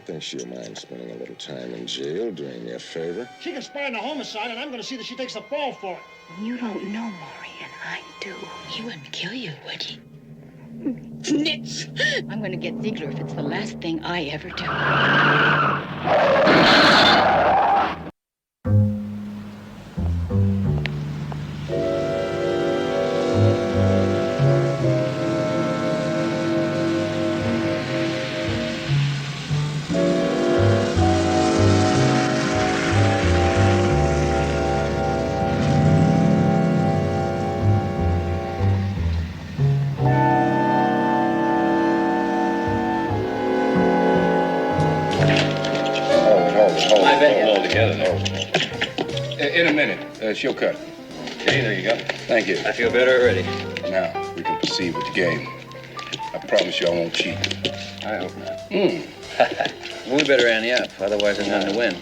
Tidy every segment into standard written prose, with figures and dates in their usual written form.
don't think she'll mind spending a little time in jail doing me a favor. She can spare in a homicide, and I'm going to see that she takes the fall for it. You don't know Maury, and I do. He wouldn't kill you, would he? Snitch! I'm going to get Ziegler if it's the last thing I ever do. In a minute. She'll cut. Okay, there you go. Thank you. I feel better already. Now, we can proceed with the game. I promise you I won't cheat. I hope not. We better ante up, otherwise there's nothing to win.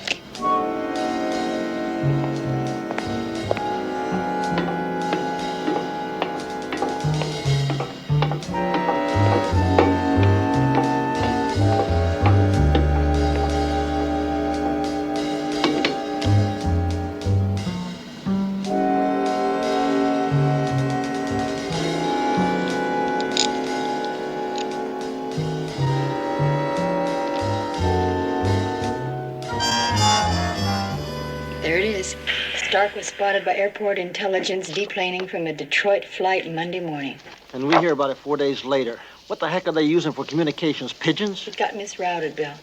Stark was spotted by airport intelligence deplaning from a Detroit flight Monday morning. And we hear about it 4 days later. What the heck are they using for communications? Pigeons? It got misrouted, Bill.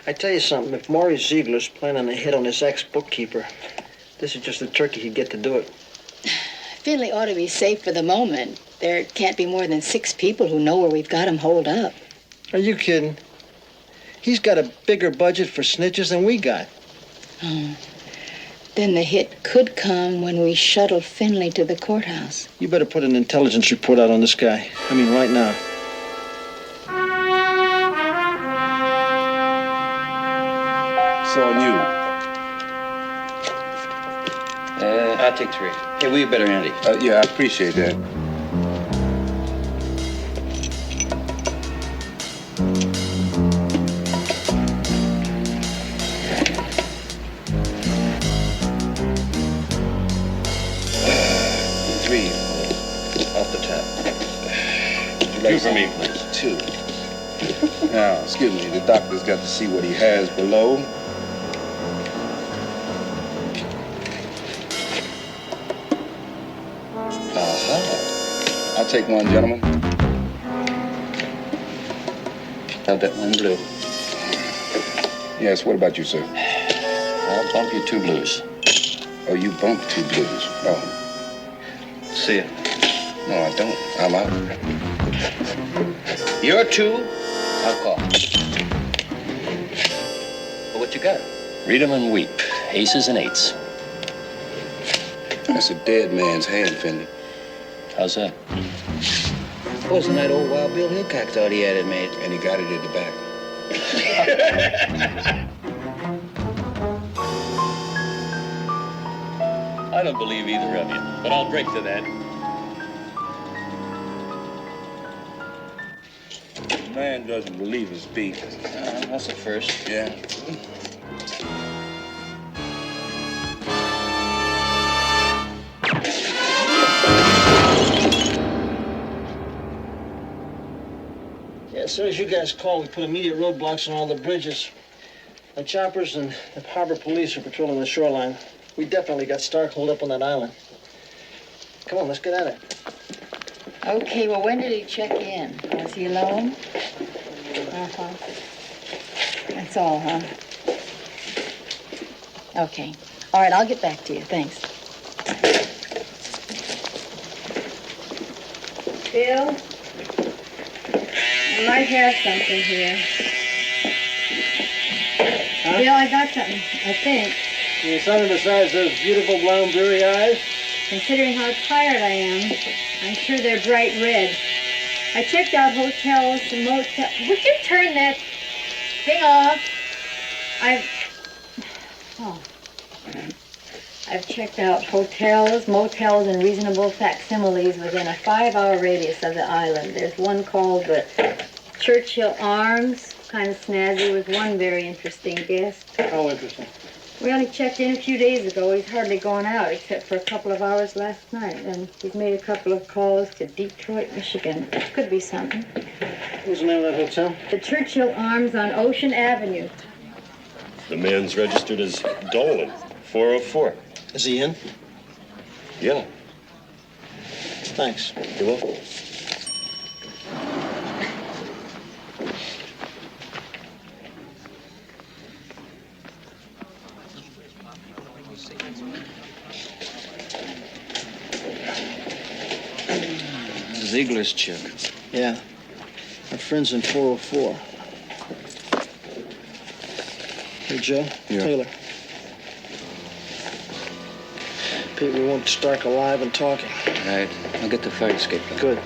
I tell you something, if Maurice Ziegler's planning a hit on his ex-bookkeeper, this is just the turkey he'd get to do it. Finley ought to be safe for the moment. There can't be more than 6 people who know where we've got him holed up. Are you kidding? He's got a bigger budget for snitches than we got. Oh. Then the hit could come when we shuttle Finley to the courthouse. You better put an intelligence report out on this guy. I mean, right now. It's on you. I'll take 3. Hey, we better ante. Yeah, I appreciate that. Off the top. 2 for me, please. 2. Now, excuse me, the doctor's got to see what he has below. I'll take 1, gentlemen. I'll bet 1 blue. Yes, what about you, sir? I'll bump you 2 blues. Oh, you bumped 2 blues. Oh. See ya. No, I don't. I'm out. You're 2, I'll call. Well, what you got? Read 'em and weep. Aces and 8s. That's a dead man's hand, Finley. How's that? Wasn't that old Wild Bill Hickok thought he had it made? And he got it in the back. I don't believe either of you, but I'll drink to that. The man doesn't believe his beat. That's a first. Yeah. Yeah, as soon as you guys call, we put immediate roadblocks on all the bridges. The choppers and the harbor police are patrolling the shoreline. We definitely got Stark holed up on that island. Come on, let's get at it. Okay, well, when did he check in? Was he alone? Uh-huh. That's all, huh? Okay. All right, I'll get back to you. Thanks. Bill? I might have something here. Huh? Bill, I got something, I think. There's something besides those beautiful brown blurry eyes? Considering how tired I am, I'm sure they're bright red. I checked out hotels and motels. Would you turn that thing off? I've checked out hotels, motels, and reasonable facsimiles within a 5-hour radius of the island. There's one called the Churchill Arms, kind of snazzy with one very interesting guest. How interesting. We only checked in a few days ago. He's hardly gone out except for a couple of hours last night. And he's made a couple of calls to Detroit, Michigan. Could be something. What's the name of that hotel? The Churchill Arms on Ocean Avenue. The man's registered as Dolan, 404. Is he in? Yeah. Thanks. You're welcome. Ziegler's chick. Yeah. Our friend's in 404. Hey, Joe. Yeah. Taylor. Pete, we want Stark alive and talking. Right. I'll get the fire escape plan. Good.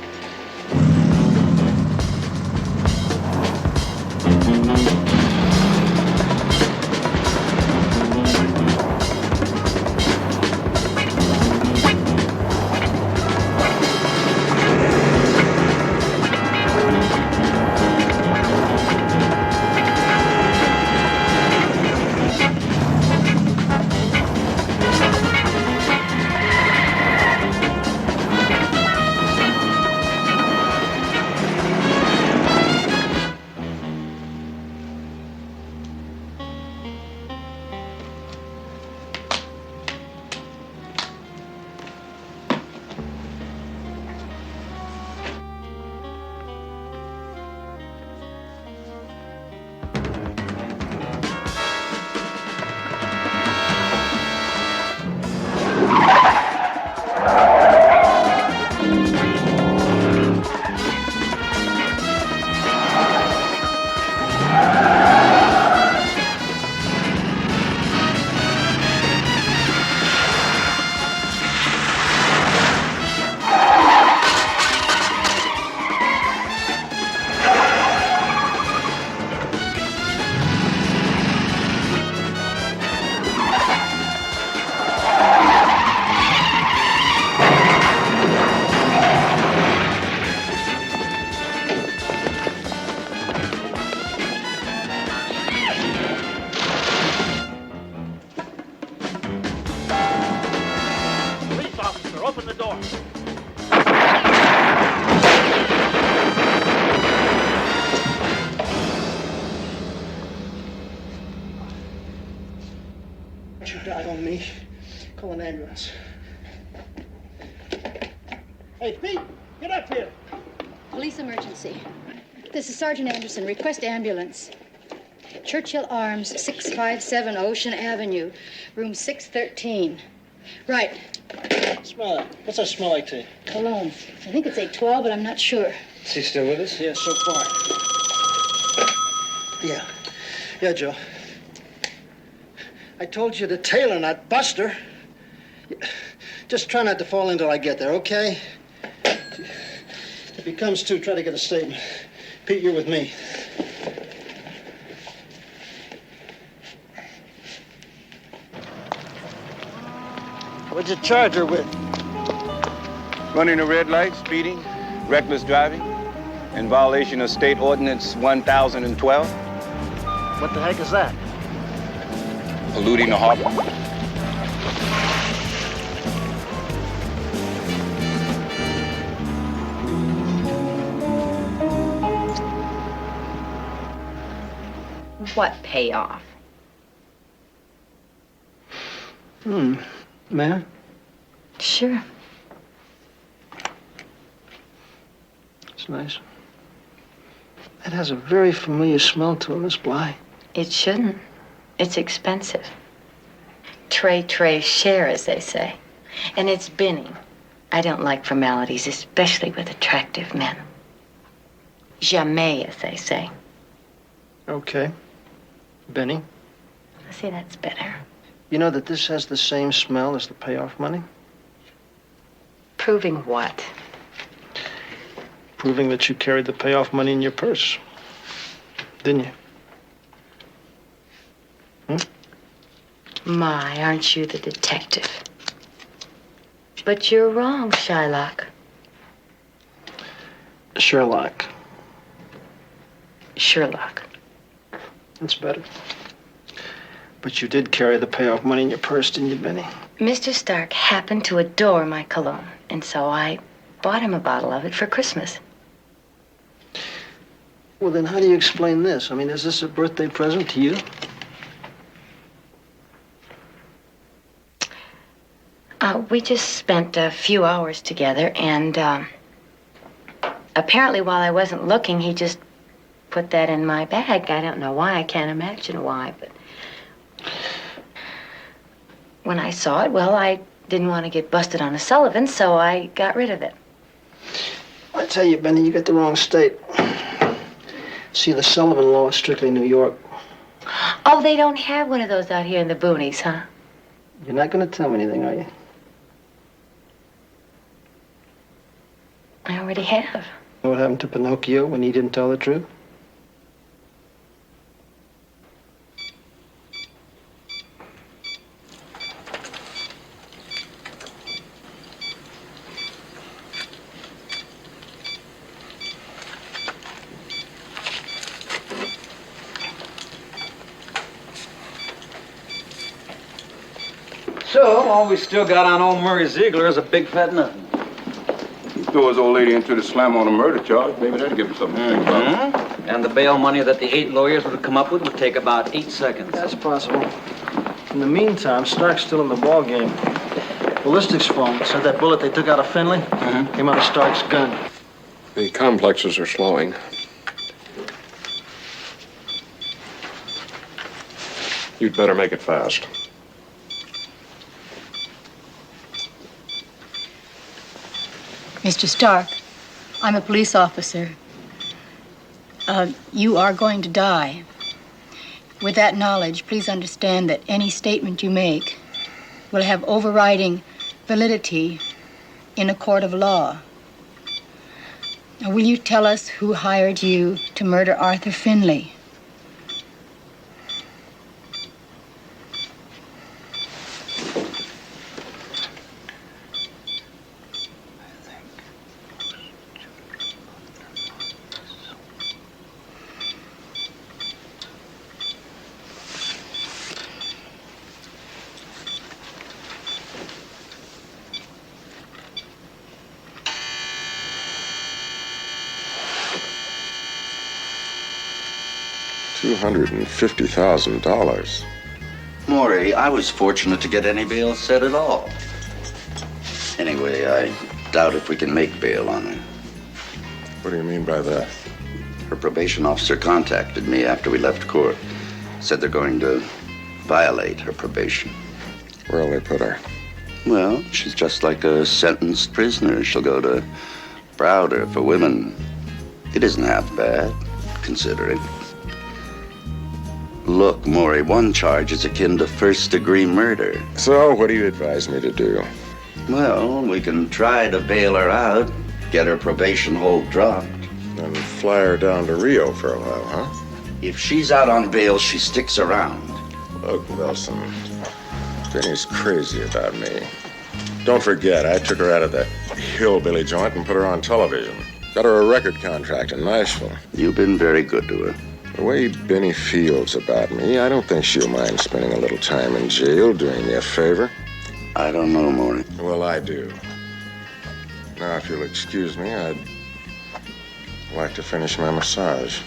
You died on me. Call an ambulance. Hey, Pete, get up here. Police emergency. This is Sergeant Anderson. Request ambulance. Churchill Arms, 657 Ocean Avenue, room 613. Right. Smell it. What's that smell like to you? Cologne. I think it's 812, but I'm not sure. Is he still with us? Yeah, so far. Yeah. Yeah, Joe. I told you to Taylor, not Buster. Just try not to fall in till I get there, okay? If he comes to, try to get a statement. Pete, you're with me. What'd you charge her with? Running a red light, speeding, reckless driving, in violation of State Ordinance 1012, What the heck is that? polluting the harbor. What payoff? Ma'am? Sure. It's nice. It has a very familiar smell to it, Miss Bly. It shouldn't. It's expensive. Tray, share, as they say. And it's binning. I don't like formalities, especially with attractive men. Jamais, as they say. Okay. Benny, See, that's better. you know that this has the same smell as the payoff money? Proving what? Proving that you carried the payoff money in your purse. Didn't you? My, aren't you the detective? But you're wrong, Shylock. Sherlock. Sherlock. That's better. But you did carry the payoff money in your purse, didn't you, Benny? Mr. Stark happened to adore my cologne, and so I bought him a bottle of it for Christmas. Well, then how do you explain this? I mean, is this a birthday present to you? We just spent a few hours together, and apparently while I wasn't looking, he just put that in my bag. I don't know why. I can't imagine why, but when I saw it, well, I didn't want to get busted on a Sullivan, so I got rid of it. I tell you, Benny, you got the wrong state. See, the Sullivan law is strictly New York. Oh, they don't have one of those out here in the boonies, huh? You're not going to tell me anything, are you? I already have. What happened to Pinocchio when he didn't tell the truth? So, all we still got on old Murray Ziegler is a big fat nothing. Throw his old lady into the slam on a murder charge. Maybe that'd give him something to think about. And the bail money that the 8 lawyers would have come up with would take about 8 seconds. That's possible. In the meantime, Stark's still in the ball game. Ballistics phone said that bullet they took out of Finley came out of Stark's gun. The complexes are slowing. You'd better make it fast. Mr. Stark, I'm a police officer. You are going to die. With that knowledge, please understand that any statement you make will have overriding validity in a court of law. Now, will you tell us who hired you to murder Arthur Finley? $250,000. Maury, I was fortunate to get any bail set at all. Anyway, I doubt if we can make bail on her. What do you mean by that? Her probation officer contacted me after we left court. Said they're going to violate her probation. Where'll they put her? Well, she's just like a sentenced prisoner. She'll go to Browder for women. It isn't half bad, considering. Look, Maury, one charge is akin to first-degree murder. So, what do you advise me to do? Well, we can try to bail her out, get her probation hold dropped. And fly her down to Rio for a while, huh? If she's out on bail, she sticks around. Look, Wilson, Benny's crazy about me. Don't forget, I took her out of that hillbilly joint and put her on television. Got her a record contract in Nashville. You've been very good to her. The way Benny feels about me, I don't think she'll mind spending a little time in jail doing me a favor. I don't know, Maury. Well, I do. Now, if you'll excuse me, I'd like to finish my massage.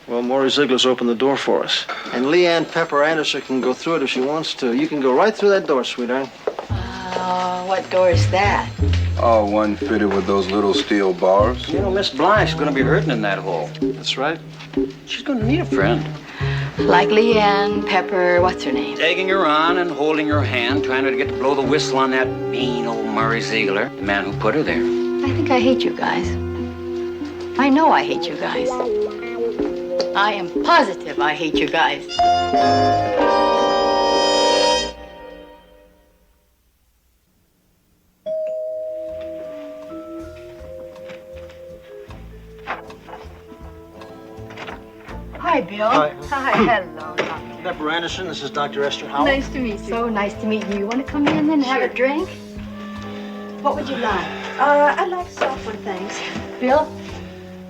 Well, Maury Ziegler's opened the door for us. And Leanne Pepper Anderson can go through it if she wants to. You can go right through that door, sweetheart. What door is that? Oh, one fitted with those little steel bars. You know, Miss Blythe's gonna be hurting in that hole. That's right. She's gonna need a friend. Like Leanne Pepper, what's her name? Egging her on and holding her hand, trying to get to blow the whistle on that mean old Murray Ziegler, the man who put her there. I think I hate you guys. I know I hate you guys. I am positive I hate you guys. Hi, Bill. Hi. Hi, hello. Pepper Anderson, this is Dr. Esther Howell. Nice to meet you. So nice to meet you. You want to come in and have a drink? What would you like? I'd like soft one, thanks. Bill,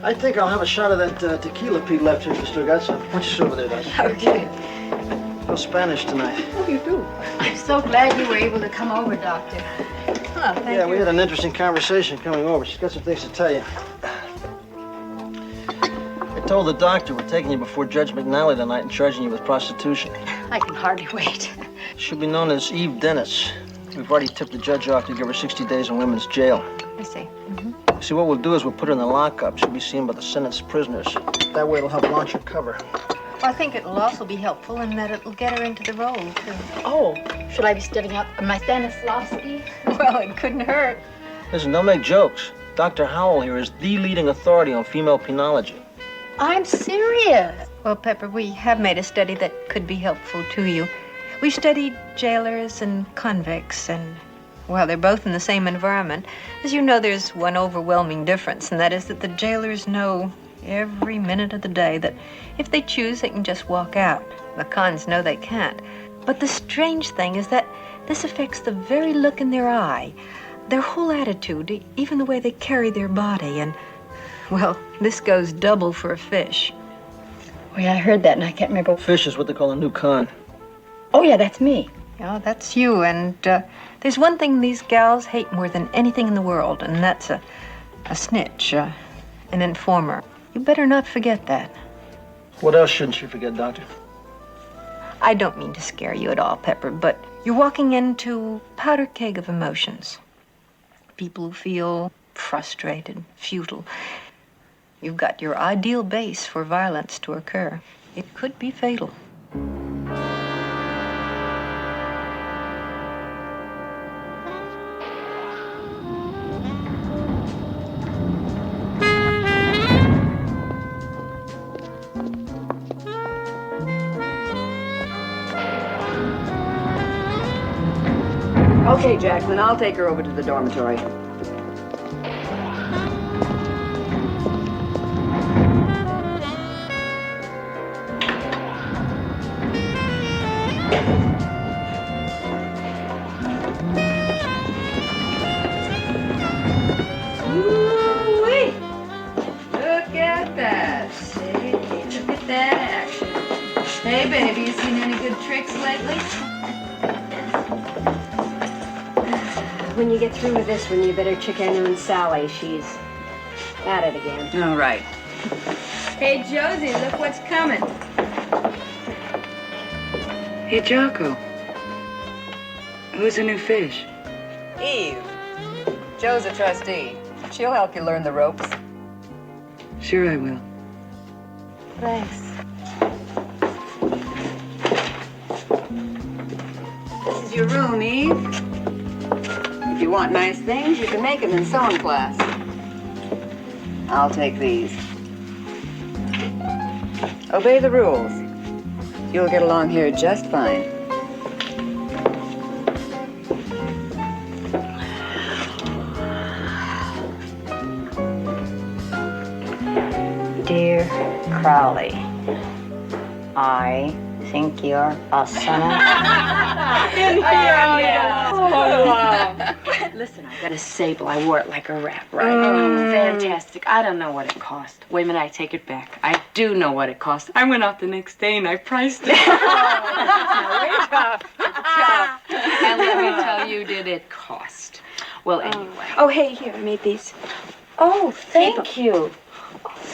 I think I'll have a shot of that tequila Pete left here if you still got some. Why don't you sit over there, Doctor? Okay. No Spanish tonight. Oh, you do? I'm so glad you were able to come over, Doctor. Oh, thank Yeah, you. we had an interesting conversation coming over. She's got some things to tell you. I told the doctor we're taking you before Judge McNally tonight and charging you with prostitution. I can hardly wait. She'll be known as Eve Dennis. We've already tipped the judge off to give her 60 days in women's jail. I see. See, what we'll do is we'll put her in the lockup. She'll be seen by the sentenced prisoners. That way it'll help launch her cover. I think it'll also be helpful in that it'll get her into the role, too. Oh, should I be stepping up my Stanislavski? Well, it couldn't hurt. Listen, don't make jokes. Dr. Howell here is the leading authority on female penology. I'm serious. Well, Pepper, we have made a study that could be helpful to you. We've studied jailers and convicts, and, well, they're both in the same environment. As you know, there's one overwhelming difference, and that is that the jailers know every minute of the day that if they choose, they can just walk out. The cons know they can't. But the strange thing is that this affects the very look in their eye, their whole attitude, even the way they carry their body, and, well, this goes double for a fish. Oh, yeah, I heard that, and I can't remember. Fish is what they call a new con. Oh, yeah, that's me. Yeah, that's you, and there's one thing these gals hate more than anything in the world, and that's a snitch, an informer. You better not forget that. What else shouldn't she forget, Doctor? I don't mean to scare you at all, Pepper, but you're walking into a powder keg of emotions. People who feel frustrated, futile. You've got your ideal base for violence to occur. It could be fatal. Okay, Jacqueline, I'll take her over to the dormitory. Ooh-wee. Look at that. Say, look at that action. Hey, baby, you seen any good tricks lately? When you get through with this one, you better check in on Sally. She's at it again. All right. Hey, Josie, look what's coming. Hey, Jocko. Who's the new fish? Eve. Joe's a trustee. She'll help you learn the ropes. Sure I will. Thanks. This is your room, Eve. If you want nice things, you can make them in sewing class. I'll take these. Obey the rules. You'll get along here just fine. Dear Crowley, I think you're a sinner. Listen, I got a sable. I wore it like a wrap, right? Fantastic. I don't know what it cost. Wait a minute, I take it back. I do know what it cost. I went out the next day and I priced it. And let me tell you, did it cost? Well, anyway. Oh, hey, here, I made these. Oh, thank you.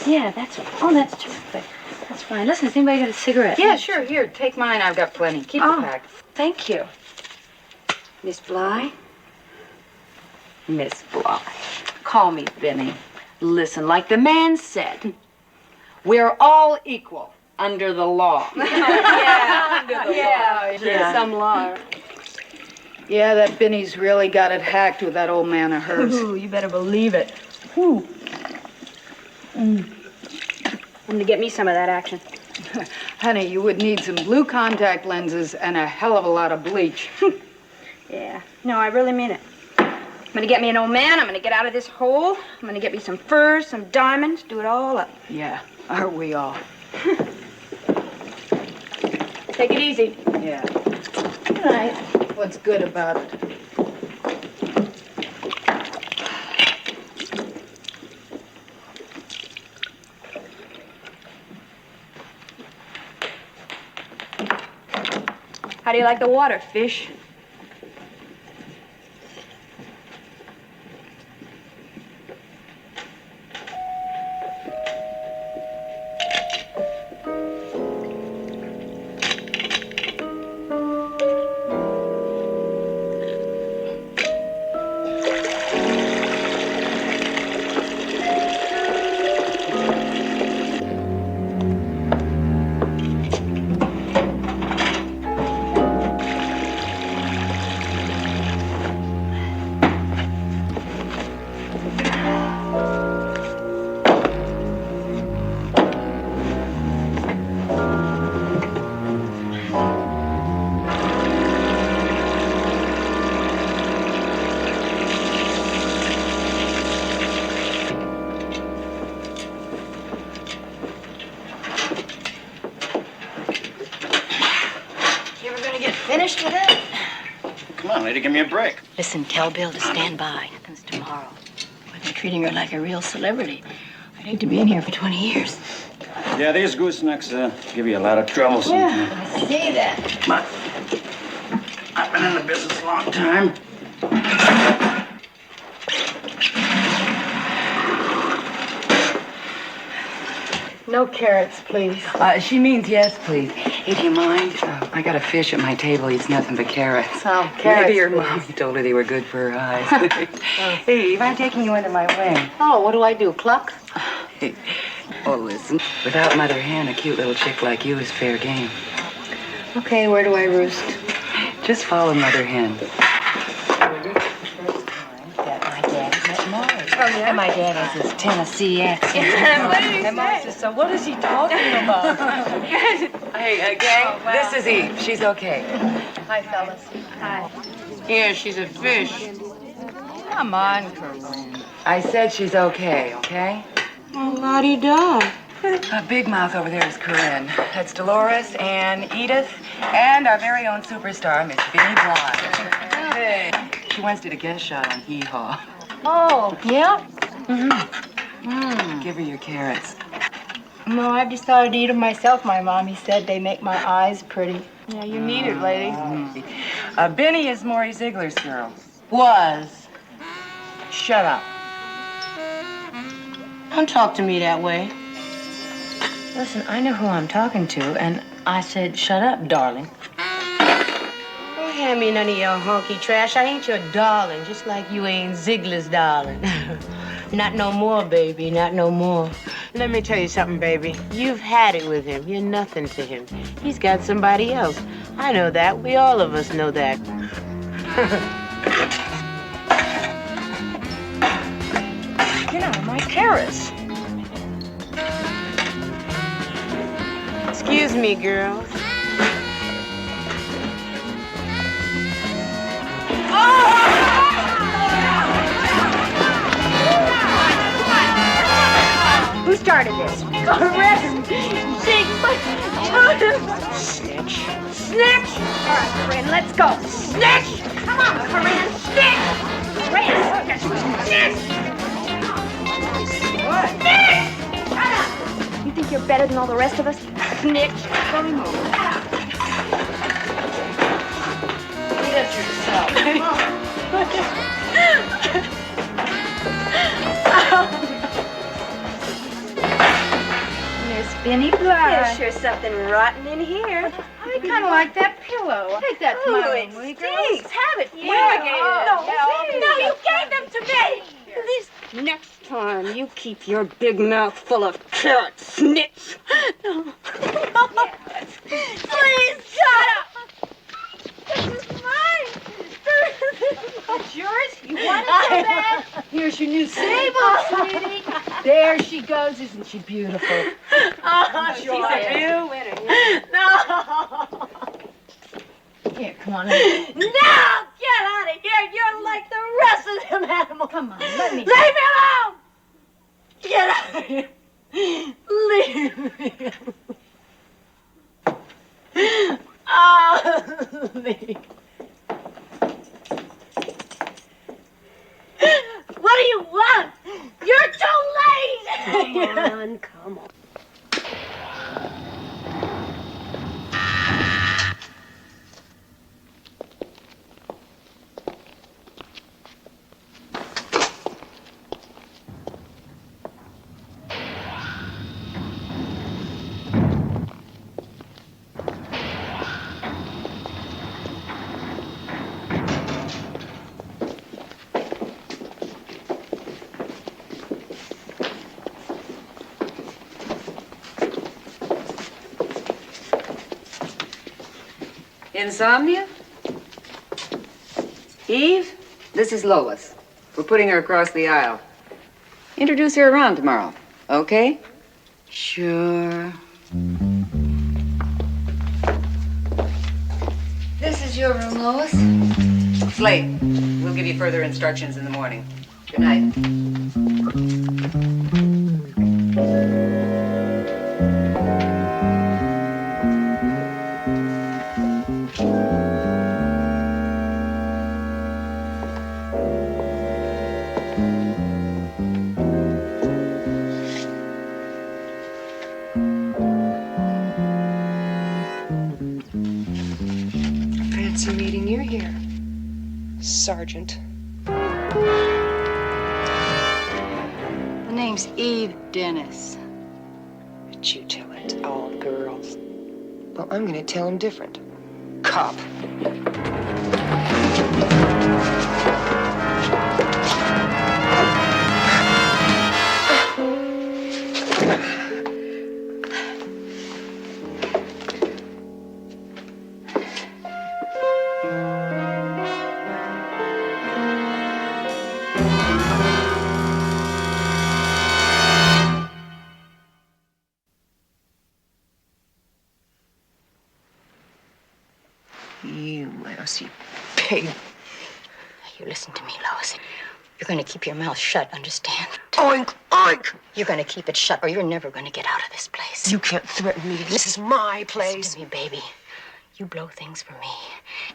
Yeah, that's terrific. That's fine. Listen, has anybody got a cigarette? Yeah, sure. Here, take mine. I've got plenty. Keep the pack. Thank you. Miss Bly? Miss Bly. Call me Benny. Listen, like the man said, we're all equal under the law. Yeah. Some law. Yeah, that Benny's really got it hacked with that old man of hers. Ooh, you better believe it. I'm gonna get me some of that action. Honey, you would need some blue contact lenses and a hell of a lot of bleach. Yeah. No, I really mean it. I'm gonna get me an old man. I'm gonna get out of this hole. I'm gonna get me some furs, some diamonds, do it all up. Yeah, aren't we all? Take it easy. Yeah. Good night. What's good about it? How do you like the water, fish? Finished with it? Come on, lady, give me a break. Listen, tell Bill to stand by. Nothing's tomorrow. But they're treating her like a real celebrity. I'd hate to be in here for 20 years. Yeah, these goosenecks give you a lot of trouble sometimes. Yeah, I see that. Come on. I've been in the business a long time. No carrots, please. She means yes, please. Hey, do you mind? I got a fish at my table. Eats nothing but carrots. Oh, carrots. Maybe your mom told her they were good for her eyes. Hey, Eve, I'm taking you under my wing. Oh, what do I do, cluck? Oh, listen. Without Mother Hen, a cute little chick like you is fair game. Okay, where do I roost? Just follow Mother Hen. Oh, yeah? My dad has his Tennessee accent. And Mom says, so what is he talking about? Hey, gang, this is Eve. She's okay. Hi, fellas. Hi. Yeah, she's a fish. Come on, Corinne. I said she's okay, okay? Oh, la-di-da. Big mouth over there is Corinne. That's Dolores, Ann, Edith, and our very own superstar, Miss Vinnie Blythe. Hey. She once did a guest shot on Hee Haw. Oh, yeah? Give her your carrots. No, I've decided to eat them myself. My mommy said they make my eyes pretty. Yeah, you need it, lady. Benny is Maury Ziegler's girl. Was. Shut up. Don't talk to me that way. Listen, I know who I'm talking to, and I said, shut up, darling. Don't hand me none of your honky trash. I ain't your darling, just like you ain't Ziegler's darling. Not no more, baby, not no more. Let me tell you something, baby. You've had it with him. You're nothing to him. He's got somebody else. I know that. We all of us know that. Get out of my carrots. Excuse me, girls. Who started this? Corinne! Snitch. Snitch! All right, Corinne, let's go. Snitch! Come on, Corinne. Snitch! Corinne! Snitch! What? Snitch! Shut up! You think you're better than all the rest of us? Snitch! Come on. Eat it yourself. Miss Benny Blythe. There's sure something rotten in here. I kind of like that pillow. Take that to my Ooh, room, it will you, stinks. girls? Have it. Yeah. Where again? No, You gave them to me. Next time, you keep your big mouth full of carrots, snitch. Please shut up. This is mine. That's yours? You want it so bad? Here's your new sable, sweetie. There she goes. Isn't she beautiful? Oh, she's Sure a is. real winner. No. Here, come on. No, get out of here. You're like the rest of them animals. Come on, let me. Leave me alone. Get out of here. Leave me alone. Oh, leave. What do you want? You're too late. Come on, come on. Insomnia? Eve, this is Lois. We're putting her across the aisle. Introduce her around tomorrow, okay? Sure. This is your room, Lois. Slate, we'll give you further instructions in the morning. Good night. Fancy meeting you here, Sergeant. The name's Eve Dennis. But you tell it to all the girls. Well, I'm gonna tell them different. Cop. You lousy pig. You listen to me, Lois. You're going to keep your mouth shut, understand? Oink, oink! You're going to keep it shut or you're never going to get out of this place. You can't threaten me. This is my place. Listen to me, baby. You blow things for me,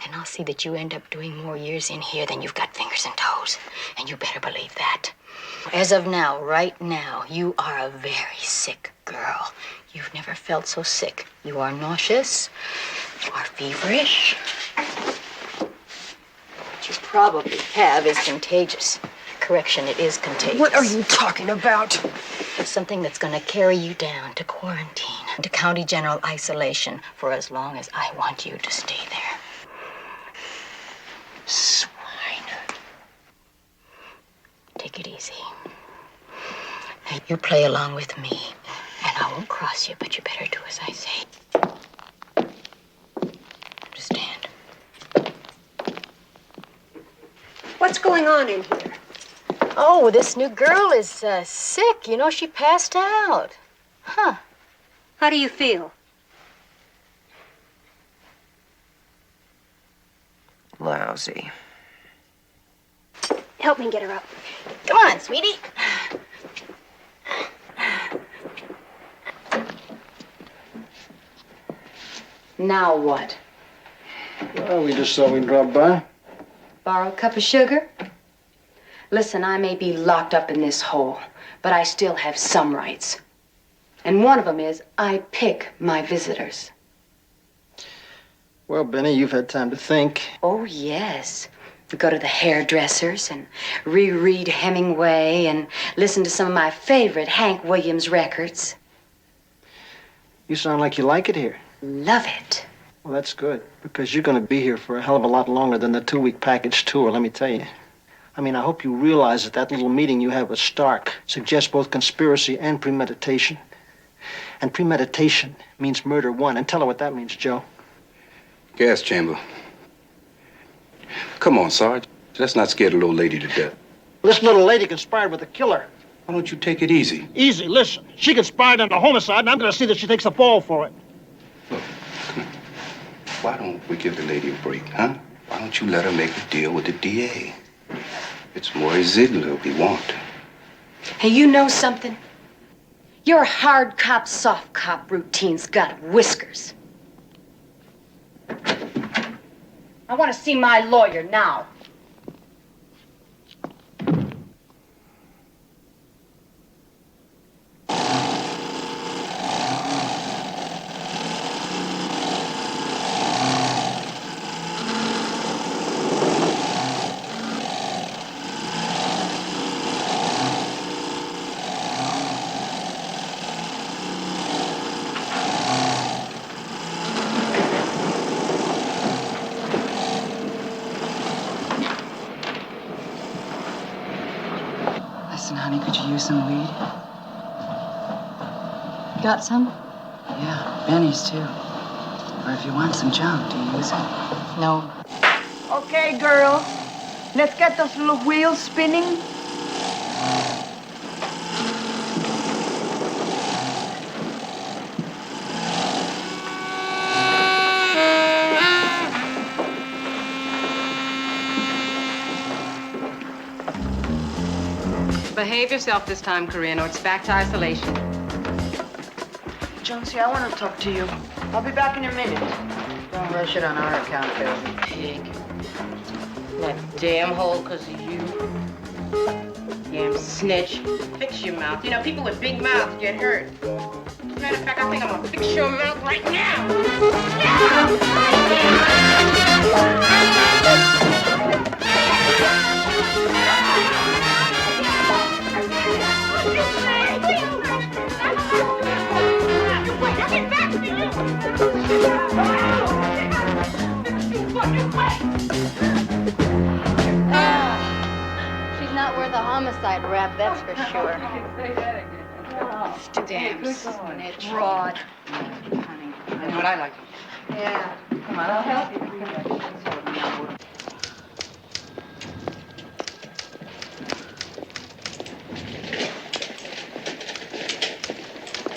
and I'll see that you end up doing more years in here than you've got fingers and toes. And you better believe that. As of now, right now, you are a very sick girl. You've never felt so sick. You are nauseous. You are feverish. What you probably have is contagious. Correction, it is contagious. What are you talking about? Something that's going to carry you down to quarantine, to county general isolation for as long as I want you to stay there. Swine. Take it easy. Now, you play along with me, and I won't cross you, but you better do as I say. Understand? What's going on in here? Oh, this new girl is sick. You know, she passed out. Huh. How do you feel? Lousy. Help me get her up. Come on, sweetie. Now what? Well, we just thought we'd drop by. Borrow a cup of sugar? Listen, I may be locked up in this hole, but I still have some rights. And one of them is I pick my visitors. Well, Benny, you've had time to think. Oh, yes. We go to the hairdressers and reread Hemingway and listen to some of my favorite Hank Williams records. You sound like you like it here. Love it. Well, that's good, because you're going to be here for a hell of a lot longer than the 2-week package tour, let me tell you. I mean, I hope you realize that that little meeting you had with Stark suggests both conspiracy and premeditation. And premeditation means murder one. And tell her what that means, Joe. Gas chamber. Come on, Sarge. Let's not scare the little lady to death. This little lady conspired with a killer. Why don't you take it easy? Easy, listen. She conspired on a homicide, and I'm going to see that she takes the fall for it. Look, come on. Why don't we give the lady a break, huh? Why don't you let her make a deal with the DA? It's Maury Ziegler we want. Hey, you know something? Your hard cop, soft cop routine's got whiskers. I want to see my lawyer now. Listen, honey, could you use some weed? Got some? Yeah, Benny's too. Or if you want some junk, do you use it? No. Okay, girls. Let's get those little wheels spinning. Behave yourself this time, Corinne, or it's back to isolation. Jonesy, I want to talk to you. I'll be back in a minute. Don't rush it on our account, Bill. Pig. That damn hole because of you. Damn snitch. Fix your mouth. You know, people with big mouths get hurt. Matter of fact, I think I'm gonna fix your mouth right now. She's not worth a homicide rap, that's for sure. Damn snitch. Broad. Honey, you know what I like? Yeah. Come on, I'll help you.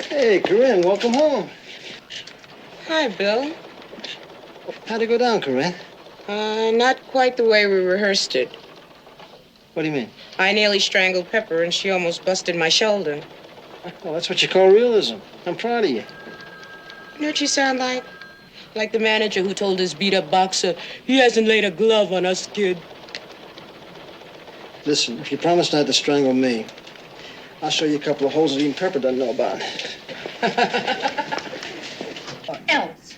Hey, Corinne, welcome home. Hi, Bill. How'd it go down, Corinne? Not quite the way we rehearsed it. What do you mean? I nearly strangled Pepper, and she almost busted my shoulder. Well, that's what you call realism. I'm proud of you. You know what you sound like? Like the manager who told his beat-up boxer, he hasn't laid a glove on us, kid. Listen, if you promise not to strangle me, I'll show you a couple of holes that even Pepper doesn't know about. Or else.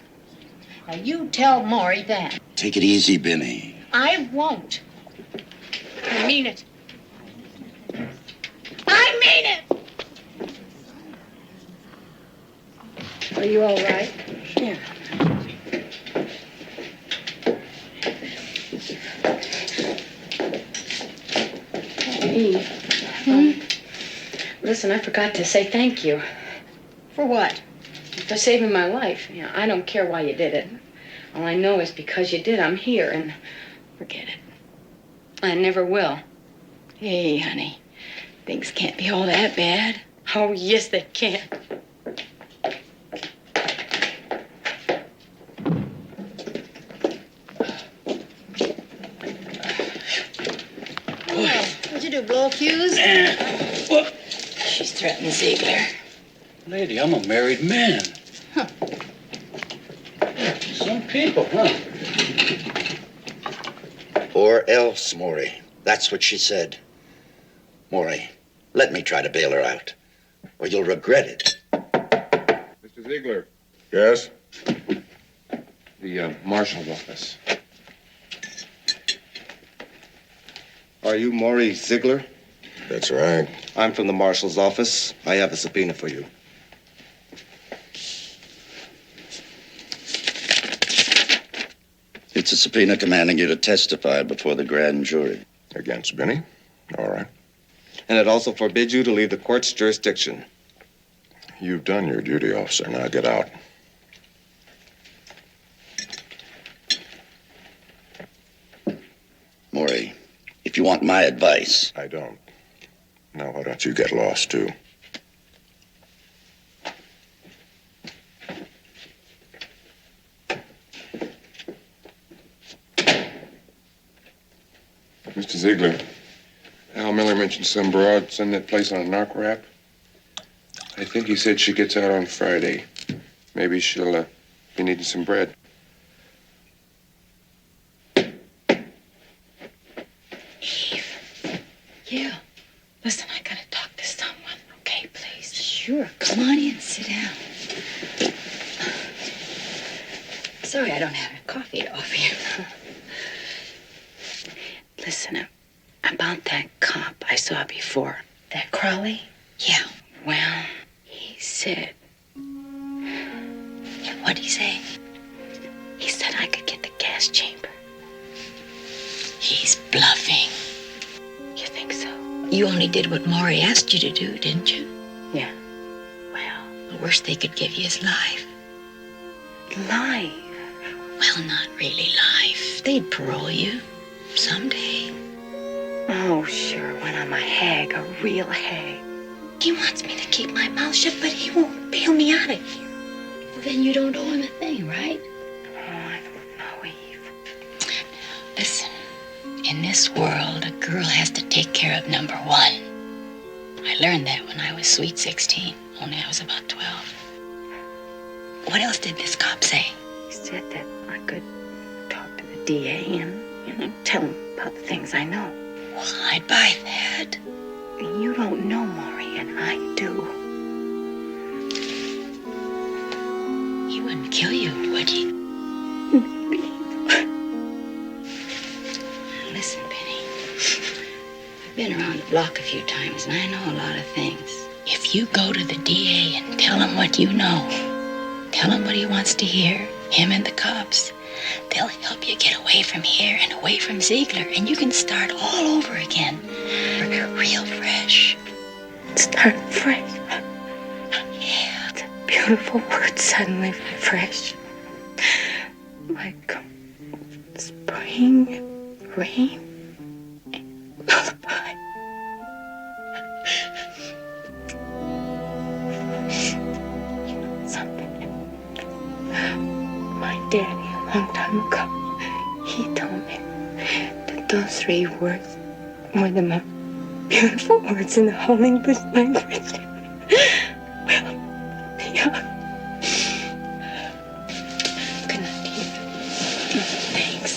Now, you tell Maury that. Take it easy, Benny. I won't. I mean it. I mean it! Are you all right? Yeah. Eve. Listen, I forgot to say thank you. For what? For saving my life. You know, I don't care why you did it. All I know is because you did, I'm here, and forget it. I never will. Hey, honey, things can't be all that bad. Oh, yes, they can. What'd you do, blow a fuse? She's threatened Ziegler. Lady, I'm a married man. Huh. Some people, huh? Or else, Maury. That's what she said. Maury, let me try to bail her out, or you'll regret it. Mr. Ziegler. Yes? The marshal's office. Are you Maury Ziegler? That's right. I'm from the marshal's office. I have a subpoena for you. It's a subpoena commanding you to testify before the grand jury. Against Benny? All right. And it also forbids you to leave the court's jurisdiction. You've done your duty, officer. Now get out. Maury, if you want my advice... I don't. Now, why don't you get lost, too? Mr. Ziegler, Al Miller mentioned some broad send that place on a narc rap. I think he said she gets out on Friday. Maybe she'll be needing some bread. Yeah. Listen, I gotta talk to someone. Okay, please? Sure. Come on in. Sit down. Sorry I don't have a coffee to offer you. Listen, about that cop I saw before. That Crowley? Yeah. Well, he said... Yeah, what'd he say? He said I could get the gas chamber. He's bluffing. You think so? You only did what Maury asked you to do, didn't you? Yeah. Well, the worst they could give you is life. live. Well, not really live. They'd parole you someday. Oh, sure, when I'm a hag, a real hag. He wants me to keep my mouth shut, but he won't bail me out of here. Well, then you don't owe him a thing, right? Oh, I don't know, Eve. Listen, in this world, a girl has to take care of number one. I learned that when I was sweet 16, only I was about 12. What else did this cop say? He said that I could talk to the DA and, tell him about the things I know. Well, I'd buy that. You don't know, Maury, and I do. He wouldn't kill you, would he? Listen, Penny. I've been around the block a few times, and I know a lot of things. If you go to the DA and tell him what you know, tell him what he wants to hear, him and the cops, they'll help you get away from here and away from Ziegler, and you can start all over again. Real fresh. Start fresh. Yeah. It's a beautiful word, suddenly fresh. Like spring, rain, and lullaby. You know something? My daddy, a long time ago, he told me that those 3 words were the most beautiful words in the whole English language. Well, yeah. Good night, Eve. Thanks.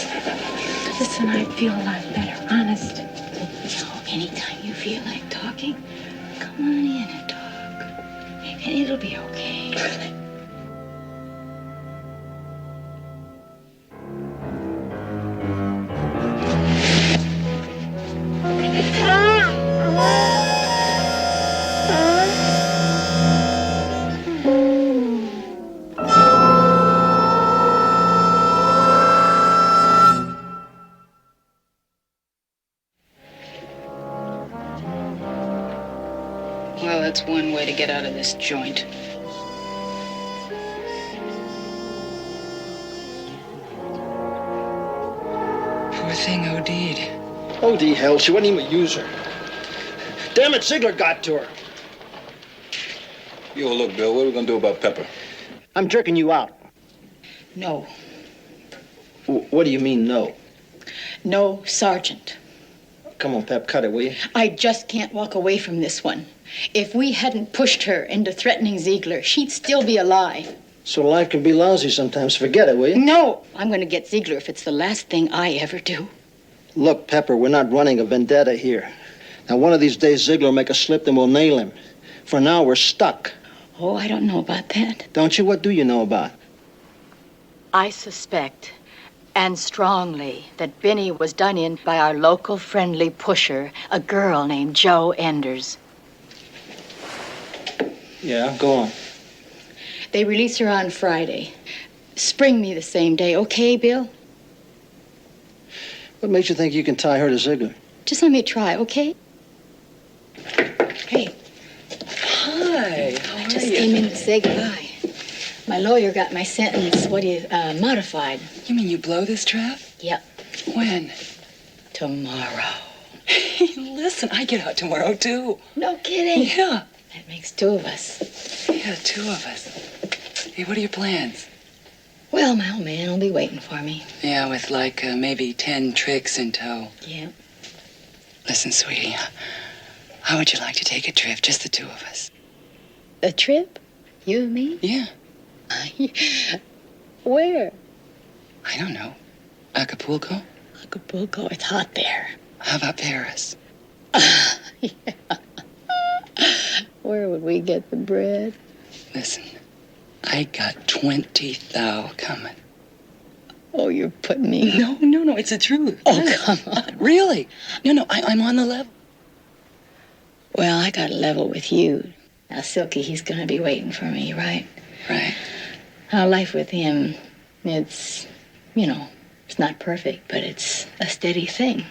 Listen, I feel a lot better, honest. Anytime you feel like talking, come on in and talk. And it'll be okay. Well, that's one way to get out of this joint. Poor thing OD'd. OD hell, she wasn't even a user. Damn it, Ziegler got to her. Yo, look, Bill, what are we gonna do about Pepper? I'm jerking you out. No. What do you mean, no? No, Sergeant. Come on, Pep, cut it, will you? I just can't walk away from this one. If we hadn't pushed her into threatening Ziegler, she'd still be alive. So life can be lousy sometimes. Forget it, will you? No! I'm going to get Ziegler if it's the last thing I ever do. Look, Pepper, we're not running a vendetta here. Now, one of these days, Ziegler will make a slip and we'll nail him. For now, we're stuck. Oh, I don't know about that. Don't you? What do you know about? I suspect, and strongly, that Benny was done in by our local friendly pusher, a girl named Jo Enders. Yeah, go on. They release her on Friday. Spring me the same day, okay, Bill? What makes you think you can tie her to Ziegler? Just let me try, okay? Hey. Hi, how are Just you? came in to say goodbye. My lawyer got my sentence, modified. You mean you blow this trap? Yep. When? Tomorrow. Hey, listen, I get out tomorrow, too. No kidding. Yeah. That makes 2 of us. Yeah, 2 of us. Hey, what are your plans? Well, my old man will be waiting for me. Yeah, with like maybe 10 tricks in tow. Yeah. Listen, sweetie, how would you like to take a trip, just the 2 of us? A trip? You and me? Yeah. Where? I don't know. Acapulco? Acapulco, it's hot there. How about Paris? Yeah. Where would we get the bread? Listen, I got 20 thou coming. Oh, you're putting me... No, it's the truth. Oh, come on. Really? No, I'm on the level. Well, I got a level with you. Now, Silky, he's gonna be waiting for me, right? Right. Our life with him, it's, it's not perfect, but it's a steady thing.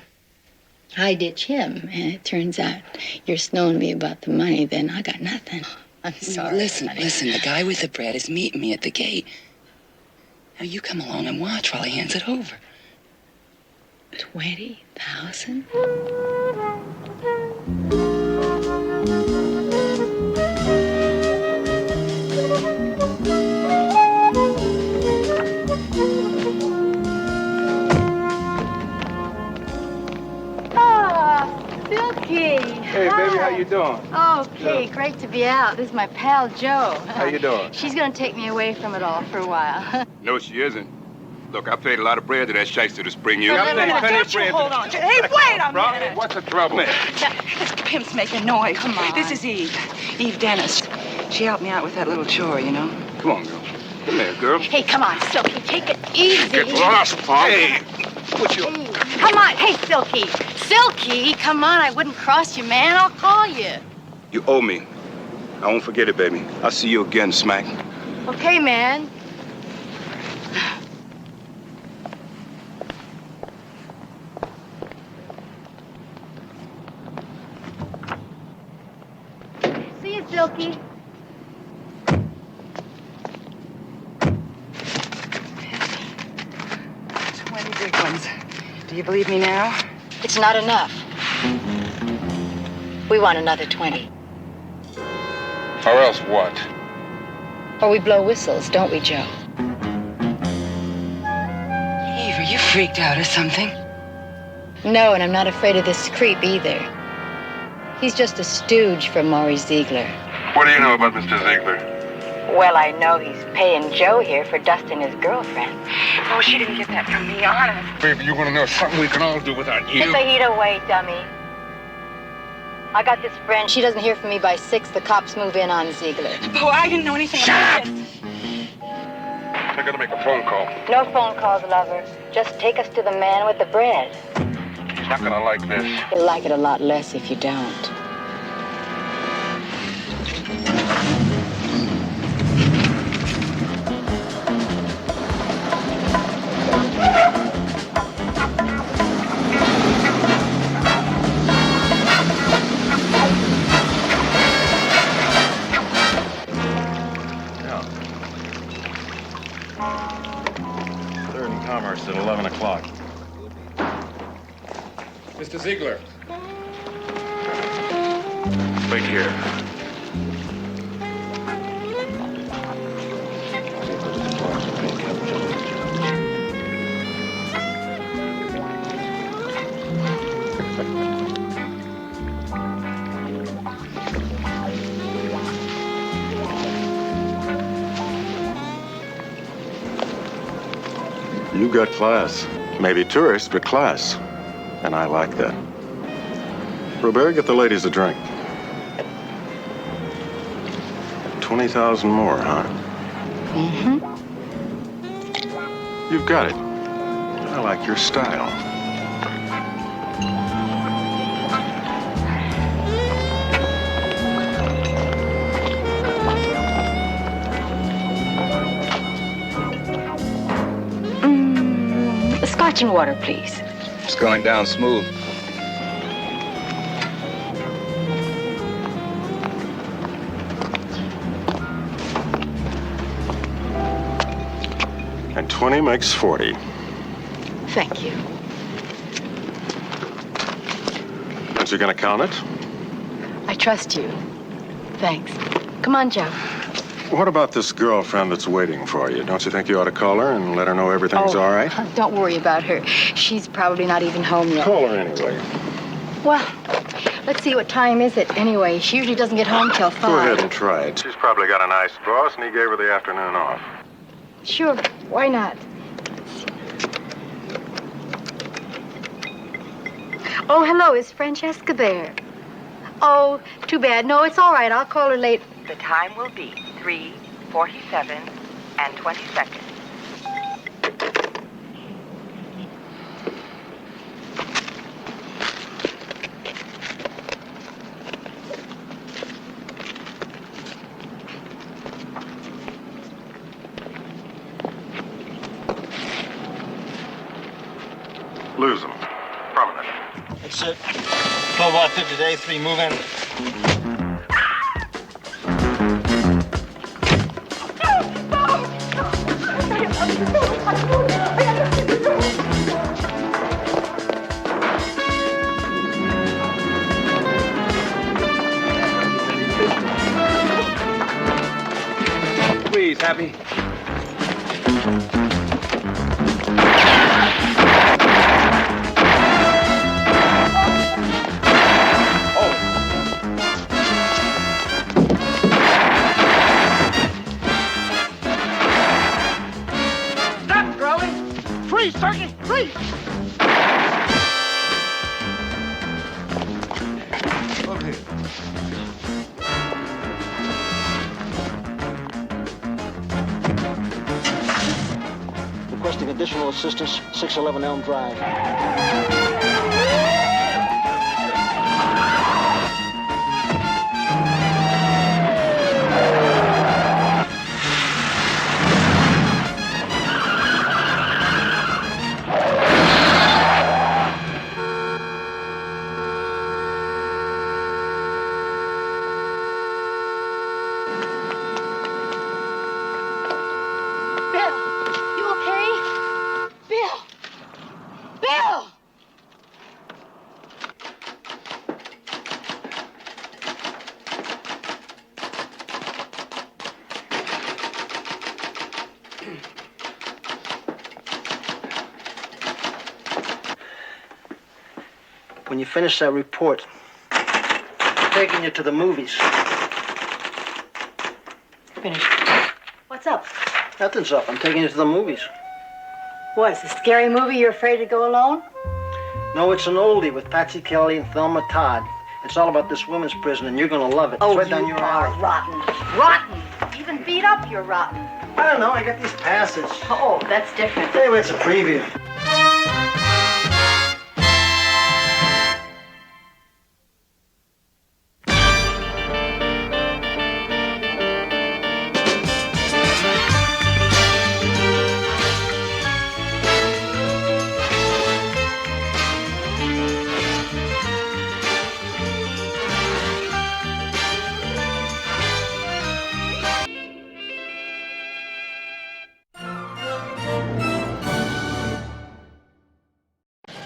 I ditch him, and it turns out you're snowing me about the money, then I got nothing. I'm sorry. Listen, the guy with the bread is meeting me at the gate. Now you come along and watch while he hands it over. 20,000? Silky. Hey, baby, how you doing? Okay, great to be out. This is my pal, Joe. How you doing? She's gonna take me away from it all for a while. No, she isn't. Look, I paid a lot of bread to that shyster to spring you. Well, I paid plenty of don't you bread. hold on. Hey, wait a minute. What's the trouble? This pimp's making noise. Come on. This is Eve. Eve Dennis. She helped me out with that little chore, you know. Come on, girl. Come here, girl. Hey, come on, Silky, take it easy. Get lost, Pop. Hey, what you... Come on, hey, Silky. Silky, come on, I wouldn't cross you, man. I'll call you. You owe me. I won't forget it, baby. I'll see you again, Smack. Okay, man. See you, Silky. Big ones. Do you believe me now? It's not enough. We want another 20. Or else what? Or we blow whistles, don't we, Joe? Eve, are you freaked out or something? No, and I'm not afraid of this creep either. He's just a stooge for Maury Ziegler. What do you know about Mr. Ziegler? Well, I know he's paying Joe here for dusting his girlfriend. Oh, she didn't get that from me, honest. Baby, you want to know something we can all do without you? Get the heat away, dummy. I got this friend. She doesn't hear from me by 6. The cops move in on Ziegler. Oh, I didn't know anything about this. I gotta make a phone call. No phone calls, lover. Just take us to the man with the bread. He's not gonna like this. You'll like it a lot less if you don't. Third and Commerce at 11 o'clock. Mr. Ziegler. Wait here. You got class. Maybe tourist, but class. And I like that. Robert, get the ladies a drink. 20,000 more, huh? Mm-hmm. You've got it. I like your style. Scotch and water, please. It's going down smooth. And 20 makes 40. Thank you. Aren't you gonna count it? I trust you. Thanks. Come on, Joe. What about this girlfriend that's waiting for you? Don't you think you ought to call her and let her know everything's all right? Don't worry about her. She's probably not even home yet. Call her anyway. Well, let's see, what time is it anyway? She usually doesn't get home till 5. Go ahead and try it. She's probably got a nice boss, and he gave her the afternoon off. Sure, why not? Oh, hello, is Francesca there? Oh, too bad. No, it's all right. I'll call her late. The time will be 3:47 and 20 seconds. Lose them. Permanent. That's it. 12:50 today, 3 move in. Please, Happy. Stop, Crowley! Freeze, Turkey! Freeze! Okay. Requesting additional assistance, 611 Elm Drive. Bill, you okay? Bill! Bill! When you finish that report, I'm taking you to the movies. Finished. What's up? Nothing's up. I'm taking you to the movies. What, it's a scary movie? You're afraid to go alone? No, it's an oldie with Patsy Kelly and Thelma Todd. It's all about this women's prison, and you're gonna love it. Oh, it's right you down your are alley. rotten. Rotten! Even beat up, you're rotten. I don't know. I got these passes. Oh, that's different. Anyway, it's a preview.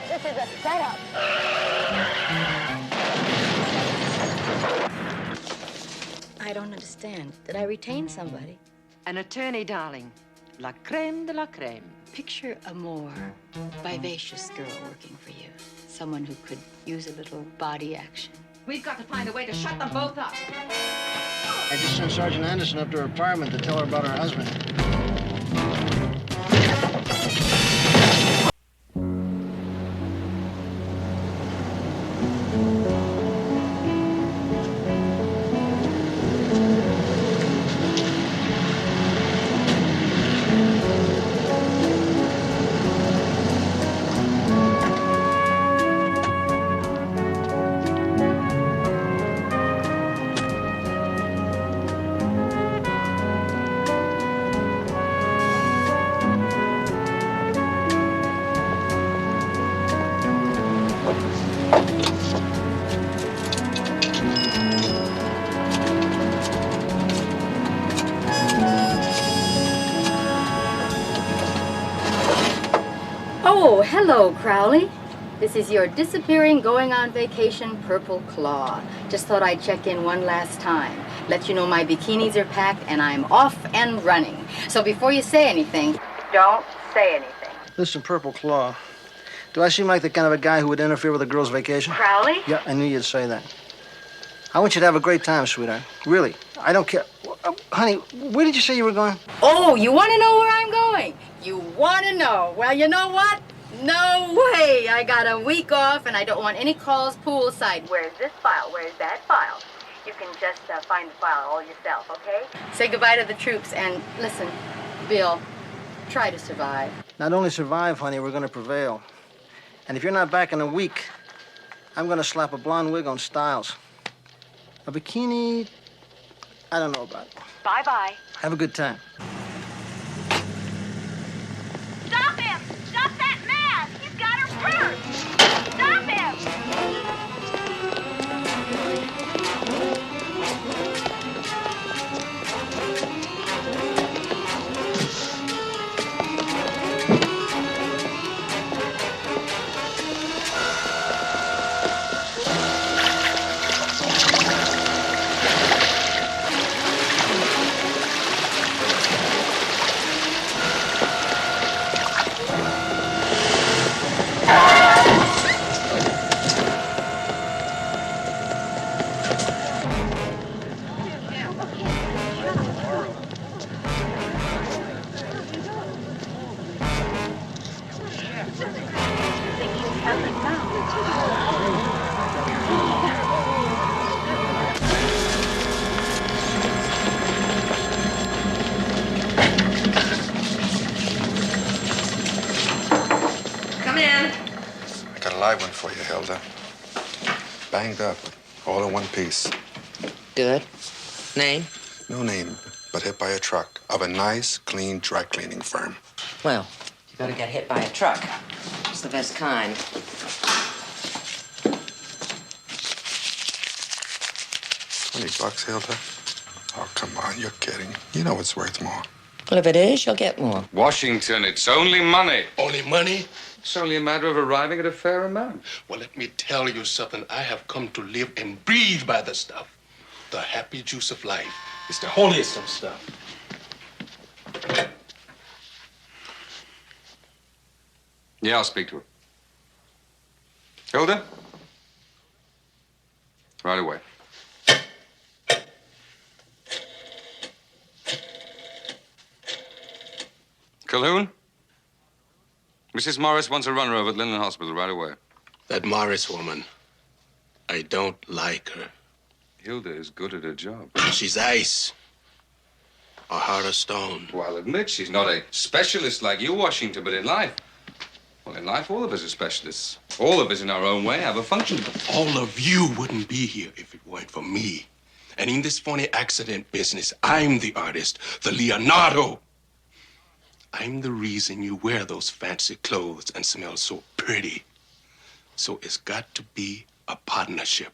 This is a setup. I don't understand. Did I retain somebody? An attorney, darling. La creme de la creme. Picture a more vivacious girl working for you. Someone who could use a little body action. We've got to find a way to shut them both up. I just sent Sergeant Anderson up to her apartment to tell her about her husband. Oh, hello, Crowley. This is your disappearing, going on vacation Purple Claw. Just thought I'd check in one last time. Let you know my bikinis are packed and I'm off and running. So before you say anything, don't say anything. Listen, Purple Claw. Do I seem like the kind of a guy who would interfere with a girl's vacation? Crowley? Yeah, I knew you'd say that. I want you to have a great time, sweetheart. Really. I don't care. Honey, where did you say you were going? Oh, you want to know where I'm going? You want to know? Well, you know what? No way. I got a week off and I don't want any calls poolside. Where's this file? Where's that file? You can just find the file all yourself, okay? Say goodbye to the troops and listen, Bill, try to survive. Not only survive, honey, we're going to prevail. And if you're not back in a week, I'm going to slap a blonde wig on Styles. A bikini, I don't know about it. Bye-bye. Have a good time. Stop him! Stop that mask! He's got her first! Stop him! for you, Hilda. Banged up, all in one piece. Good. Name? No name, but hit by a truck of a nice, clean dry cleaning firm. Well, you gotta get hit by a truck. It's the best kind. $20, Hilda? Oh, come on, you're kidding. You know it's worth more. Well, if it is, you'll get more. Washington, it's only money. Only money? It's only a matter of arriving at a fair amount. Well, let me tell you something. I have come to live and breathe by the stuff. The happy juice of life. It's the holiest of stuff. Yeah, I'll speak to her. Hilda? Right away. Calhoun? Mrs. Morris wants a runner over at Linden Hospital right away. That Morris woman, I don't like her. Hilda is good at her job. She's ice. Or heart of stone. Well, I'll admit she's not a specialist like you, Washington, but in life, well, in life, all of us are specialists. All of us, in our own way, have a function. All of you wouldn't be here if it weren't for me. And in this funny accident business, I'm the artist, the Leonardo. I'm the reason you wear those fancy clothes and smell so pretty. So it's got to be a partnership.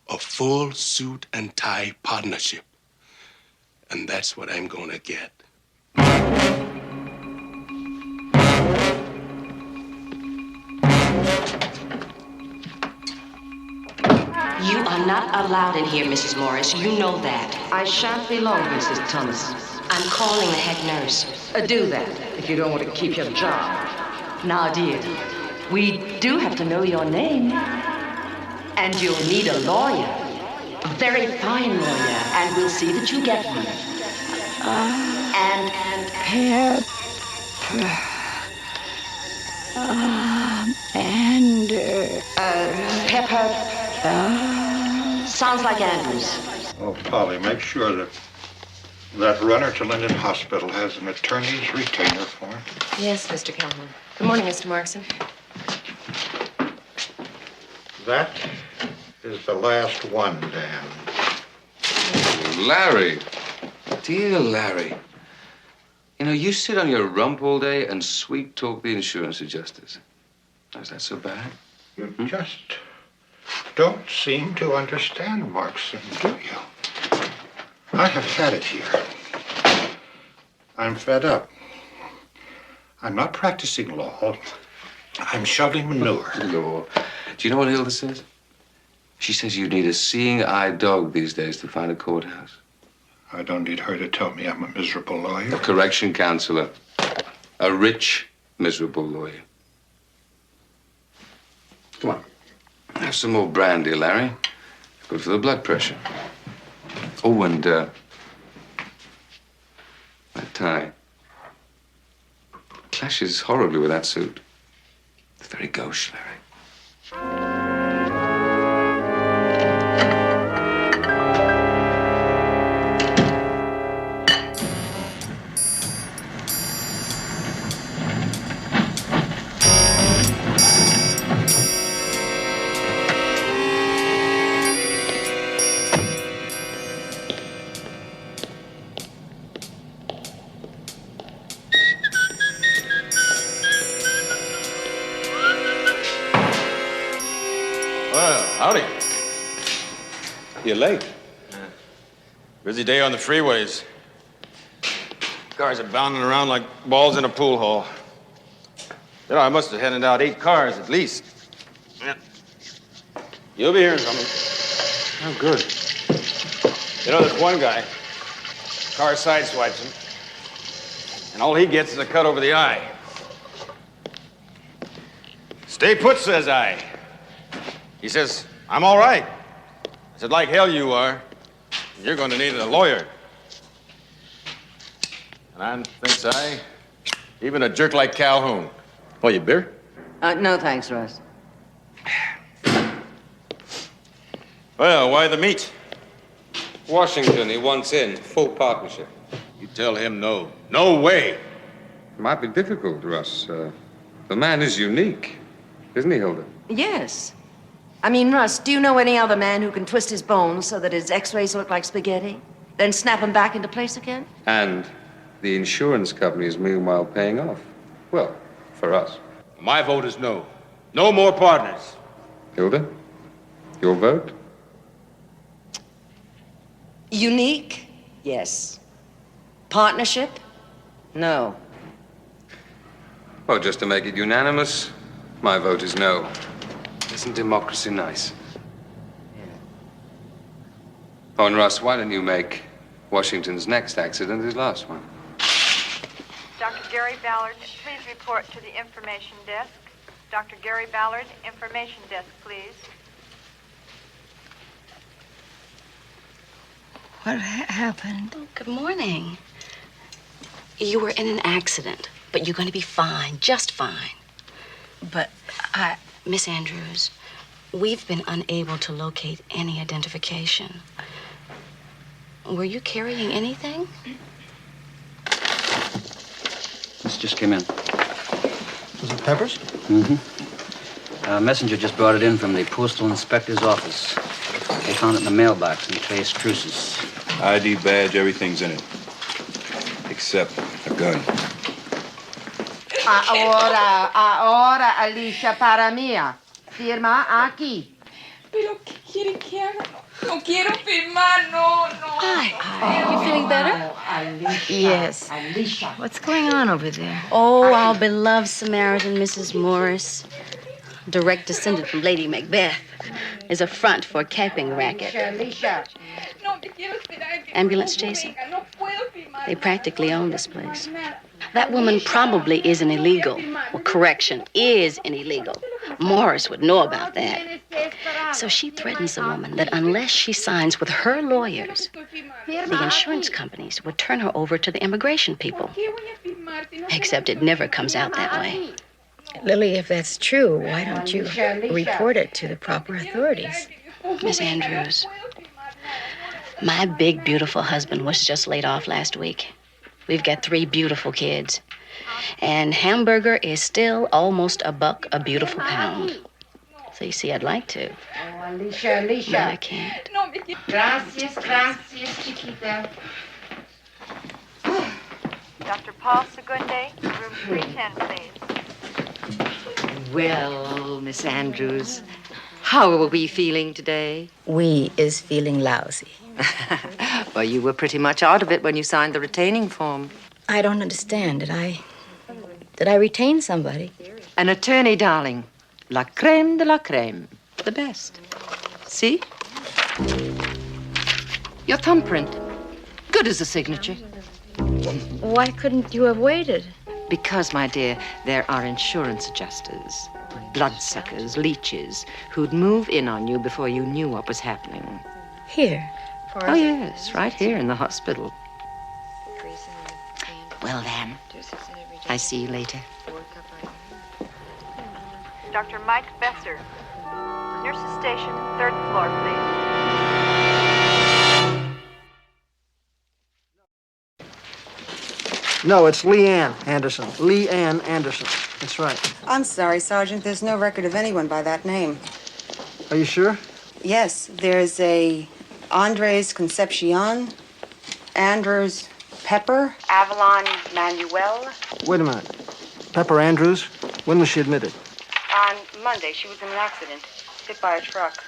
A full suit and tie partnership. And that's what I'm gonna get. You are not allowed in here, Mrs. Morris. You know that. I shan't be long, Mrs. Thomas. I'm calling the head nurse. Do that if you don't want to keep your job. Now, dear, we do have to know your name. And you'll need a lawyer. A very fine lawyer. And we'll see that you get one. Pepper. Sounds like Andrews. Oh, Polly, make sure that that runner to Linden Hospital has an attorney's retainer form. Yes, Mr. Calhoun. Good morning, Mr. Markson. That is the last one, Dan. Larry. Dear Larry. You know, you sit on your rump all day and sweet talk the insurance adjusters. Is that so bad? You just don't seem to understand, Markson, do you? I have had it here. I'm fed up. I'm not practicing law. I'm shoveling manure. Law. Do you know what Hilda says? She says you need a seeing-eye dog these days to find a courthouse. I don't need her to tell me I'm a miserable lawyer. A correction counselor. A rich, miserable lawyer. Come on. Have some more brandy, Larry. Good for the blood pressure. Oh, and, that tie. Clashes horribly with that suit. It's very gauche, Larry. Howdy. You're late. Busy day on the freeways. Cars are bounding around like balls in a pool hall. You know, I must have handed out 8 cars at least. Yeah. You'll be hearing from him. Oh, good. You know, this one guy, car sideswipes him, and all he gets is a cut over the eye. Stay put, says I. He says, I'm all right. I said, like hell you are. You're going to need a lawyer. And thinks I, even a jerk like Calhoun. Oh, you beer? No, thanks, Russ. Well, why the meet? Washington, he wants in. Full partnership. You tell him no. No way. Might be difficult, Russ. The man is unique, isn't he, Hilda? Yes. I mean, Russ, do you know any other man who can twist his bones so that his x-rays look like spaghetti, then snap them back into place again? And the insurance company is meanwhile paying off. Well, for us. My vote is no. No more partners. Hilda, your vote? Unique? Yes. Partnership? No. Well, just to make it unanimous, my vote is no. Isn't democracy nice? Oh, and Russ, why don't you make Washington's next accident his last one? Dr. Gary Ballard, please report to the information desk. Dr. Gary Ballard, information desk, please. What happened? Oh, good morning. You were in an accident, but you're going to be fine, just fine. But Miss Andrews, we've been unable to locate any identification. Were you carrying anything? This just came in. Was it Peppers? Mm-hmm. A messenger just brought it in from the postal inspector's office. They found it in the mailbox in Tres Cruces. ID badge, everything's in it. Except a gun. Ahora, Alicia, para mía. Firma aquí. ¿Pero qué quiere que haga? No quiero firmar, no. Hi. You feeling better? Alicia. Yes. Alicia. What's going on over there? Oh, our beloved Samaritan, Mrs. Morris, direct descendant from Lady Macbeth, is a front for a capping racket. Alicia. Ambulance chasing. They practically own this place. That woman probably is an illegal. Well, correction, is an illegal. Morris would know about that. So she threatens the woman that unless she signs with her lawyers, the insurance companies would turn her over to the immigration people. Except it never comes out that way. Lily, if that's true, why don't you report it to the proper authorities? Miss Andrews, my big, beautiful husband was just laid off last week. We've got 3 beautiful kids. And hamburger is still almost $1 a beautiful pound. So you see, I'd like to. Oh, Alicia. But I can't. Gracias, chiquita. Dr. Paul Segunde, room 310, please. Well, Miss Andrews, how are we feeling today? We is feeling lousy. Well, you were pretty much out of it when you signed the retaining form. I don't understand. Did I retain somebody? An attorney, darling. La crème de la crème. The best. See? Your thumbprint. Good as a signature. Why couldn't you have waited? Because, my dear, there are insurance adjusters, bloodsuckers, leeches, who'd move in on you before you knew what was happening. Here? Oh, yes, right here in the hospital. Well, then, I see you later. Dr. Mike Besser, nurses station, 3rd floor, please. No, it's Leanne Anderson. Leanne Anderson. That's right. I'm sorry, Sergeant. There's no record of anyone by that name. Are you sure? Yes, there's a Andres Concepcion, Andrews Pepper. Avalon Manuel. Wait a minute. Pepper Andrews? When was she admitted? On Monday, she was in an accident, hit by a truck.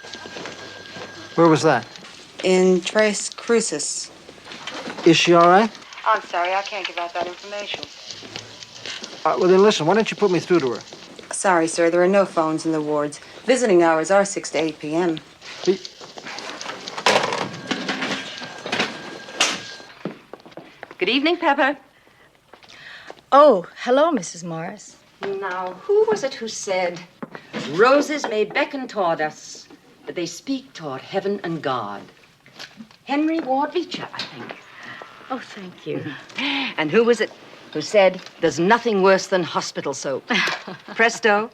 Where was that? In Tres Cruces. Is she all right? I'm sorry, I can't give out that information. Well, then listen, why don't you put me through to her? Sorry, sir, there are no phones in the wards. Visiting hours are 6 to 8 p.m. Good evening, Pepper. Oh, hello, Mrs. Morris. Now, who was it who said, roses may beckon toward us, but they speak toward heaven and God? Henry Ward Beecher, I think. Oh, thank you. And who was it who said, there's nothing worse than hospital soap? Presto,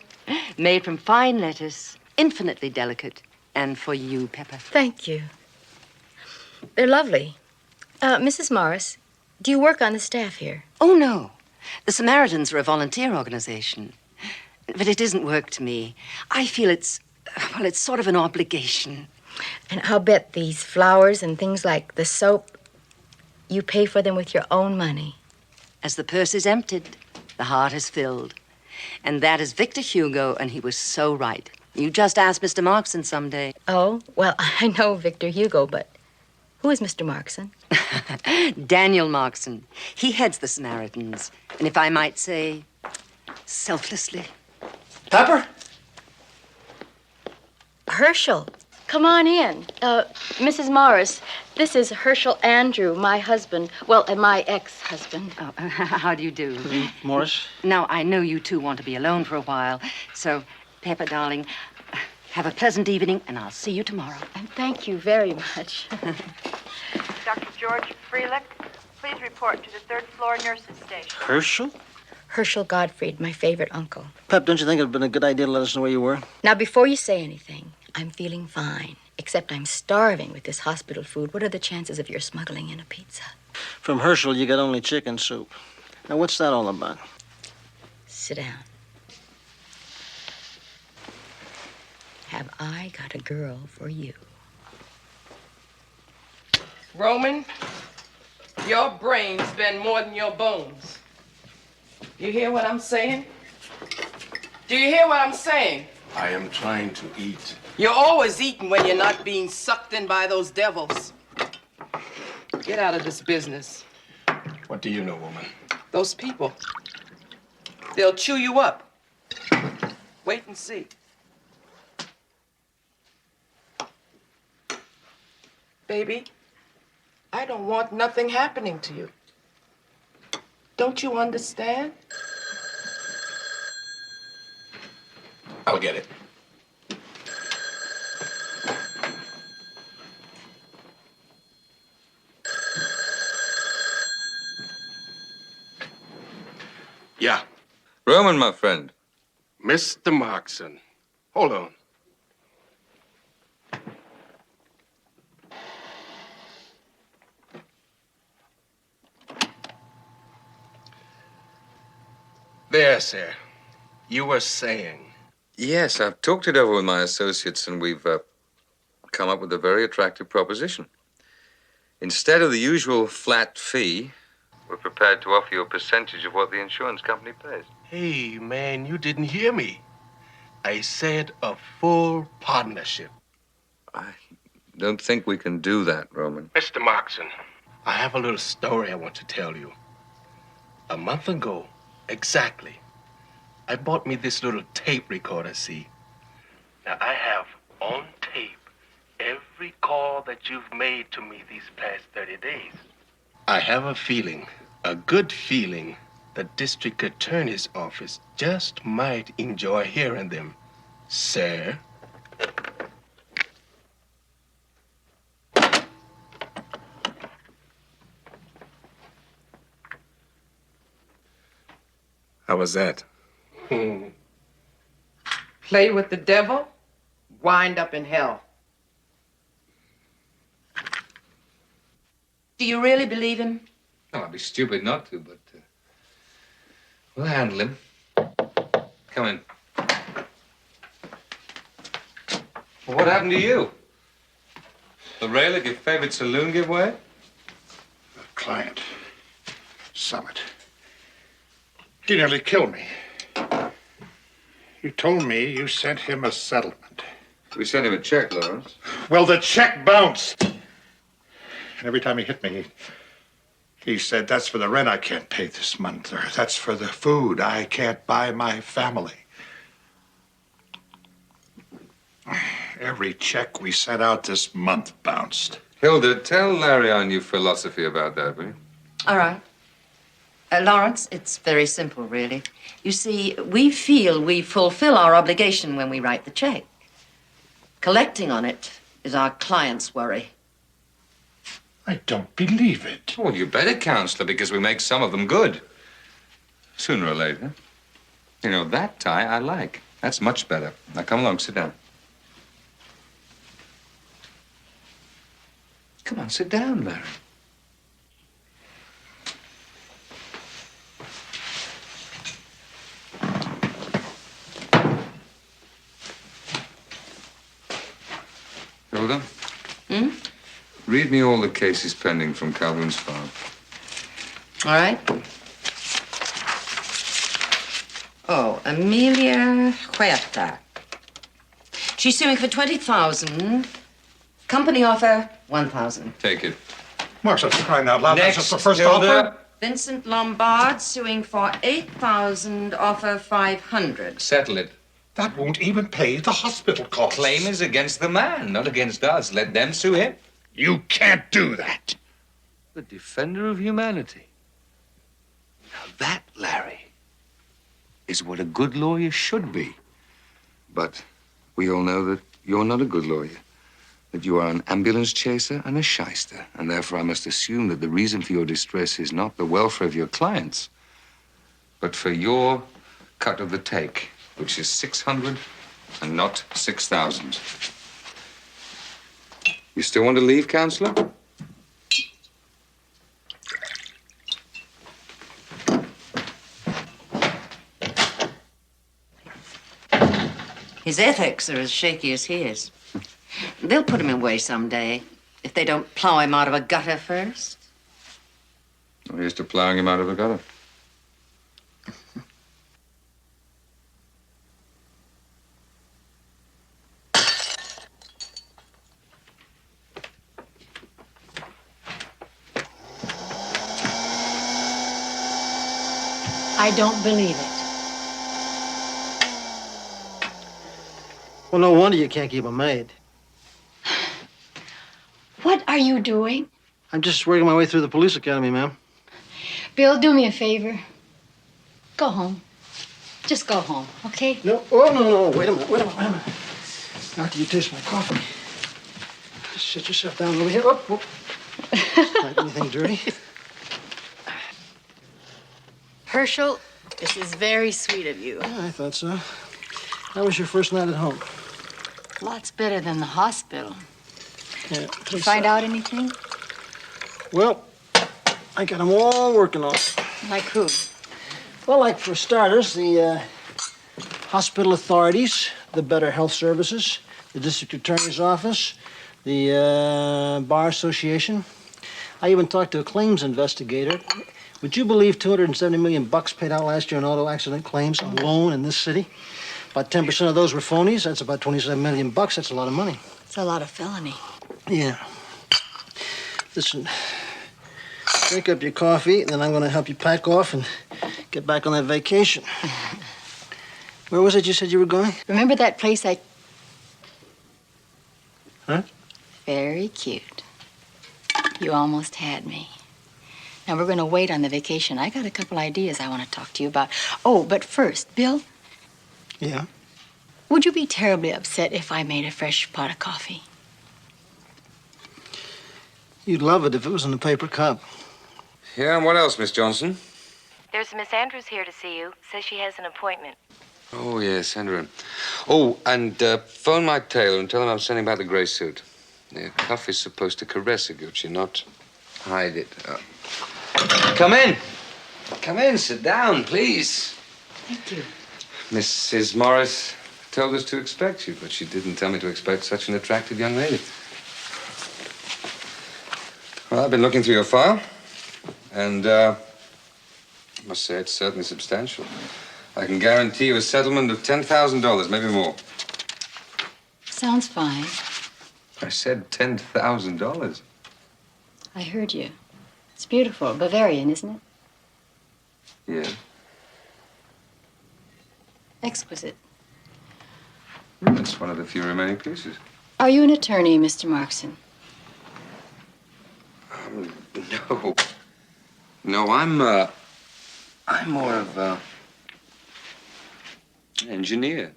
made from fine lettuce, infinitely delicate, and for you, Pepper. Thank you. They're lovely. Mrs. Morris, do you work on the staff here? Oh, no. The Samaritans are a volunteer organization. But it isn't work to me. I feel it's sort of an obligation. And I'll bet these flowers and things like the soap, you pay for them with your own money. As the purse is emptied, the heart is filled. And that is Victor Hugo, and he was so right. You just ask Mr. Markson someday. Oh, well, I know Victor Hugo, but who is Mr. Markson? Daniel Markson. He heads the Samaritans. And if I might say, selflessly. Pepper? Herschel, come on in. Mrs. Morris, this is Herschel Andrew, my husband. Well, my ex-husband. Oh, how do you do? Morris? Now, I know you two want to be alone for a while. So, Pepper, darling, have a pleasant evening, and I'll see you tomorrow. And thank you very much. Dr. George Freelick, please report to the third floor nurses station. Herschel? Herschel Gottfried, my favorite uncle. Pep, don't you think it would have been a good idea to let us know where you were? Now, before you say anything, I'm feeling fine. Except I'm starving with this hospital food. What are the chances of your smuggling in a pizza? From Herschel, you got only chicken soup. Now, what's that all about? Sit down. Have I got a girl for you? Roman, your brains bend more than your bones. You hear what I'm saying? Do you hear what I'm saying? I am trying to eat. You're always eating when you're not being sucked in by those devils. Get out of this business. What do you know, woman? Those people, they'll chew you up. Wait and see. Baby, I don't want nothing happening to you. Don't you understand? I'll get it. Yeah. Roman, my friend. Mr. Markson. Hold on. There, sir. You were saying. Yes, I've talked it over with my associates, and we've come up with a very attractive proposition. Instead of the usual flat fee, we're prepared to offer you a percentage of what the insurance company pays. Hey, man, you didn't hear me. I said a full partnership. I don't think we can do that, Roman. Mr. Markson, I have a little story I want to tell you. A month ago, exactly, I bought me this little tape recorder, see? Now, I have on tape every call that you've made to me these past 30 days. I have a feeling, a good feeling, the district attorney's office just might enjoy hearing them, sir. How was that? Play with the devil, wind up in hell. Do you really believe him? No, I'd be stupid not to, but we'll handle him. Come in. Well, what happened to you? The rail at your favorite saloon give way? The client, Summit. He nearly killed me. You told me you sent him a settlement. We sent him a check, Lawrence. Well, the check bounced. And every time he hit me, he said, that's for the rent I can't pay this month, or that's for the food I can't buy my family. Every check we sent out this month bounced. Hilda, tell Larry our new philosophy about that, will you? All right. Lawrence, it's very simple, really. You see, we feel we fulfill our obligation when we write the check. Collecting on it is our client's worry. I don't believe it. Well, you better, Counselor, because we make some of them good. Sooner or later. You know, that tie I like. That's much better. Now, come along, sit down. Come on, sit down, Larry. Hilda, Hmm? read me all the cases pending from Calhoun's file. All right. Oh, Amelia Huerta. She's suing for 20,000. Company offer 1,000. Take it. Marks, that's crying out loud. Next, That's just the first Hilda. offer. Vincent Lombard suing for 8,000. Offer 500. Settle it. That won't even pay the hospital costs. Claim is against the man, not against us. Let them sue him. You can't do that. The defender of humanity. Now that, Larry, is what a good lawyer should be. But we all know that you're not a good lawyer. That you are an ambulance chaser and a shyster. And therefore I must assume that the reason for your distress is not the welfare of your clients, but for your cut of the take, which is 600 and not 6,000. You still want to leave, Counselor? His ethics are as shaky as his. They'll put him away someday if they don't plow him out of a gutter first. Here's to plowing him out of a gutter. I don't believe it. Well, no wonder you can't keep a maid. What are you doing? I'm just working my way through the police academy, ma'am. Bill, do me a favor. Go home. Just go home, okay? No, oh, no, wait a minute. After you taste my coffee, sit yourself down over here. Oh. Like anything dirty? Herschel, this is very sweet of you. Yeah, I thought so. How was your first night at home? Lots better than the hospital. Yeah, Did you find out anything? Well, I got them all working on it. Like who? Well, like for starters, the hospital authorities, the Better Health Services, the district attorney's office, the Bar Association. I even talked to a claims investigator. Would you believe 270 million bucks paid out last year in auto accident claims alone in this city? About 10% of those were phonies. That's about 27 million bucks. That's a lot of money. It's a lot of felony. Yeah. Listen, drink up your coffee, then I'm going to help you pack off and get back on that vacation. Where was it you said you were going? Remember that place I... Huh? Very cute. You almost had me. Now, we're going to wait on the vacation. I got a couple ideas I want to talk to you about. Oh, but first, Bill, Yeah? would you be terribly upset if I made a fresh pot of coffee? You'd love it if it was in a paper cup. Yeah, and what else, Miss Johnson? There's Miss Andrews here to see you. Says she has an appointment. Oh, yes, send her in. Oh, and phone Mike Taylor and tell him I'm sending back the gray suit. The cuff is supposed to caress a Gucci, not hide it. Come in. Come in, sit down, please. Thank you. Mrs. Morris told us to expect you, but she didn't tell me to expect such an attractive young lady. Well, I've been looking through your file, and I must say it's certainly substantial. I can guarantee you a settlement of $10,000, maybe more. Sounds fine. I said $10,000. I heard you. It's beautiful. Bavarian, isn't it? Yeah. Exquisite. That's one of the few remaining pieces. Are you an attorney, Mr. Markson? No. No, I'm more of an engineer.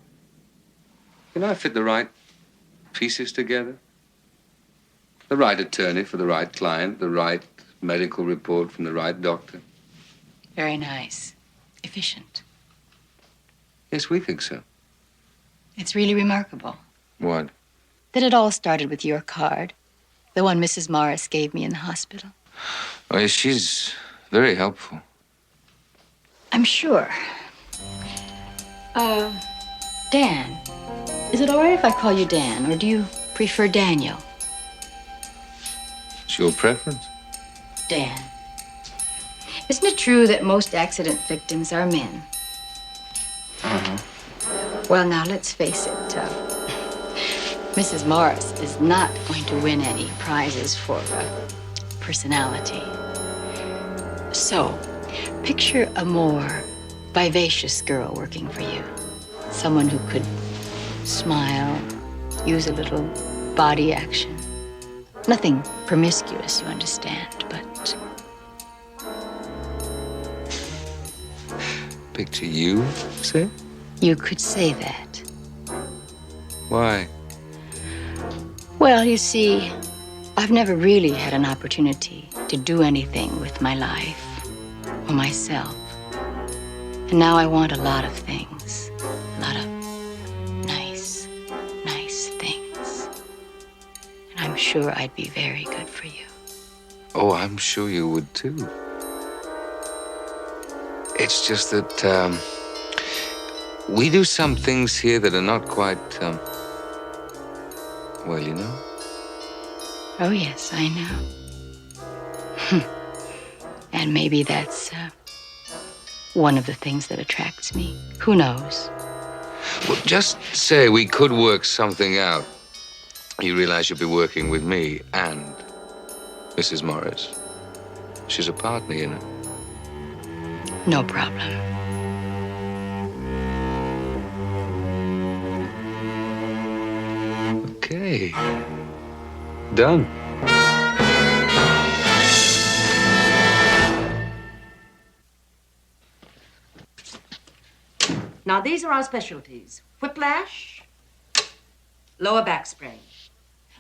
You know, I fit the right pieces together. The right attorney for the right client, the right medical report from the right doctor. Very nice. Efficient. Yes, we think so. It's really remarkable What? that it all started with your card, the one Mrs. Morris gave me in the hospital. Oh, yes, she's very helpful. I'm sure. Dan. Is it all right if I call you Dan, or do you prefer Daniel. It's your preference. Dan. Isn't it true that most accident victims are men? Uh-huh. Well, now, let's face it. Mrs. Morris is not going to win any prizes for personality. So, picture a more vivacious girl working for you. Someone who could smile, use a little body action. Nothing promiscuous, you understand, but... Picture you, say? You could say that. Why? Well, you see, I've never really had an opportunity to do anything with my life or myself. And now I want a lot of things. A lot of nice things. And I'm sure I'd be very good for you. Oh, I'm sure you would too. It's just that we do some things here that are not quite, well, you know. Oh, yes, I know. And maybe that's one of the things that attracts me. Who knows? Well, just say we could work something out. You realize you'll be working with me and Mrs. Morris. She's a partner, you know. No problem. Okay. Done. Now, these are our specialties. Whiplash, lower back sprain.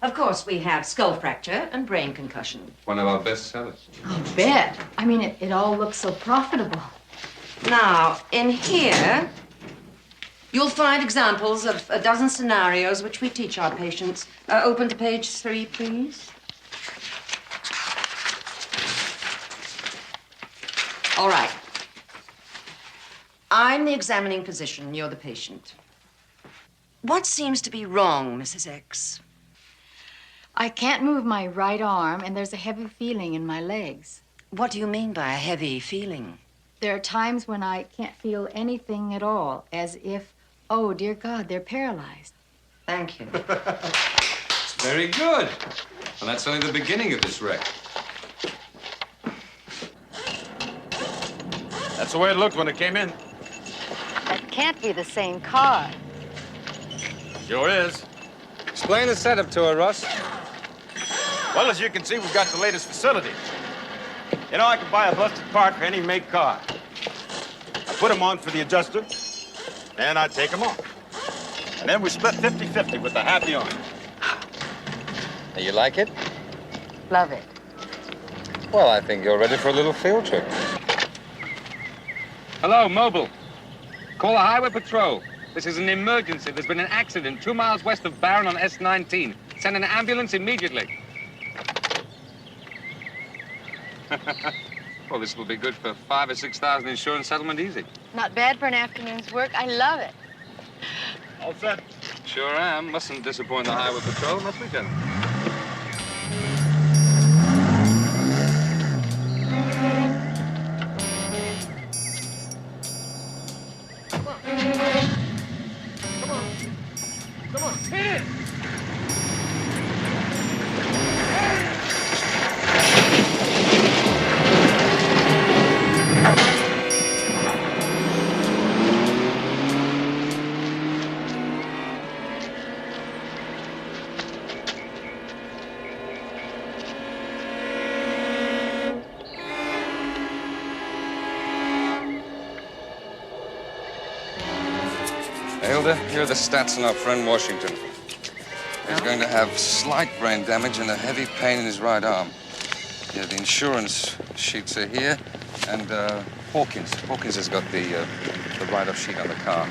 Of course, we have skull fracture and brain concussion. One of our best sellers. I'll bet. I mean, it all looks so profitable. Now, in here, you'll find examples of a dozen scenarios which we teach our patients. Open to page 3, please. All right. I'm the examining physician. You're the patient. What seems to be wrong, Mrs. X? I can't move my right arm, and there's a heavy feeling in my legs. What do you mean by a heavy feeling? There are times when I can't feel anything at all, as if, oh, dear God, they're paralyzed. Thank you. Very good. Well, that's only the beginning of this wreck. That's the way it looked when it came in. That can't be the same car. Sure is. Explain the setup to her, Russ. Well, as you can see, we've got the latest facilities. You know, I can buy a busted part for any make car. I put them on for the adjuster, and I take them off. And then we split 50-50 with the happy on. Now, you like it? Love it. Well, I think you're ready for a little field trip. Hello, Mobile. Call the Highway Patrol. This is an emergency. There's been an accident 2 miles west of Barron on S19. Send an ambulance immediately. Well, this will be good for 5,000 or 6,000 insurance settlement easy. Not bad for an afternoon's work. I love it. All set. Sure am. Mustn't disappoint the Highway Patrol, must we, gentlemen? Come on, hit it! Hilda, here are the stats on our friend Washington. He's going to have slight brain damage and a heavy pain in his right arm. Yeah, the insurance sheets are here, and Hawkins. Hawkins has got the write-off sheet on the car.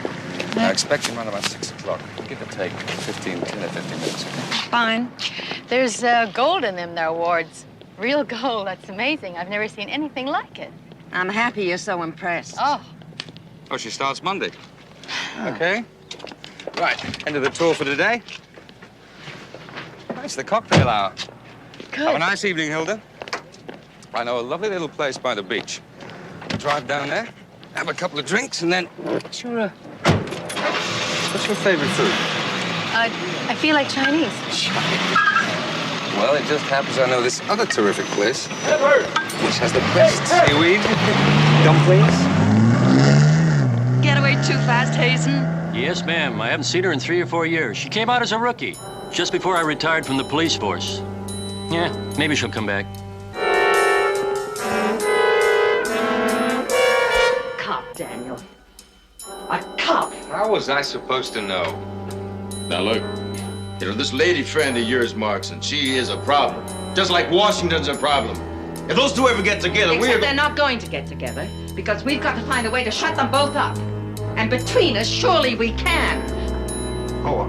I expect him around about 6 o'clock. Give or take 10 or 15 minutes. Fine. There's gold in them there wards. Real gold. That's amazing. I've never seen anything like it. I'm happy you're so impressed. Oh. Oh, she starts Monday. Okay. Right, end of the tour for today. It's the cocktail hour. Good. Have a nice evening, Hilda. I know a lovely little place by the beach. Drive down there, have a couple of drinks, and then... What's your favorite food? I feel like Chinese. Well, it just happens I know this other terrific place, which has the best seaweed, dumplings. Get away too fast, Hazen. Yes, ma'am. I haven't seen her in 3 or 4 years. She came out as a rookie, just before I retired from the police force. Yeah, maybe she'll come back. Cop, Daniel. A cop. How was I supposed to know? Now look, you know, this lady friend of yours, Markson, she is a problem. Just like Washington's a problem. If those two ever get together, Except they're not going to get together because we've got to find a way to shut them both up. And between us, surely we can. Oh,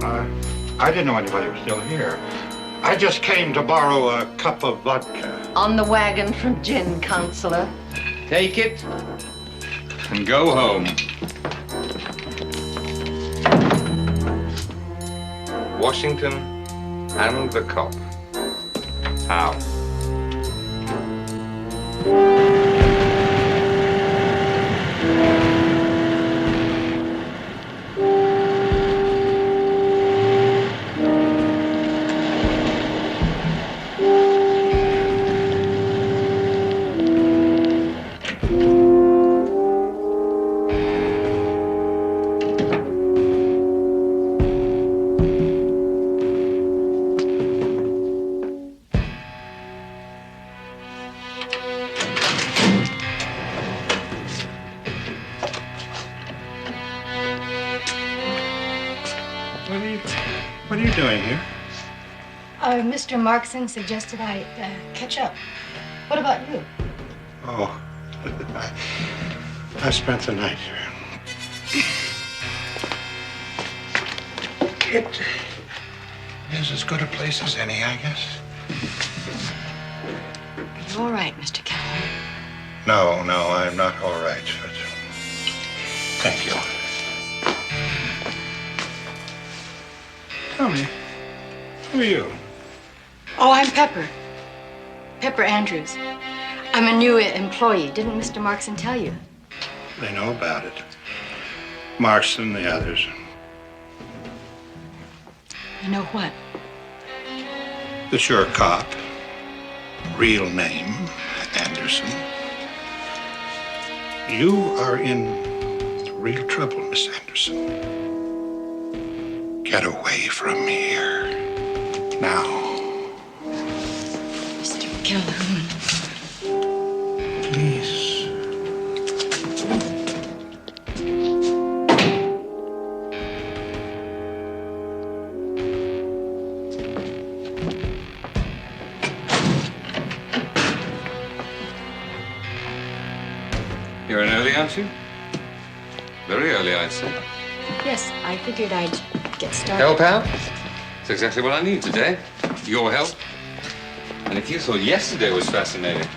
I didn't know anybody was still here. I just came to borrow a cup of vodka. On the wagon from Gin Counselor. Take it and go home. Washington and the cop. How? What are you doing here? Mr. Markson suggested I catch up. What about you? Oh, I spent the night here. It is as good a place as any, I guess. You all right, Mr. Calhoun? No, I'm not all right, but thank you. Tell me, who are you? Oh, I'm Pepper. Pepper Andrews. I'm a new employee. Didn't Mr. Markson tell you? They know about it. Marston, the others. You know what? The sure cop. Real name, Anderson. You are in real trouble, Miss Anderson. Get away from here. Now. Mr. Calhoun. Please. You're an early, aren't you? Very early, I'd say. Yes, I figured I'd get started. Help out? That's exactly what I need today. Your help. And if you thought yesterday was fascinating.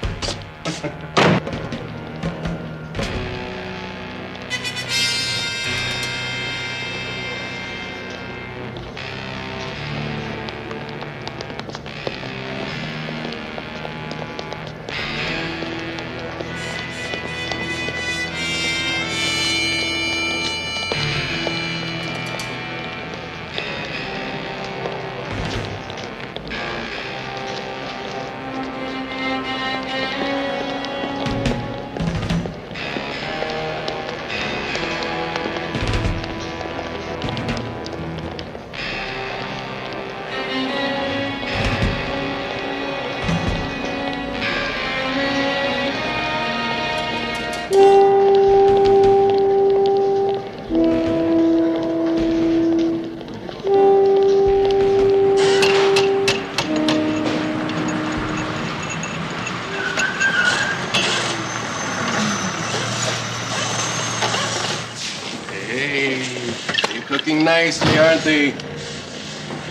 Looking nicely, aren't they,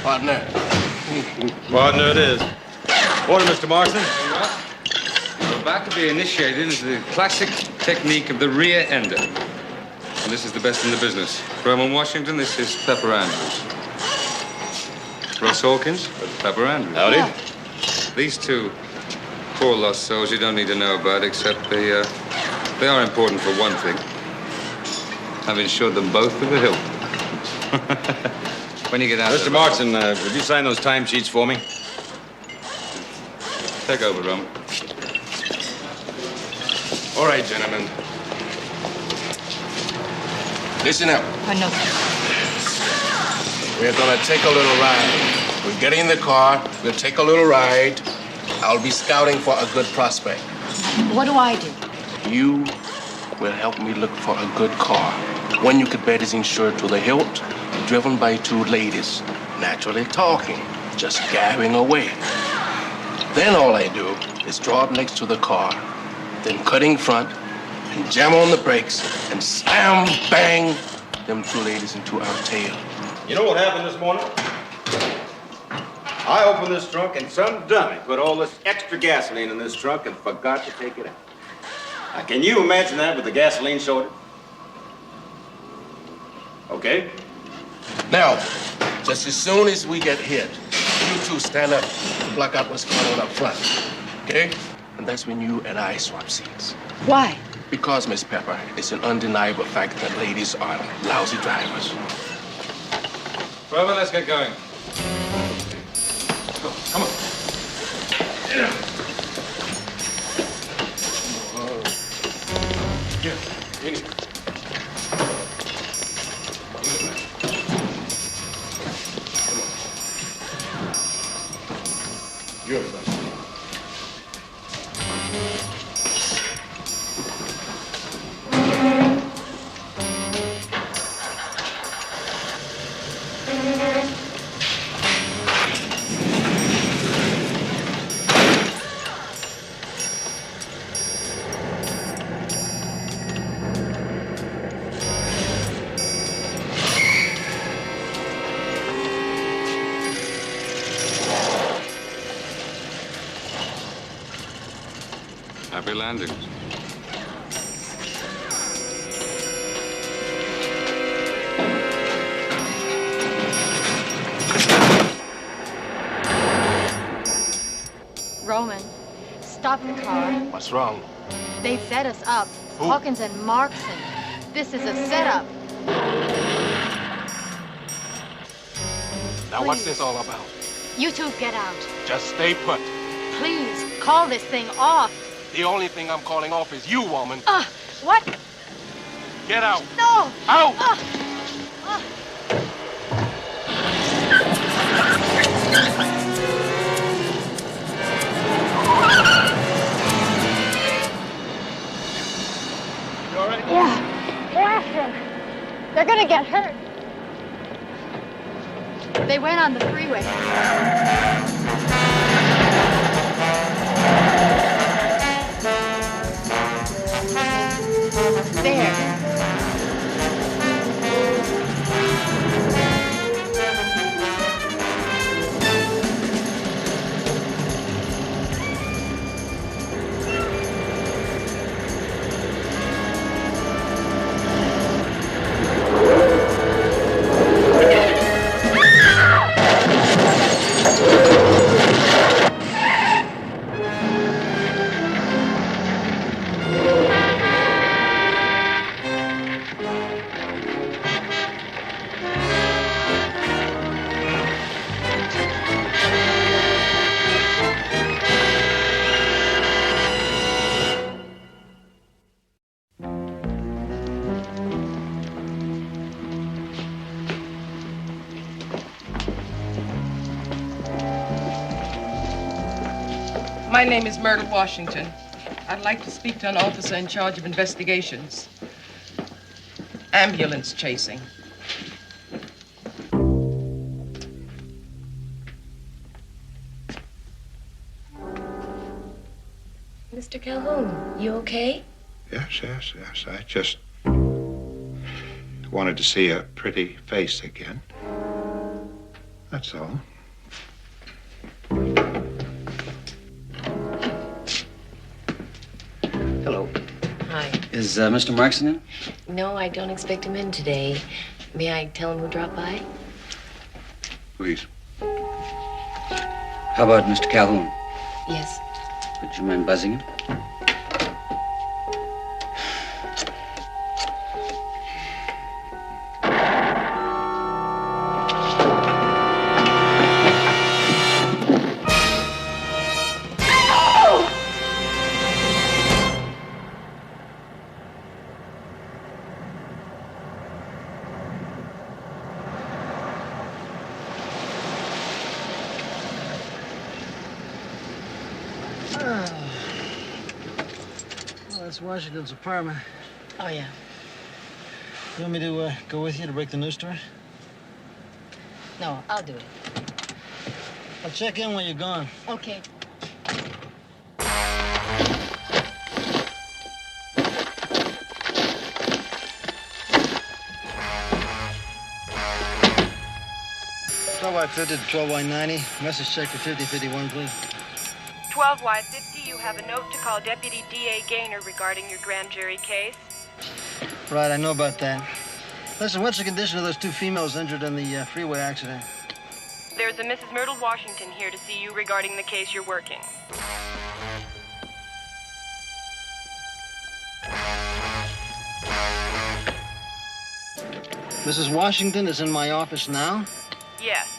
partner? Partner it is. Order, Mr. Marston. We're about to be initiated into the classic technique of the rear ender. And this is the best in the business. From Washington, this is Pepper Andrews. Ross Hawkins. Pepper Andrews. Howdy. These two poor lost souls you don't need to know about, except they are important for one thing. I've insured them both to the hilt. When you get out Mr. Martin, would you sign those timesheets for me? Take over, Roman. All right, gentlemen. Listen up. No. We're gonna take a little ride. We'll get in the car. We'll take a little ride. I'll be scouting for a good prospect. What do I do? You will help me look for a good car. One you could bet is insured to the hilt, driven by two ladies, naturally talking, just gabbing away. Then all I do is draw up next to the car, then cut in front, and jam on the brakes, and slam, bang, them two ladies into our tail. You know what happened this morning? I opened this trunk and some dummy put all this extra gasoline in this trunk and forgot to take it out. Now, can you imagine that with the gasoline shortage? Okay? Now, just as soon as we get hit, you two stand up to block out what's going on up front, okay? And that's when you and I swap seats. Why? Because, Miss Pepper, it's an undeniable fact that ladies are lousy drivers. Well, let's get going. Come on. Here, in it. You're the best. Happy landings. Roman, stop the car. What's wrong? They've set us up. Who? Hawkins and Markson. This is a setup. Now, what's this all about? You two get out. Just stay put. Please, call this thing off. The only thing I'm calling off is you, woman. What? Get out. No! Out! You all right? Yeah, blast them. They're gonna get hurt. They went on the freeway. There. My name is Myrtle Washington. I'd like to speak to an officer in charge of investigations. Ambulance chasing. Mr. Calhoun, you okay? Yes. I just wanted to see a pretty face again. That's all. Hello. Hi. Is Mr. Markson in? No, I don't expect him in today. May I tell him who dropped by? Please. How about Mr. Calhoun? Yes. Would you mind buzzing him? Well, that's Washington's apartment. Oh, yeah. You want me to go with you to break the news story? No, I'll do it. I'll check in when you're gone. Okay. Y50 to 12Y90. Message check for 5051, please. 12Y50, you have a note to call Deputy D.A. Gaynor regarding your grand jury case. Right, I know about that. Listen, what's the condition of those two females injured in the freeway accident? There's a Mrs. Myrtle Washington here to see you regarding the case you're working. Mrs. Washington is in my office now? Yes.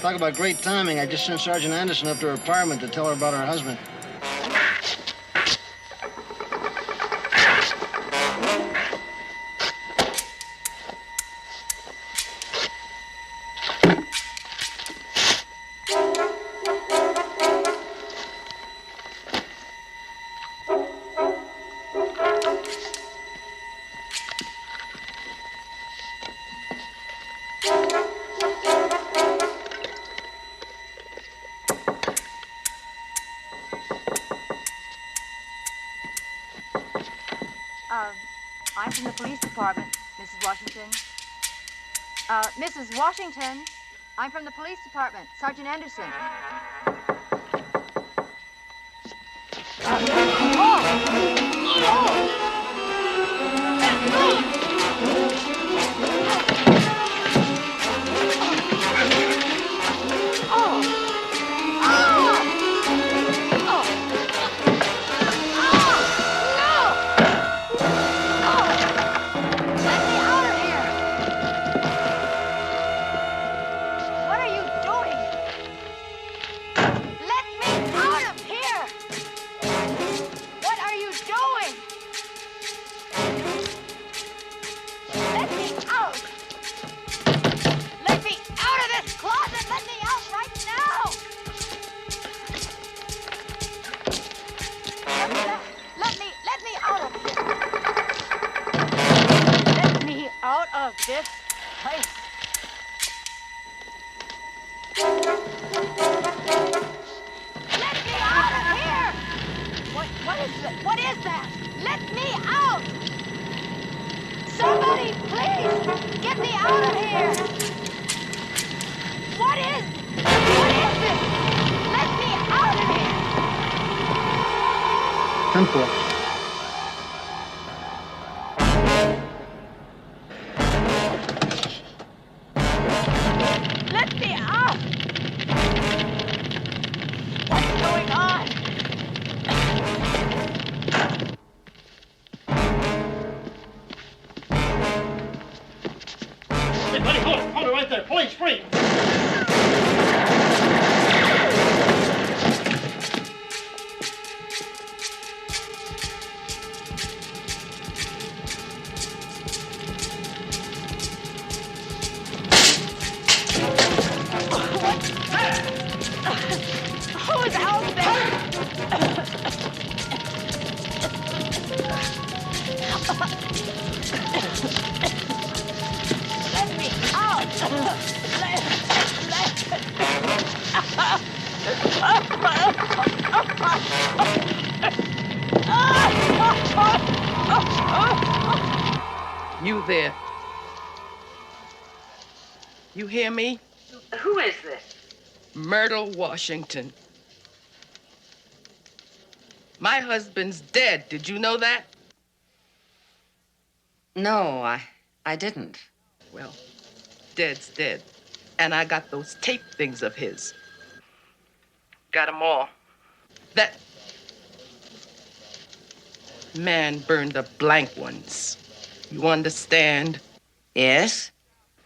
Talk about great timing. I just sent Sergeant Anderson up to her apartment to tell her about her husband. I'm from the police department, Mrs. Washington. Mrs. Washington, I'm from the police department, Sergeant Anderson. What is that? Let me out! Somebody, please, get me out of here! What is this? Let me out of here! 10-4. Let me out! What's going on? Hey, buddy, hold it right there. Police, free. Who's out there? Let me out! You there? You hear me? Who is this? Myrtle Washington. My husband's dead. Did you know that? No, I didn't. Well, dead's dead. And I got those tape things of his. got them all. That man burned the blank ones. You understand? Yes?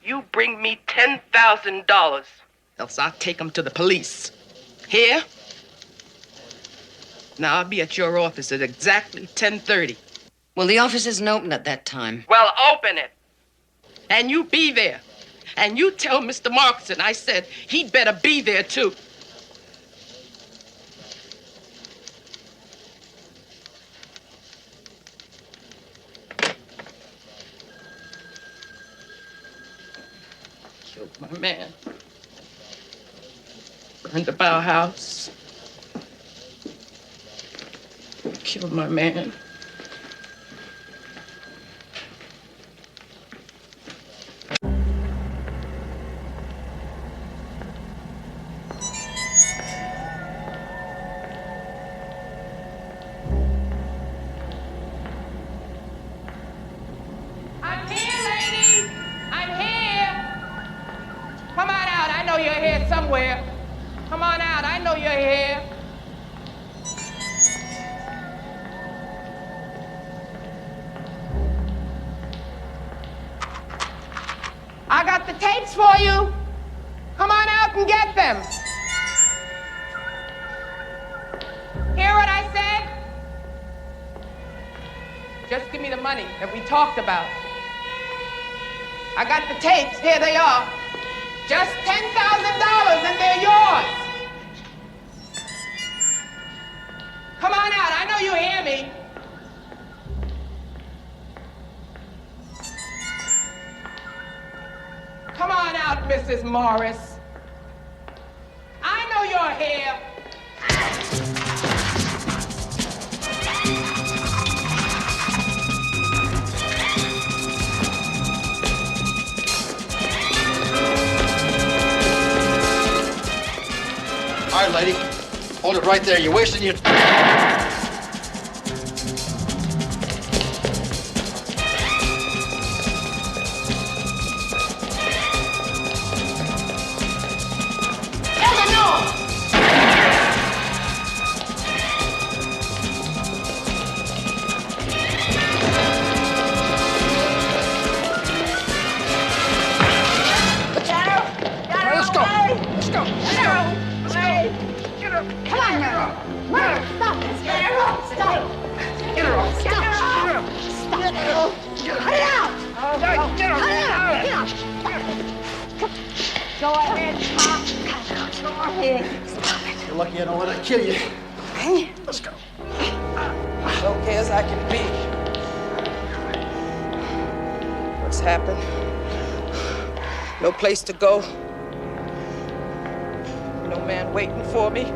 You bring me $10,000, else I'll take them to the police. Here? Now, I'll be at your office at exactly 10:30. Well, the office isn't open at that time. Well, open it. And you be there. And you tell Mr. Markson I said he'd better be there, too. Killed my man. Burned up our house. Killed my man. I'm here, lady. I'm here. Come on out. I know you're here somewhere. Come on out. I know you're here. I got the tapes for you. Come on out and get them. Hear what I said? Just give me the money that we talked about. I got the tapes. Here they are. Just $10,000 and they're yours. Come on out. I know you hear me. Come on out, Mrs. Morris. I know you're here. All right, lady. Hold it right there. You're wasting your... Go ahead, Pop. Go ahead. Stop it. You're lucky I don't let it kill you. Let's go. As okay as I can be. What's happened? No place to go. No man waiting for me.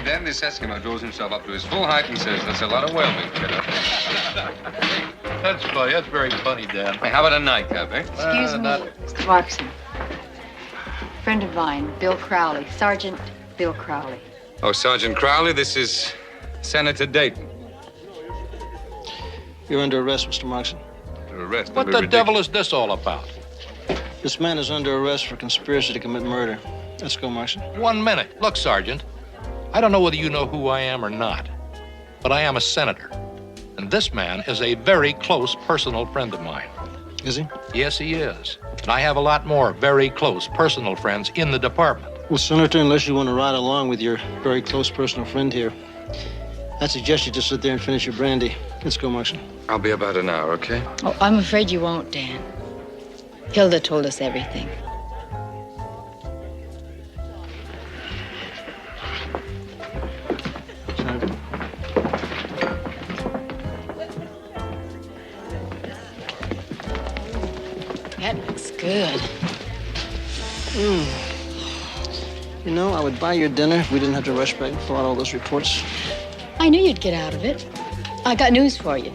Then this Eskimo draws himself up to his full height and says, "That's a lot of whale meat, kiddo." That's funny. That's very funny, Dad. Hey, how about a nightcap, eh? Excuse me, Mr. Markson. Friend of mine, Bill Crowley. Sergeant Bill Crowley. Oh, Sergeant Crowley, this is Senator Dayton. You're under arrest, Mr. Markson. Under arrest? What the devil is this all about? This man is under arrest for conspiracy to commit murder. Let's go, Markson. 1 minute. Look, Sergeant, I don't know whether you know who I am or not, but I am a senator. And this man is a very close personal friend of mine. Is he? Yes, he is. And I have a lot more very close personal friends in the department. Well, Senator, unless you want to ride along with your very close personal friend here, I suggest you just sit there and finish your brandy. Let's go, Markson. I'll be about an hour, okay? Oh, I'm afraid you won't, Dan. Hilda told us everything. That looks good. You know, I would buy your dinner if we didn't have to rush back and fill out all those reports. I knew you'd get out of it. I got news for you.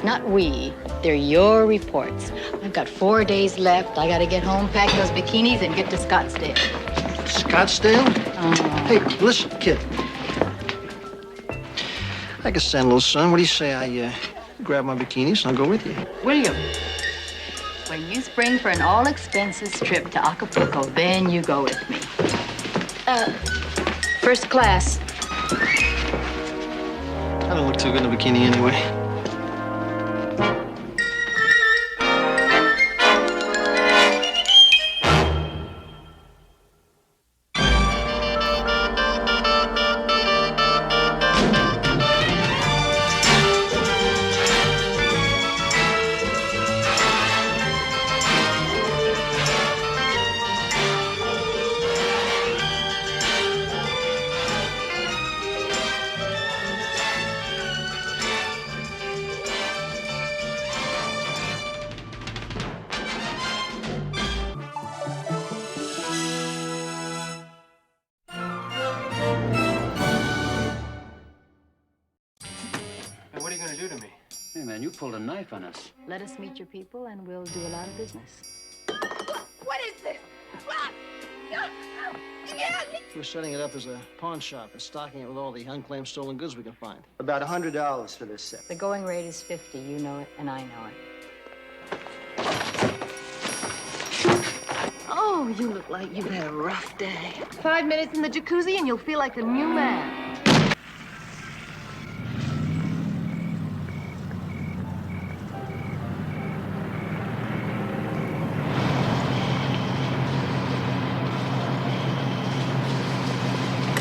Not we. They're your reports. I've got 4 days left. I gotta get home, pack those bikinis, and get to Scottsdale. Scottsdale? Hey, listen, kid. I can stand a little sun. What do you say I grab my bikinis and I'll go with you? William, when you spring for an all-expenses trip to Acapulco, then you go with me. First class. I don't look too good in a bikini anyway. What are you going to do to me? Hey, man, you pulled a knife on us. Let us meet your people, and we'll do a lot of business. What is this? We're setting it up as a pawn shop and stocking it with all the unclaimed stolen goods we can find. About $100 for this set. The going rate is 50. You know it, and I know it. Oh, you look like you've had a rough day. 5 minutes in the jacuzzi, and you'll feel like a new man.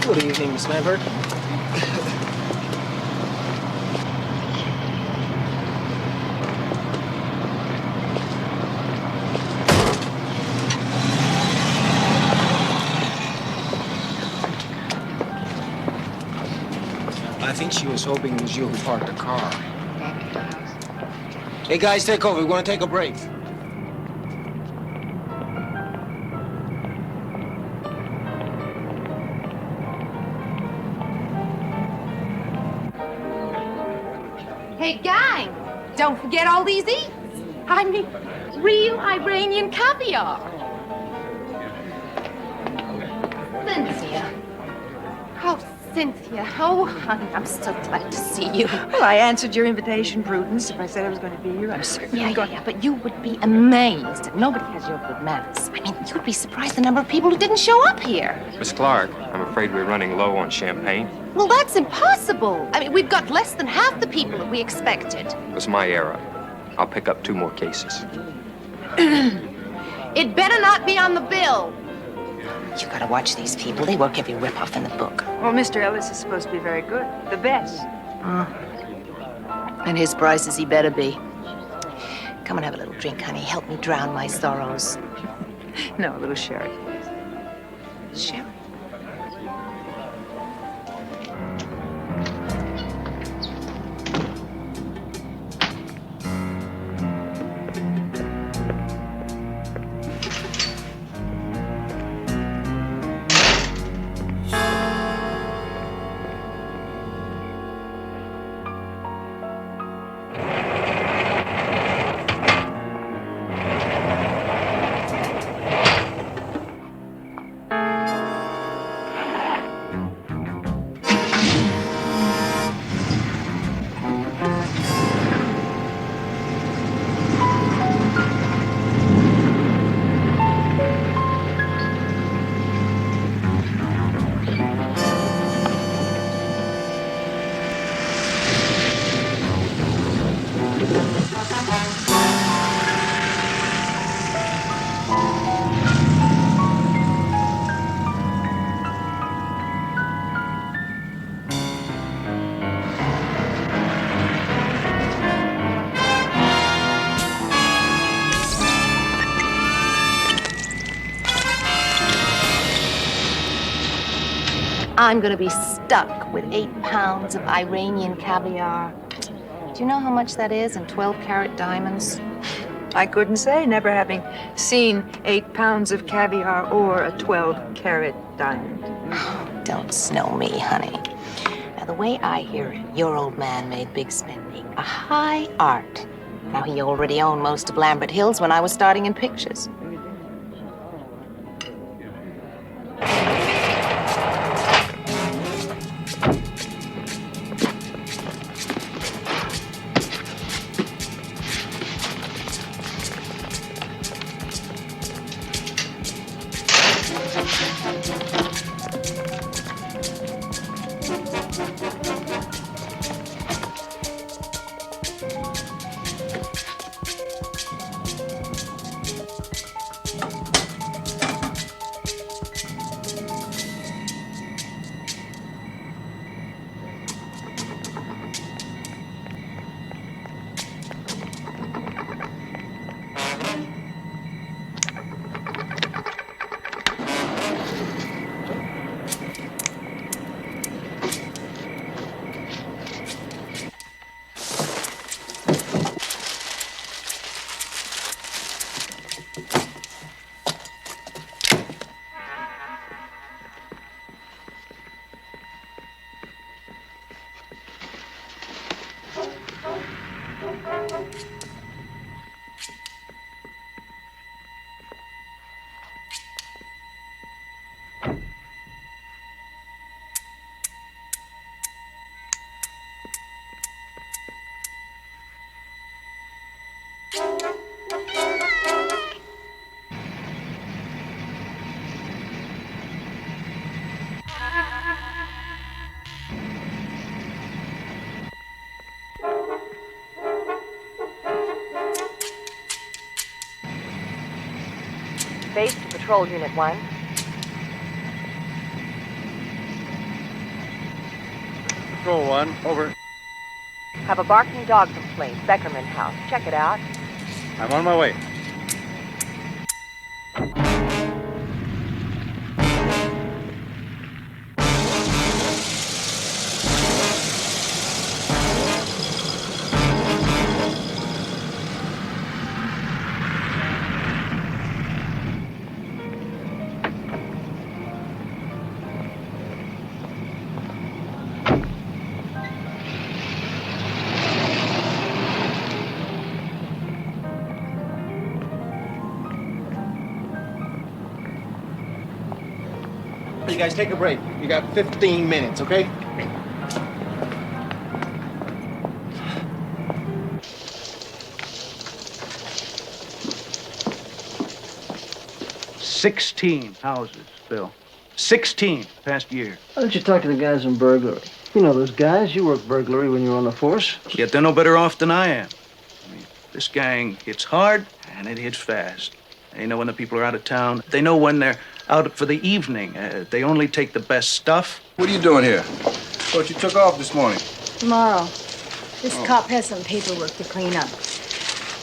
Good evening, Miss Lambert. I think she was hoping it was you who parked the car. Hey, guys, take over. We want to take a break. Hey, gang, don't forget all these eats. I mean, real Iranian caviar. Cynthia. Oh, Cynthia. Oh, honey, I'm so glad to see you. Well, I answered your invitation, Prudence. If I said I was going to be here, I'm certainly going. Yeah, but you would be amazed. Nobody has your good manners. I mean, you'd be surprised the number of people who didn't show up here. Miss Clark, I'm afraid we're running low on champagne. Well, that's impossible. I mean, we've got less than half the people that we expected. It was my error. I'll pick up 2 more cases. It better not be on the bill. You gotta watch these people. They work every ripoff in the book. Well, Mr. Ellis is supposed to be very good. The best. And his prices he better be. Come and have a little drink, honey. Help me drown my sorrows. No, a little sherry. Sherry? I'm gonna be stuck with 8 pounds of Iranian caviar. Do you know how much that is in 12-carat diamonds? I couldn't say, never having seen 8 pounds of caviar or a 12-carat diamond. Don't snow me, honey. Now, the way I hear it, your old man made big spending a high art. Now, he already owned most of Lambert Hills when I was starting in pictures. Patrol Unit 1. Patrol 1, over. Have a barking dog complaint, Beckerman House. Check it out. I'm on my way. You guys take a break. You got 15 minutes, okay? $16 houses, Bill. 16 past year. Why don't you talk to the guys in burglary? You know those guys. You worked burglary when you were on the force. Yet they're no better off than I am. I mean, this gang hits hard and it hits fast. They know when the people are out of town. They know when they're out for the evening. They only take the best stuff. What are you doing here? Thought you took off this morning. Tomorrow. This cop has some paperwork to clean up.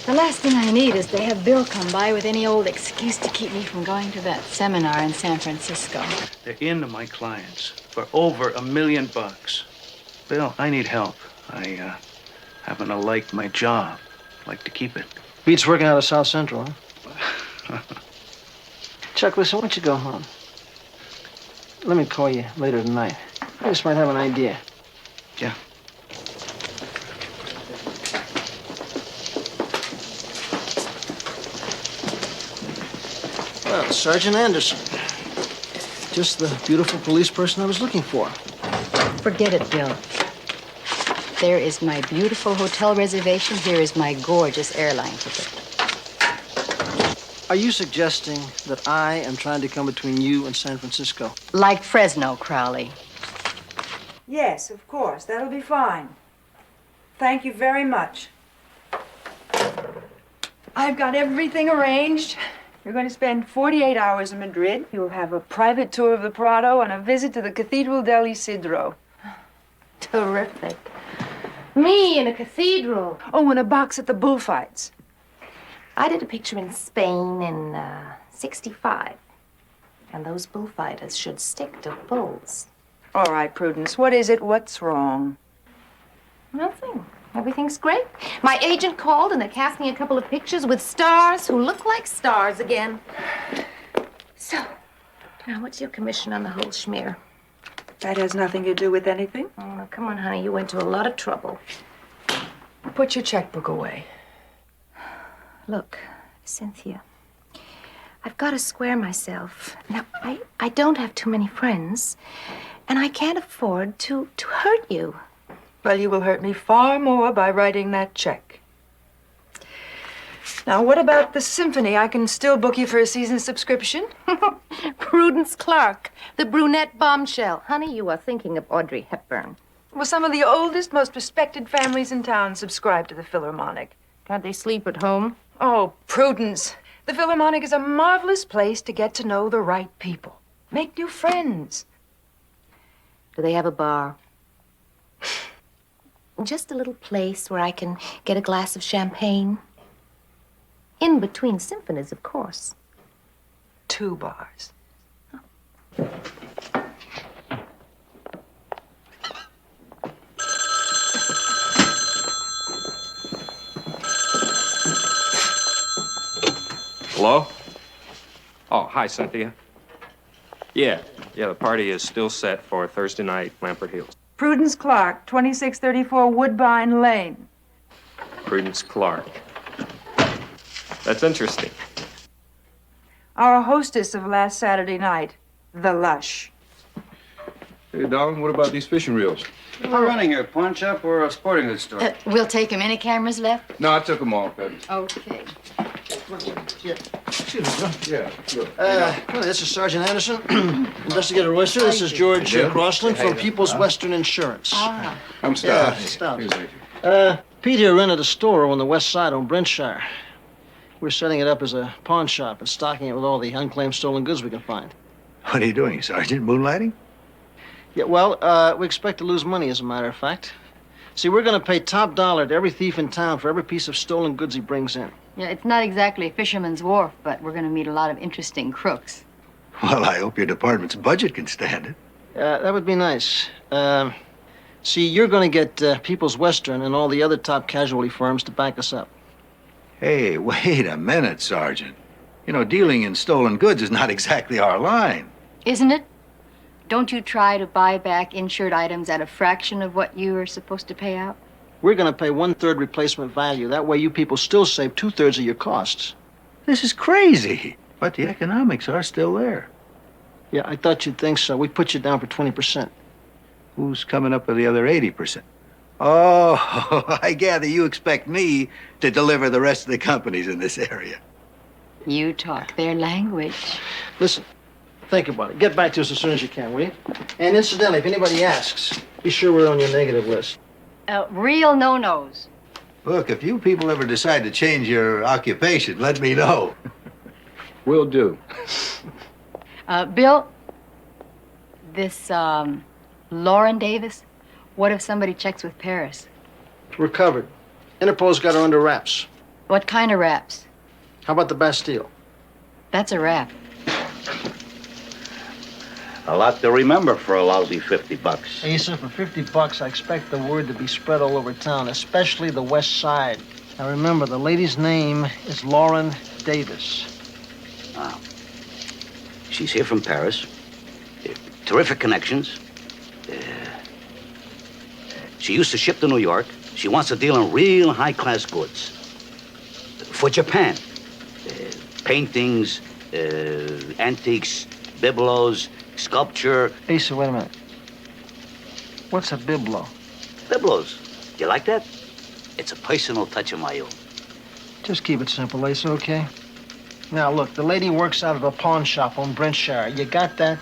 The last thing I need is to have Bill come by with any old excuse to keep me from going to that seminar in San Francisco. They're into my clients for over $1 million. Bill, I need help. I happen to like my job. Like to keep it. Beats working out of South Central, huh? Chuck, listen, why don't you go home? Let me call you later tonight. I just might have an idea. Yeah. Well, Sergeant Anderson. Just the beautiful police person I was looking for. Forget it, Bill. There is my beautiful hotel reservation. Here is my gorgeous airline ticket. Are you suggesting that I am trying to come between you and San Francisco? Like Fresno, Crowley. Yes, of course. That'll be fine. Thank you very much. I've got everything arranged. You're going to spend 48 hours in Madrid. You'll have a private tour of the Prado and a visit to the Cathedral del Isidro. Terrific. Me in a cathedral. Oh, and a box at the bullfights. I did a picture in Spain in 65. And those bullfighters should stick to bulls. All right, Prudence, what is it? What's wrong? Nothing. Everything's great. My agent called and they're casting a couple of pictures with stars who look like stars again. So, now what's your commission on the whole schmear? That has nothing to do with anything. Oh, now, come on, honey. You went to a lot of trouble. Put your checkbook away. Look, Cynthia, I've got to square myself. Now, I don't have too many friends, and I can't afford to hurt you. Well, you will hurt me far more by writing that check. Now, what about the symphony? I can still book you for a season subscription. Prudence Clark, the brunette bombshell. Honey, you are thinking of Audrey Hepburn. Well, some of the oldest, most respected families in town subscribe to the Philharmonic. Can't they sleep at home? Oh, Prudence. The Philharmonic is a marvelous place to get to know the right people. Make new friends. Do they have a bar? Just a little place where I can get a glass of champagne. In between symphonies, of course. 2 bars. Hello? Oh, hi, Cynthia. Yeah, the party is still set for Thursday night, Lampert Hills. Prudence Clark, 2634 Woodbine Lane. Prudence Clark. That's interesting. Our hostess of last Saturday night, the Lush. Hey, darling, what about these fishing reels? We're running here, pawn shop or a sporting goods store? We'll take them. Any cameras left? No, I took them all, Pebby. Okay. Excuse me, John. Yeah, sure. Well, this is Sergeant Anderson, Investigator Royster. This is George Crossland from People's Western Insurance. Ah. I'm Stout. Stout. Pete here rented a store on the west side on Brentshire. We're setting it up as a pawn shop and stocking it with all the unclaimed stolen goods we can find. What are you doing, Sergeant? Moonlighting? Yeah, well, we expect to lose money, as a matter of fact. See, we're going to pay top dollar to every thief in town for every piece of stolen goods he brings in. Yeah, it's not exactly a fisherman's wharf, but we're going to meet a lot of interesting crooks. Well, I hope your department's budget can stand it. That would be nice. See, you're going to get People's Western and all the other top casualty firms to back us up. Hey, wait a minute, Sergeant. You know, dealing in stolen goods is not exactly our line. Isn't it? Don't you try to buy back insured items at a fraction of what you are supposed to pay out? We're going to pay 1/3 replacement value. That way you people still save 2/3 of your costs. This is crazy. But the economics are still there. Yeah, I thought you'd think so. We put you down for 20%. Who's coming up with the other 80%? Oh, I gather you expect me to deliver the rest of the companies in this area. You talk their language. Listen, think about it. Get back to us as soon as you can, will you? And incidentally, if anybody asks, be sure we're on your negative list. Real no-nos. Look, if you people ever decide to change your occupation, let me know. Will do. Bill, this, Lauren Davis, what if somebody checks with Paris? We're covered. Interpol's got her under wraps. What kind of wraps? How about the Bastille? That's a wrap. A lot to remember for a lousy $50. Asa, for $50, I expect the word to be spread all over town, especially the West Side. Now remember, the lady's name is Lauren Davis. Wow. She's here from Paris. Terrific connections. She used to ship to New York. She wants to deal in real high-class goods. For Japan. Paintings, antiques, bibelots, sculpture. Asa, wait a minute. What's a biblo? Bibelots. You like that? It's a personal touch of my own. Just keep it simple, Asa, okay? Now, look, the lady works out of a pawn shop on Brentshire. You got that?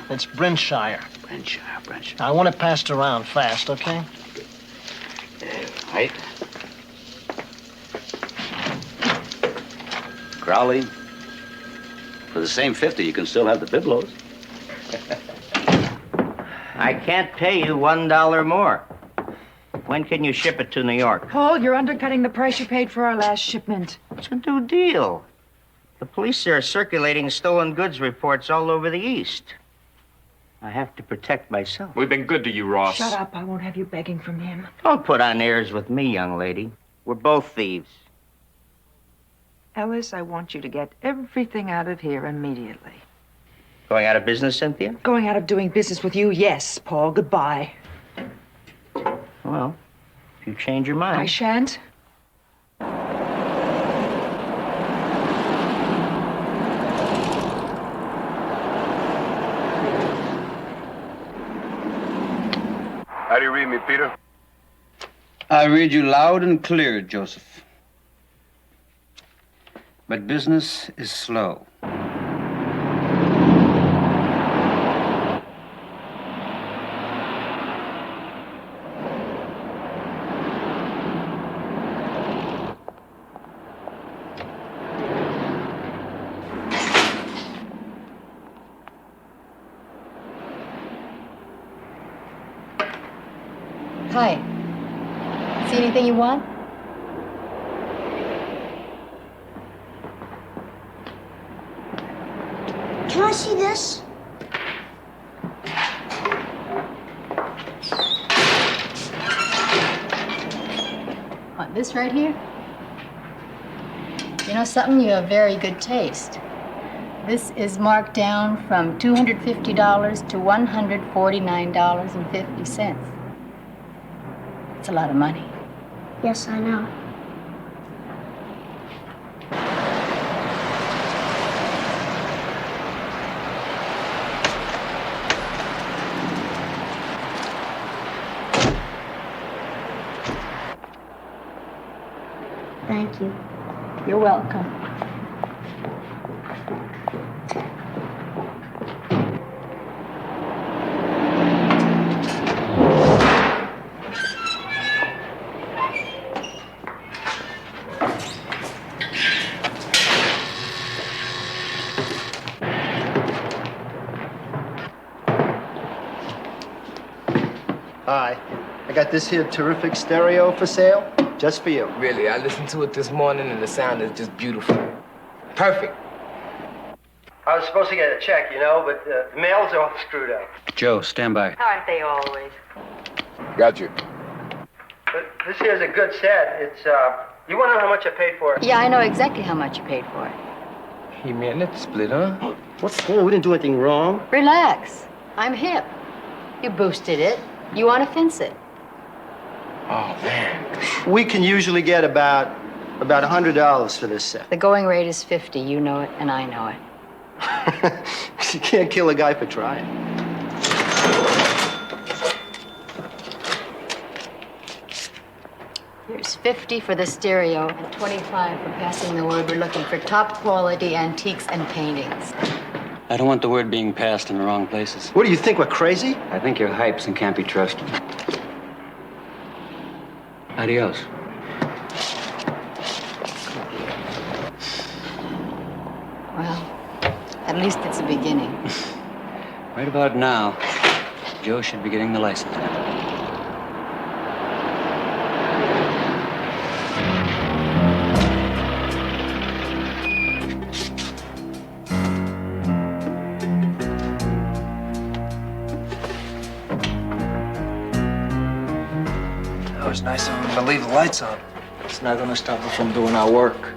It's Brentshire. Brentshire. Now, I want it passed around fast, okay? Right. Crowley, for the same 50, you can still have the bibelots. I can't pay you $1 more. When can you ship it to New York? Paul, you're undercutting the price you paid for our last shipment. It's a new deal. The police are circulating stolen goods reports all over the East. I have to protect myself. We've been good to you, Ross. Shut up. I won't have you begging from him. Don't put on airs with me, young lady. We're both thieves. Ellis, I want you to get everything out of here immediately. Going out of business, Cynthia? Going out of doing business with you, yes, Paul. Goodbye. Well, if you change your mind. I shan't. How do you read me, Peter? I read you loud and clear, Joseph. But business is slow. Hi. See anything you want? Can I see this? Want this right here? You know something? You have very good taste. This is marked down from $250 to $149.50. It's a lot of money. Yes, I know. Thank you. You're welcome. Hi. I got this here terrific stereo for sale, just for you. Really, I listened to it this morning and the sound is just beautiful. Perfect. I was supposed to get a check, you know, but the mail's all screwed up. Joe, stand by. Aren't they always? Got you. But this here's a good set. It's, you want to know how much I paid for it? Yeah, I know exactly how much you paid for it. He man, let's split, huh? What's wrong? We didn't do anything wrong. Relax. I'm hip. You boosted it. You want to fence it. Oh, man. We can usually get about $100 for this set. The going rate is 50. You know it, and I know it. You can't kill a guy for trying. Here's 50 for the stereo and 25 for passing the word we're looking for top quality antiques and paintings. I don't want the word being passed in the wrong places. What do you think, we're crazy? I think you're hypes and can't be trusted. Adios. Well, at least it's a beginning. Right about now, Joe should be getting the license. That was nice of him to leave the lights on. It's not gonna stop us from doing our work.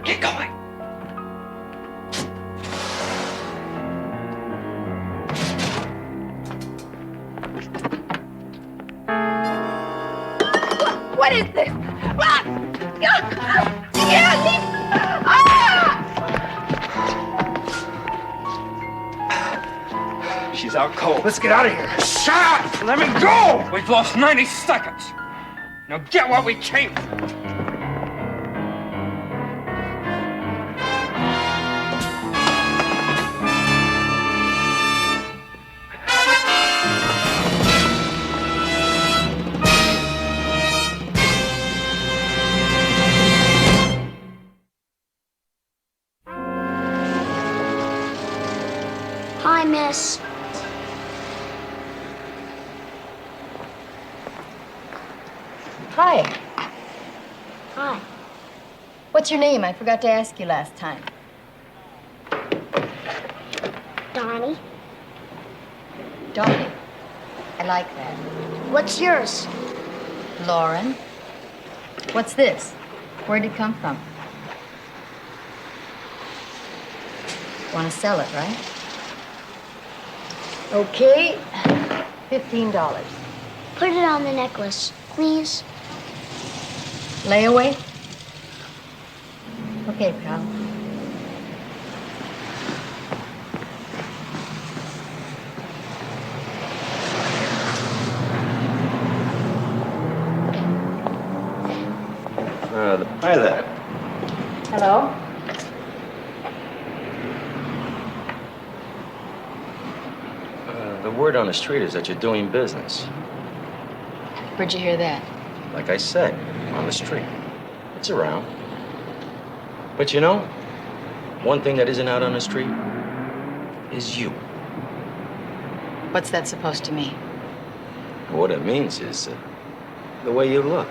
Get going. What is this? Ah! Yeah, leave. Ah! She's out cold. Let's get out of here. Shut up! Let me go! We've lost 90 seconds. Now get what we came for. Hi, miss. Hi. Hi. What's your name? I forgot to ask you last time. Donnie. Donnie. I like that. What's yours? Lauren. What's this? Where'd it come from? Want to sell it, right? Okay. $15. Put it on the necklace, please. Layaway? Okay, pal. Hi there. Hello? The word on the street is that you're doing business. Where'd you hear that? Like I said, on the street. It's around. But you know, one thing that isn't out on the street is you. What's that supposed to mean? What it means is the way you look.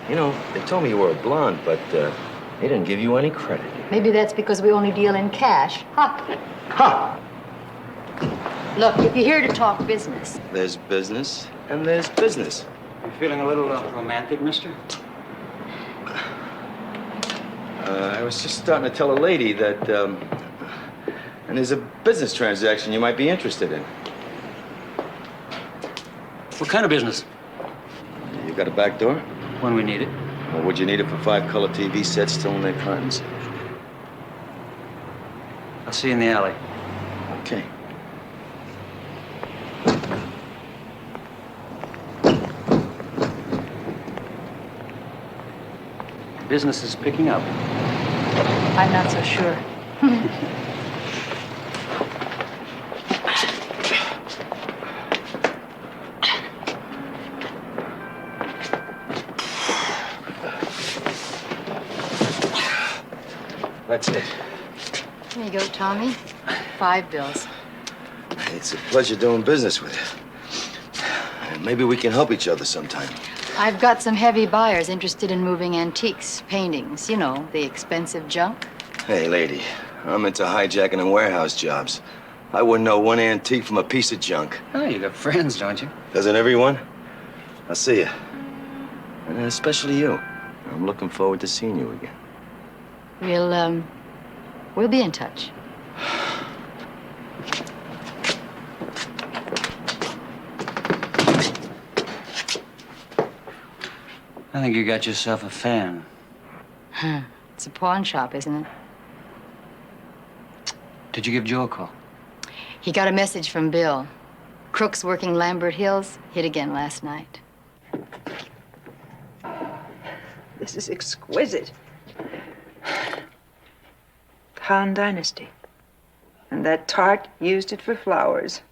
You know, they told me you were a blonde, but they didn't give you any credit. Maybe that's because we only deal in cash. Ha! Ha! Look, if you're here to talk business, There's business and there's business. You feeling a little romantic, mister? I was just starting to tell a lady that, and there's a business transaction you might be interested in. What kind of business? You got a back door? When we need it. Well, would you need it for 5 color TV sets still in their curtains? I'll see you in the alley. Okay. Business is picking up. I'm not so sure. That's it. Here you go, Tommy. 5 bills. It's a pleasure doing business with you. Maybe we can help each other sometime. I've got some heavy buyers interested in moving antiques, paintings, you know, the expensive junk. Hey, lady, I'm into hijacking and warehouse jobs. I wouldn't know one antique from a piece of junk. Oh, you got friends, don't you? Doesn't everyone? I'll see you. And especially you. I'm looking forward to seeing you again. We'll be in touch. I think you got yourself a fan. Huh. It's a pawn shop, isn't it? Did you give Joe a call? He got a message from Bill. Crooks working Lambert Hills hit again last night. This is exquisite. Han Dynasty. And that tart used it for flowers.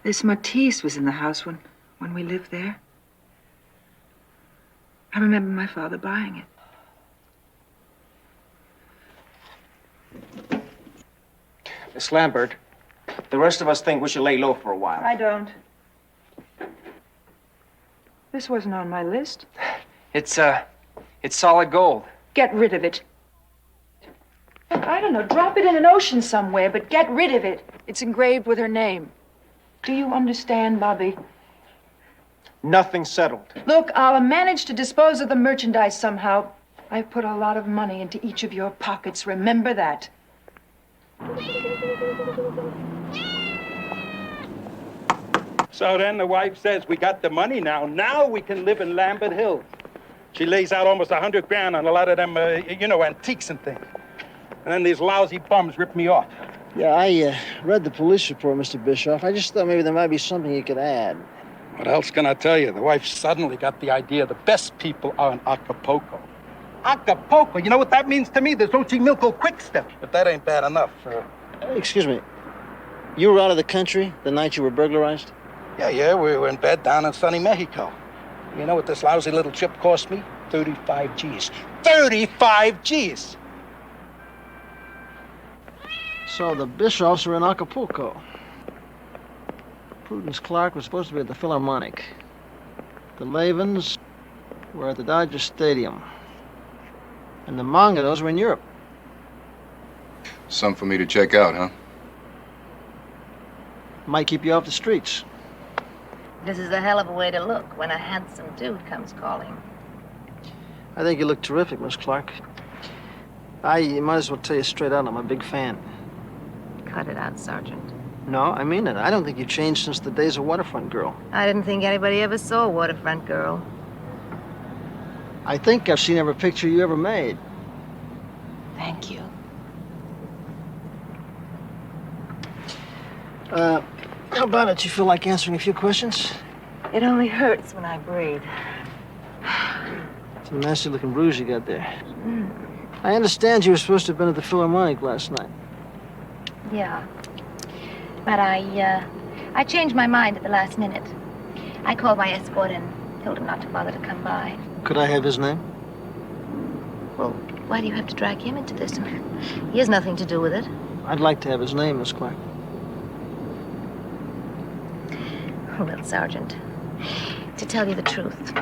This Matisse was in the house when we lived there. I remember my father buying it. Miss Lambert, the rest of us think we should lay low for a while. I don't. This wasn't on my list. It's solid gold. Get rid of it. I don't know, drop it in an ocean somewhere, but get rid of it. It's engraved with her name. Do you understand, Bobby? Nothing settled. Look, I'll manage to dispose of the merchandise somehow. I've put a lot of money into each of your pockets. Remember that. So then the wife says, we got the money now. Now we can live in Lambert Hills. She lays out almost $100,000 on a lot of them, antiques and things. And then these lousy bums rip me off. Yeah, I read the police report, Mr. Bischoff. I just thought maybe there might be something you could add. What else can I tell you? The wife suddenly got the idea the best people are in Acapulco. Acapulco, you know what that means to me? There's Ochimilco quick step. But that ain't bad enough. Excuse me. You were out of the country the night you were burglarized? Yeah, we were in bed down in sunny Mexico. You know what this lousy little trip cost me? 35 G's. 35 G's! So the Bischoffs were in Acapulco. Prudence Clark was supposed to be at the Philharmonic. The Lavens were at the Dodger Stadium. And the Mongados were in Europe. Some for me to check out, huh? Might keep you off the streets. This is a hell of a way to look when a handsome dude comes calling. I think you look terrific, Miss Clark. I might as well tell you straight out, I'm a big fan. Cut it out, Sergeant. No, I mean it. I don't think you've changed since the days of Waterfront Girl. I didn't think anybody ever saw Waterfront Girl. I think I've seen every picture you ever made. Thank you. How about it? You feel like answering a few questions? It only hurts when I breathe. It's a nasty-looking bruise you got there. I understand you were supposed to have been at the Philharmonic last night. Yeah. But I changed my mind at the last minute. I called my escort and told him not to bother to come by. Could I have his name? Well, why do you have to drag him into this? He has nothing to do with it. I'd like to have his name, Miss Clark. Well, Sergeant, to tell you the truth,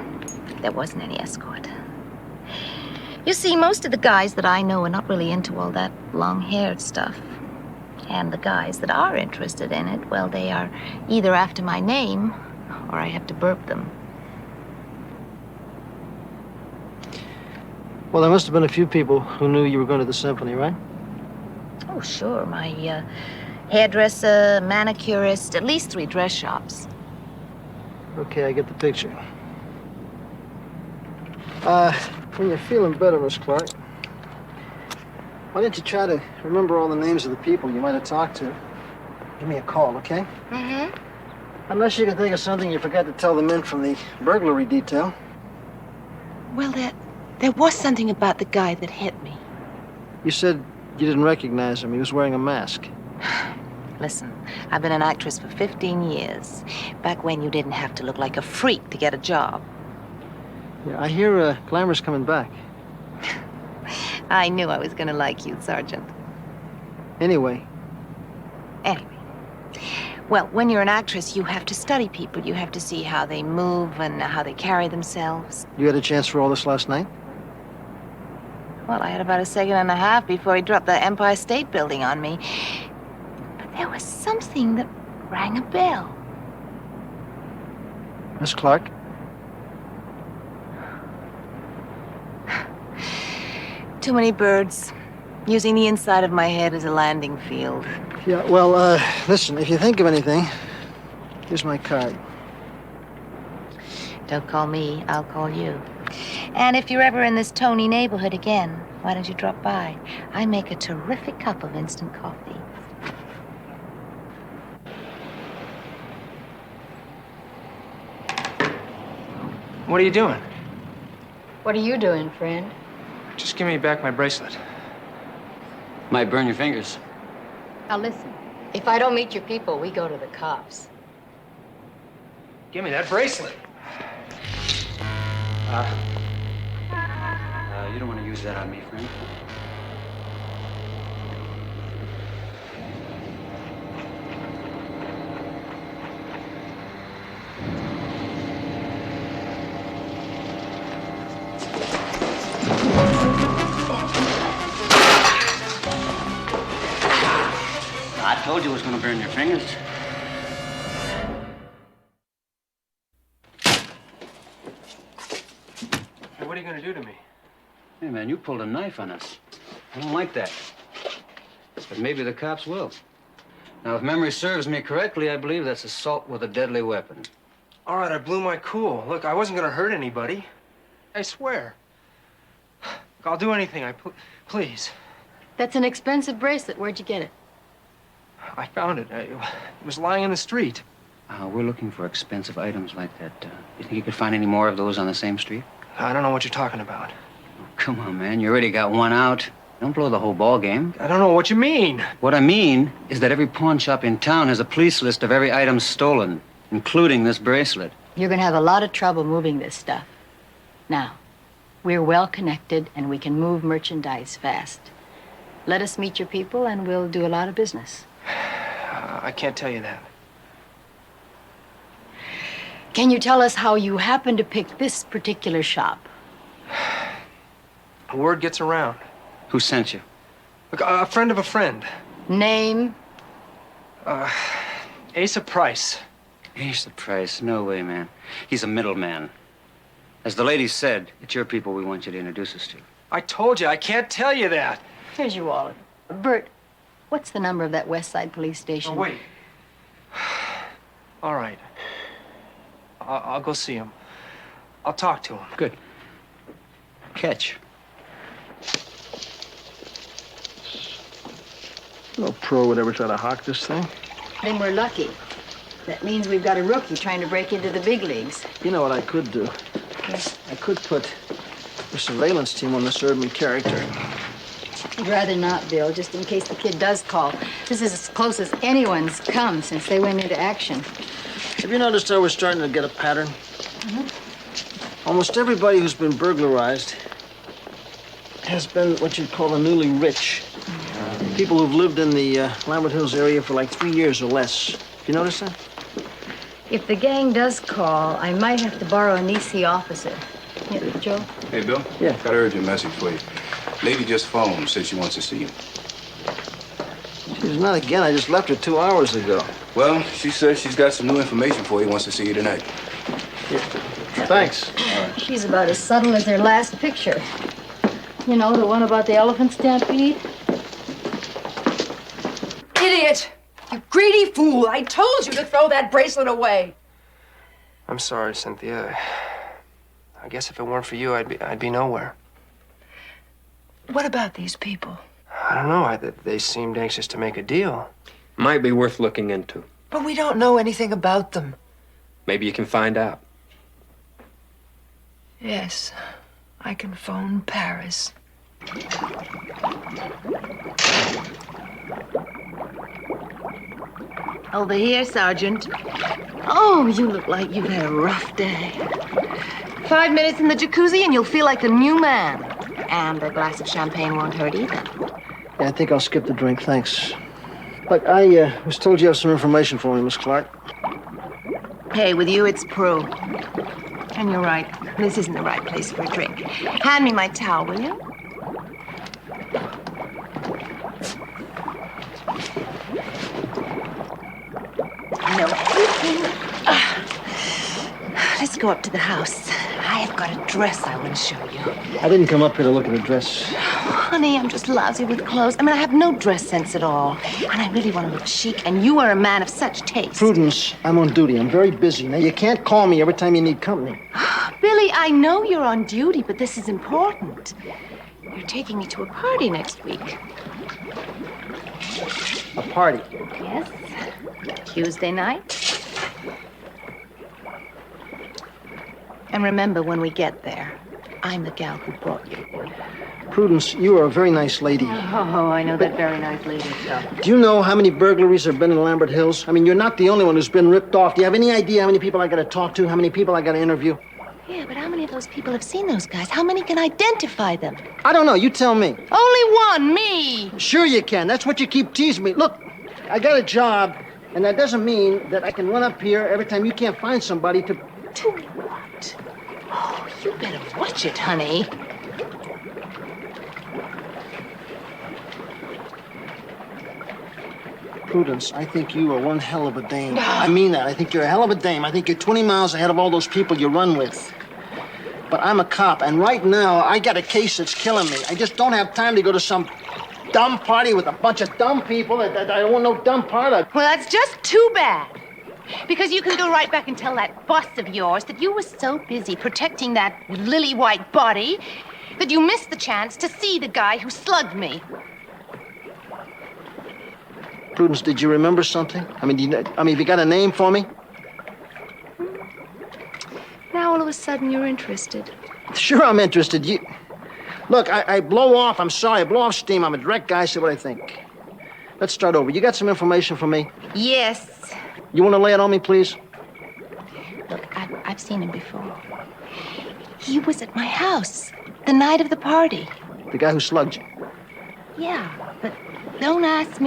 there wasn't any escort. You see, most of the guys that I know are not really into all that long-haired stuff. And the guys that are interested in it, well, they are either after my name or I have to burp them. Well, there must have been a few people who knew you were going to the symphony, right? Oh, sure. My hairdresser, manicurist, at least 3 dress shops. Okay, I get the picture. When you're feeling better, Miss Clark, why don't you try to remember all the names of the people you might have talked to? Give me a call, okay? Mm-hmm. Unless you can think of something you forgot to tell the men from the burglary detail. Well, there was something about the guy that hit me. You said you didn't recognize him. He was wearing a mask. Listen, I've been an actress for 15 years. Back when you didn't have to look like a freak to get a job. Yeah, I hear Glamour's coming back. I knew I was going to like you, Sergeant. Anyway, Anyway. Well, when you're an actress, you have to study people. You have to see how they move and how they carry themselves. You had a chance for all this last night? Well, I had about a second and a half before he dropped the Empire State Building on me. But there was something that rang a bell. Miss Clark? Too many birds. Using the inside of my head as a landing field. Yeah, well, listen, if you think of anything, here's my card. Don't call me, I'll call you. And if you're ever in this Tony neighborhood again, why don't you drop by? I make a terrific cup of instant coffee. What are you doing? What are you doing, friend? Just give me back my bracelet. Might burn your fingers. Now listen, if I don't meet your people, we go to the cops. Give me that bracelet. You don't want to use that on me, friend. I told you it was going to burn your fingers. Hey, what are you going to do to me? Hey, man, you pulled a knife on us. I don't like that. But maybe the cops will. Now, if memory serves me correctly, I believe that's assault with a deadly weapon. All right, I blew my cool. Look, I wasn't going to hurt anybody. I swear. Look, I'll do anything. Please. That's an expensive bracelet. Where'd you get it? I found it. It was lying in the street. We're looking for expensive items like that. You think you could find any more of those on the same street? I don't know what you're talking about. Oh, come on, man. You already got one out. Don't blow the whole ball game. I don't know what you mean. What I mean is that every pawn shop in town has a police list of every item stolen, including this bracelet. You're going to have a lot of trouble moving this stuff. Now, we're well connected and we can move merchandise fast. Let us meet your people and we'll do a lot of business. I can't tell you that. Can you tell us how you happened to pick this particular shop? Word gets around. Who sent you? Look, a friend of a friend. Name? Asa Price. Asa Price? No way, man. He's a middleman. As the lady said, it's your people we want you to introduce us to. I told you, I can't tell you that. Here's your wallet. Bert, what's the number of that West Side police station? Oh, wait. All right. I'll go see him. I'll talk to him. Good. Catch. No pro would ever try to hawk this thing. Then we're lucky. That means we've got a rookie trying to break into the big leagues. You know what I could do? Yes. I could put the surveillance team on this Erdman character. I'd rather not, Bill, just in case the kid does call. This is as close as anyone's come since they went into action. Have you noticed how we're starting to get a pattern? Mm-hmm. Almost everybody who's been burglarized has been what you'd call a newly rich. People who've lived in the Lambert Hills area for like 3 years or less. Have you noticed that? If the gang does call, I might have to borrow an EC officer. Yeah, Joe? Hey, Bill. Yeah. Got an urgent message for you. Lady just phoned, said she wants to see you. She's not again. I just left her 2 hours ago. Well, she says she's got some new information for you, wants to see you tonight. Yeah. Thanks. She's about as subtle as her last picture. You know, the one about the elephant stampede? Idiot! You greedy fool! I told you to throw that bracelet away. I'm sorry, Cynthia. I guess if it weren't for you, I'd be nowhere. What about these people? I don't know. They seemed anxious to make a deal. Might be worth looking into. But we don't know anything about them. Maybe you can find out. Yes, I can phone Paris. Over here, Sergeant. Oh, you look like you've had a rough day. 5 minutes in the jacuzzi and you'll feel like a new man. And a glass of champagne won't hurt either. Yeah, I think I'll skip the drink, thanks. Look, I was told you have some information for me, Miss Clark. Hey, with you, it's Prue. And you're right. This isn't the right place for a drink. Hand me my towel, will you? No. Let's go up to the house. I have got a dress I want to show you. I didn't come up here to look at a dress. Honey, I'm just lousy with clothes. I mean, I have no dress sense at all. And I really want to look chic, and you are a man of such taste. Prudence, I'm on duty. I'm very busy. Now, you can't call me every time you need company. Billy, I know you're on duty, but this is important. You're taking me to a party next week. A party? Yes. Tuesday night. And remember, when we get there, I'm the gal who brought you. Prudence, you are a very nice lady. Oh, I know that very nice lady, so. Do you know how many burglaries have been in Lambert Hills? I mean, you're not the only one who's been ripped off. Do you have any idea how many people I got to talk to, how many people I got to interview? Yeah, but how many of those people have seen those guys? How many can identify them? I don't know. You tell me. Only one, me. Sure you can. That's what you keep teasing me. Look, I got a job, and that doesn't mean that I can run up here every time you can't find somebody to... To what? Oh, you better watch it, honey. Prudence, I think you are one hell of a dame. I mean that. I think you're a hell of a dame. I think you're 20 miles ahead of all those people you run with. But I'm a cop, and right now, I got a case that's killing me. I just don't have time to go to some dumb party with a bunch of dumb people that I don't want no dumb part of. Well, that's just too bad. Because you can go right back and tell that boss of yours that you were so busy protecting that lily-white body that you missed the chance to see the guy who slugged me. Prudence, did you remember something? I mean, have you got a name for me? Now all of a sudden you're interested. Sure, I'm interested. Look, I blow off. I'm sorry. I blow off steam. I'm a direct guy. Say what I think. Let's start over. You got some information for me? Yes. You want to lay it on me, please? Look, I've seen him before. He was at my house the night of the party. The guy who slugged you? Yeah, but don't ask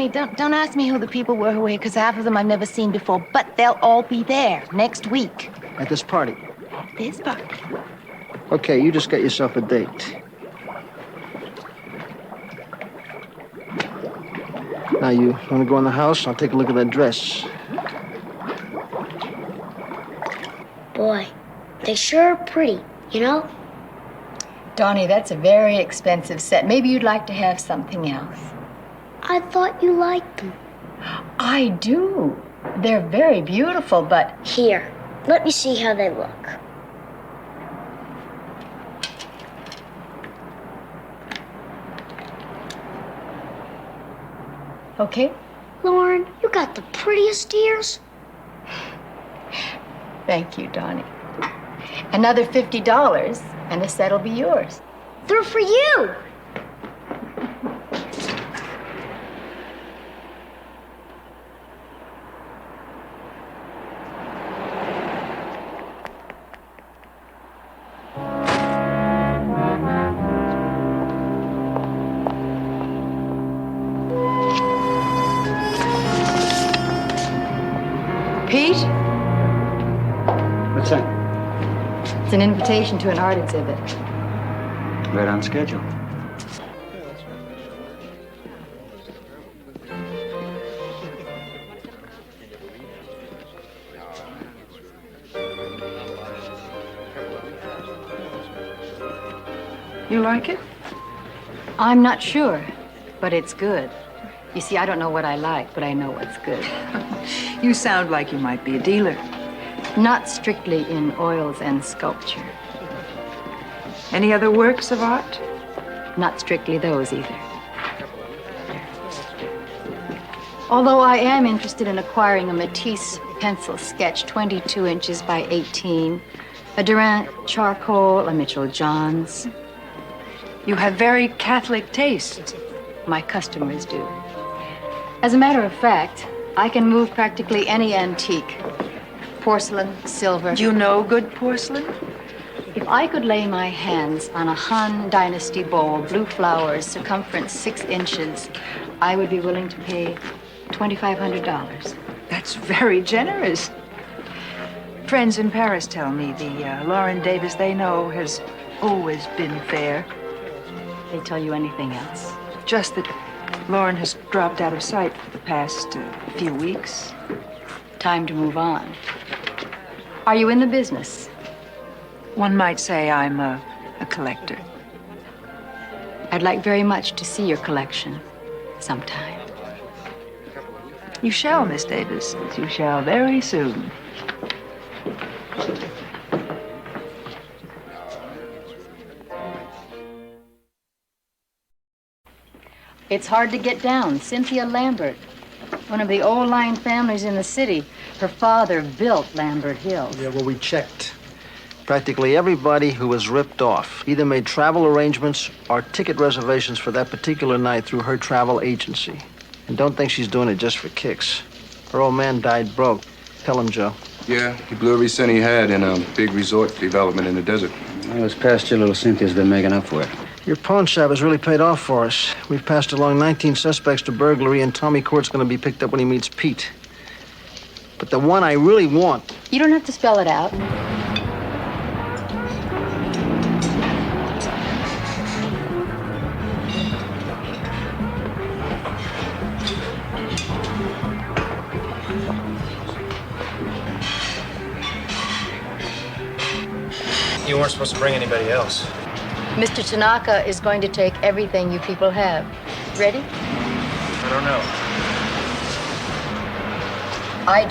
me who the people were who were here, because half of them I've never seen before. But they'll all be there next week. At this party? At this party. Okay, you just got yourself a date. Now, you want to go in the house? I'll take a look at that dress. Boy, they sure are pretty, you know? Donnie, that's a very expensive set. Maybe you'd like to have something else. I thought you liked them. I do. They're very beautiful, but... Here, let me see how they look. Okay. Lauren, you got the prettiest ears. Thank you, Donnie. Another $50, and the set will be yours. They're for you. Pete? What's that? It's an invitation to an art exhibit. Right on schedule. You like it? I'm not sure, but it's good. You see, I don't know what I like, but I know what's good. You sound like you might be a dealer. Not strictly in oils and sculpture. Any other works of art? Not strictly those either. Although I am interested in acquiring a Matisse pencil sketch, 22 inches by 18, a Durant charcoal, a Mitchell Johns. You have very Catholic taste. My customers do. As a matter of fact, I can move practically any antique. Porcelain, silver. Do you know good porcelain? If I could lay my hands on a Han Dynasty bowl, blue flowers, circumference 6 inches, I would be willing to pay $2,500. That's very generous. Friends in Paris tell me the Lauren Davis they know has always been fair. They tell you anything else? Just that Lauren has dropped out of sight for the past few weeks. Time to move on. Are you in the business? One might say I'm a collector. I'd like very much to see your collection sometime. You shall, Miss Davis. You shall very soon. It's hard to get down. Cynthia Lambert, one of the old-line families in the city. Her father built Lambert Hill. Yeah, well, we checked. Practically everybody who was ripped off either made travel arrangements or ticket reservations for that particular night through her travel agency. And don't think she's doing it just for kicks. Her old man died broke. Tell him, Joe. Yeah, he blew every cent he had in a big resort development in the desert. Well, this past year, little Cynthia's been making up for it. Your pawn shop has really paid off for us. We've passed along 19 suspects to burglary, and Tommy Court's going to be picked up when he meets Pete. But the one I really want... You don't have to spell it out. You weren't supposed to bring anybody else. Mr. Tanaka is going to take everything you people have. Ready? I don't know. I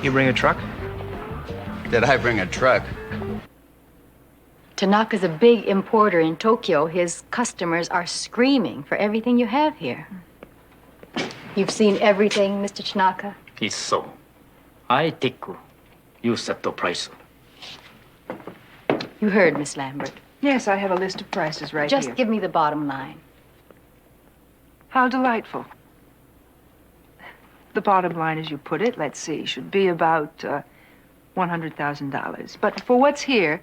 do. You bring a truck? Did I bring a truck? Tanaka's a big importer in Tokyo. His customers are screaming for everything you have here. You've seen everything, Mr. Tanaka? It's so. I take you set the price. You heard, Miss Lambert. Yes, I have a list of prices right Just here. give me the bottom line. How delightful. The bottom line, as you put it, let's see, should be about $100,000. But for what's here,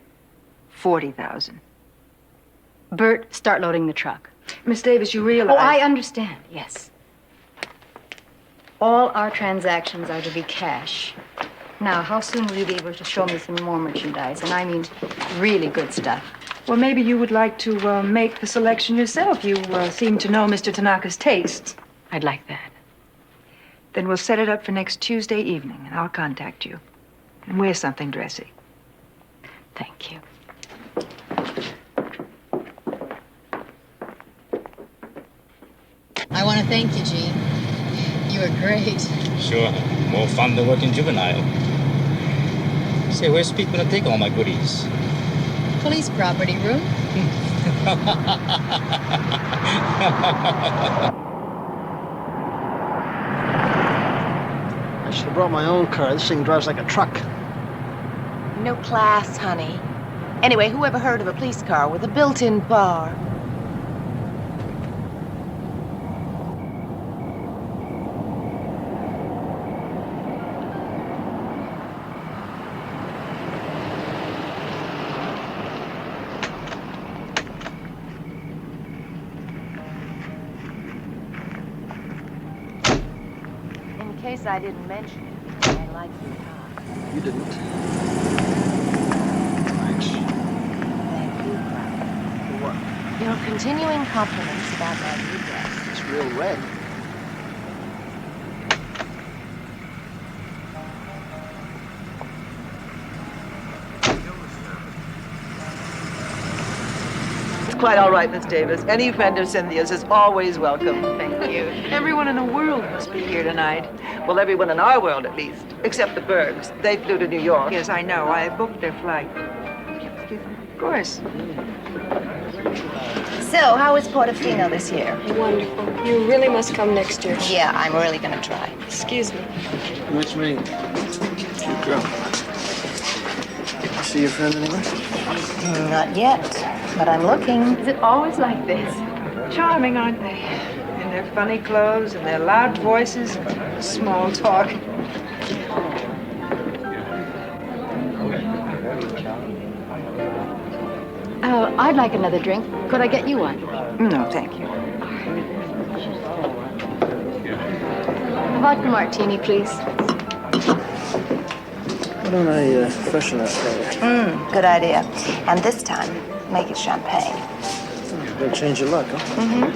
$40,000. Bert, start loading the truck. Miss Davis, you realize... Oh, I understand, yes. All our transactions are to be cash. Now, how soon will you be able to show me some more merchandise? And I mean really good stuff. Well, maybe you would like to make the selection yourself. You seem to know Mr. Tanaka's tastes. I'd like that. Then we'll set it up for next Tuesday evening, and I'll contact you. And wear something dressy. Thank you. I want to thank you, Gene. You were great. Sure. More fun than working juvenile. Say, where's Pete gonna take all my goodies? Police property room. I should have brought my own car. This thing drives like a truck. No class, honey. Anyway, who ever heard of a police car with a built-in bar? In case I didn't mention it, I like your car. You didn't. Thank you, Clyde. For what? Your continuing compliments about my new dress. It's real red. It's quite all right, Miss Davis. Any friend of Cynthia's is always welcome. Thank you. Everyone in the world must be here tonight. Well, everyone in our world, at least. Except the Bergs. They flew to New York. Yes, I know. I booked their flight. Of course. So, how is Portofino this year? Wonderful. You really must come next year. Yeah, I'm really gonna try. Excuse me. What's me? Cute girl. See your friend anywhere? Not yet, but I'm looking. Is it always like this? Charming, aren't they? In their funny clothes and their loud voices, small talk. I'd like another drink. Could I get you one? No, thank you. Vodka martini, please. Why don't I freshen that for Good idea. And this time, make it champagne. you? Better change your luck, huh? Mm-hmm.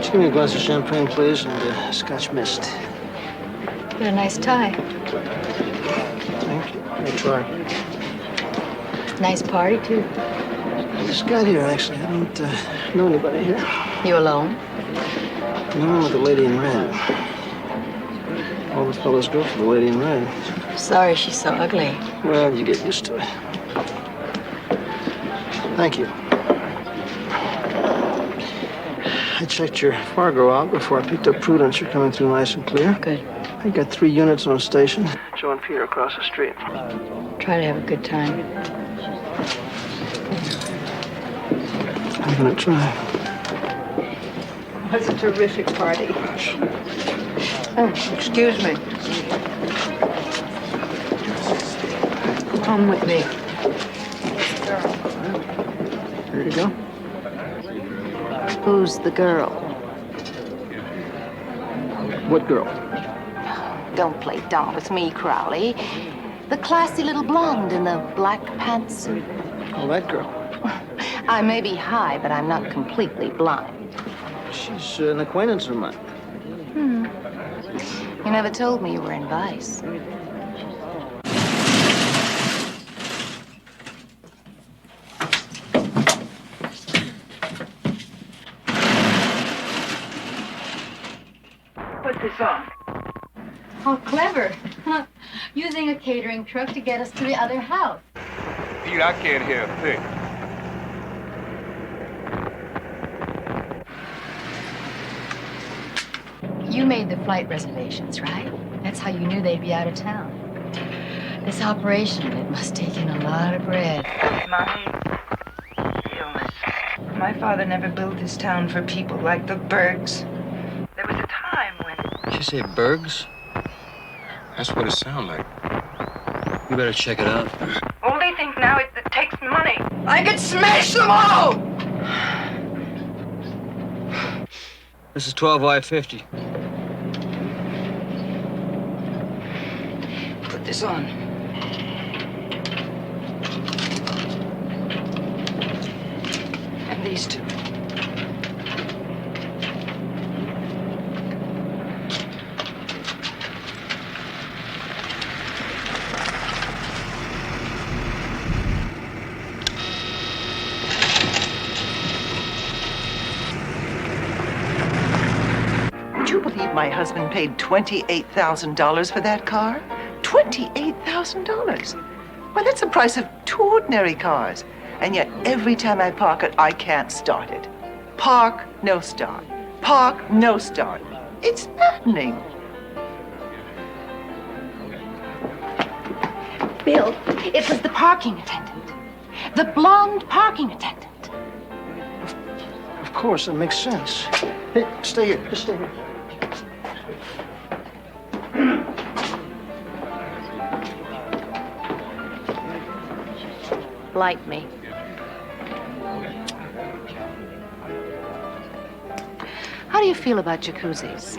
Just give me a glass of champagne, please, and Scotch mist. What a nice tie. Thank you. I'll try. Nice party, too. I just got here, actually. I don't know anybody here. You alone? No, I'm with the lady in red. All the fellas go for the lady in red. Sorry she's so ugly. Well, you get used to it. Thank you. I checked your Fargo out before I picked up Prudence. You're coming through nice and clear. Good. I got 3 units on station. Joe and Peter across the street. Try to have a good time. I'm gonna try. It was a terrific party. Oh, excuse me. Come with me. Here you go. Who's the girl? What girl? Don't play dumb with me, Crowley. The classy little blonde in the black pantsuit. Oh, that girl. I may be high, but I'm not completely blind. She's an acquaintance of mine. You never told me you were in Vice. Put this on. How clever. Using a catering truck to get us to the other house. Pete, I can't hear a thing. You made the flight reservations, right? That's how you knew they'd be out of town. This operation, it must take in a lot of bread. Mommy, illness. My father never built his town for people like the Bergs. There was a time when... Did you say Bergs? That's what it sounds like. You better check it out. All they think now is it takes money. I could smash them all! This is 12Y50. Put this on. And these two. Would you believe my husband paid $28,000 for that car? $28,000. Why, that's the price of 2 ordinary cars. And yet, every time I park it, I can't start it. Park, no start. Park, no start. It's maddening. Bill, it was the parking attendant. The blonde parking attendant. Of course, that makes sense. Hey, stay here. Just stay here. Light me. How do you feel about jacuzzis?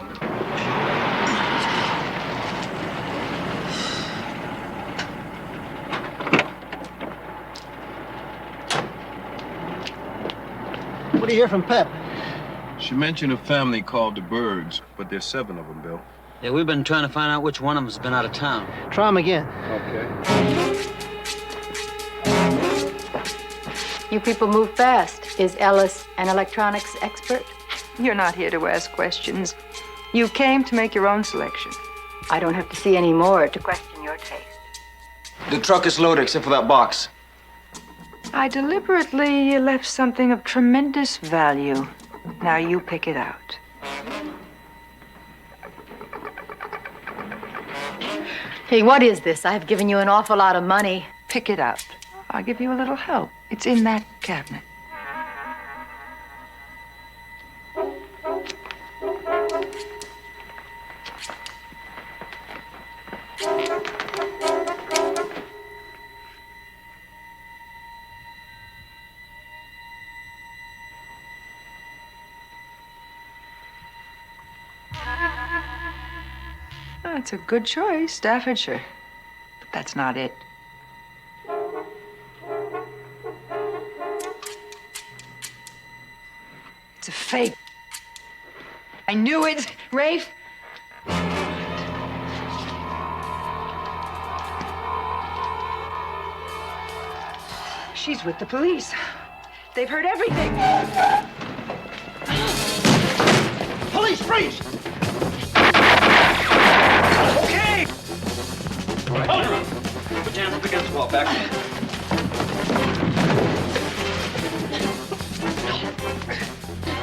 What do you hear from Pep? She mentioned a family called the Bergs, but there's 7 of them, Bill. Yeah, we've been trying to find out which one of them's been out of town. Try him again. Okay. You people move fast. Is Ellis an electronics expert? You're not here to ask questions. You came to make your own selection. I don't have to see any more to question your taste. The truck is loaded except for that box. I deliberately left something of tremendous value. Now you pick it out. Hey, what is this? I've given you an awful lot of money. Pick it out. I'll give you a little help. It's in that cabinet. Yeah, it's a good choice, Staffordshire. But that's not it. It's a fake. I knew it, Rafe. She's with the police. They've heard everything. Police, freeze! Okay! Hold her up. Put your hands up against the wall. Back.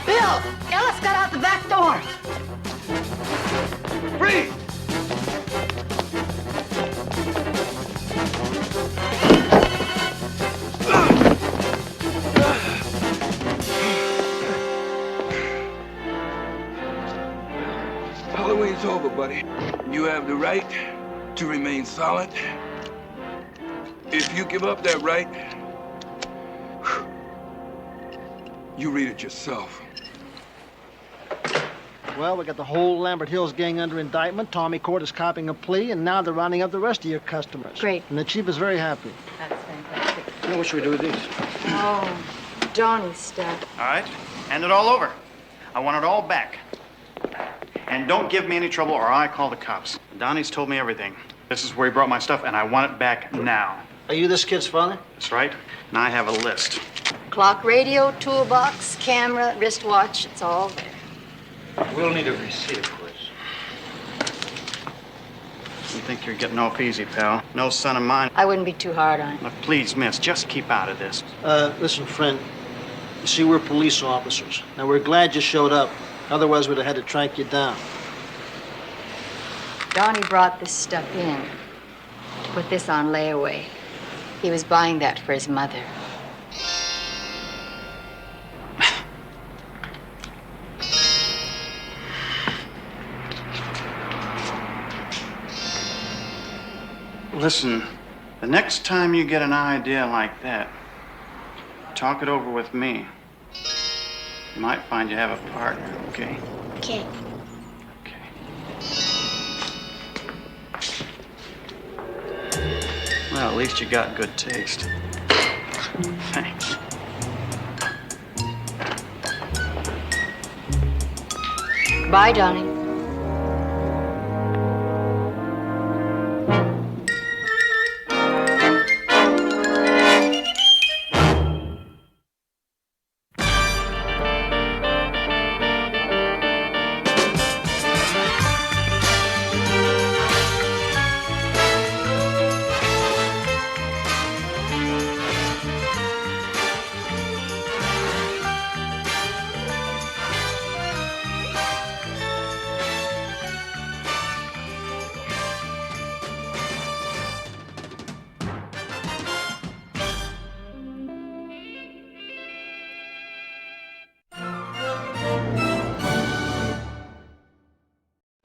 Bill! Ellis got out the back door. Freeze! Halloween's over, buddy. You have the right to remain silent. If you give up that right, you read it yourself. Well, we got the whole Lambert Hills gang under indictment. Tommy Court is copying a plea, and now they're rounding up the rest of your customers. Great. And the chief is very happy. That's fantastic. Now, what should we do with these? Oh, Donnie's stuff. All right, hand it all over. I want it all back. And don't give me any trouble or I call the cops. Donnie's told me everything. This is where he brought my stuff, and I want it back now. Are you this kid's father? That's right. And I have a list. Clock, radio, toolbox, camera, wristwatch, it's all there. We'll need a receipt, of course. You think you're getting off easy, pal. No son of mine. I wouldn't be too hard on him. Look, please, miss, just keep out of this. Listen, friend. You see, we're police officers. Now, we're glad you showed up. Otherwise, we'd have had to track you down. Donnie brought this stuff in to put this on layaway. He was buying that for his mother. Listen, the next time you get an idea like that, talk it over with me. You might find you have a partner, okay? Okay. Well, at least you got good taste. Thanks. Bye, Donnie.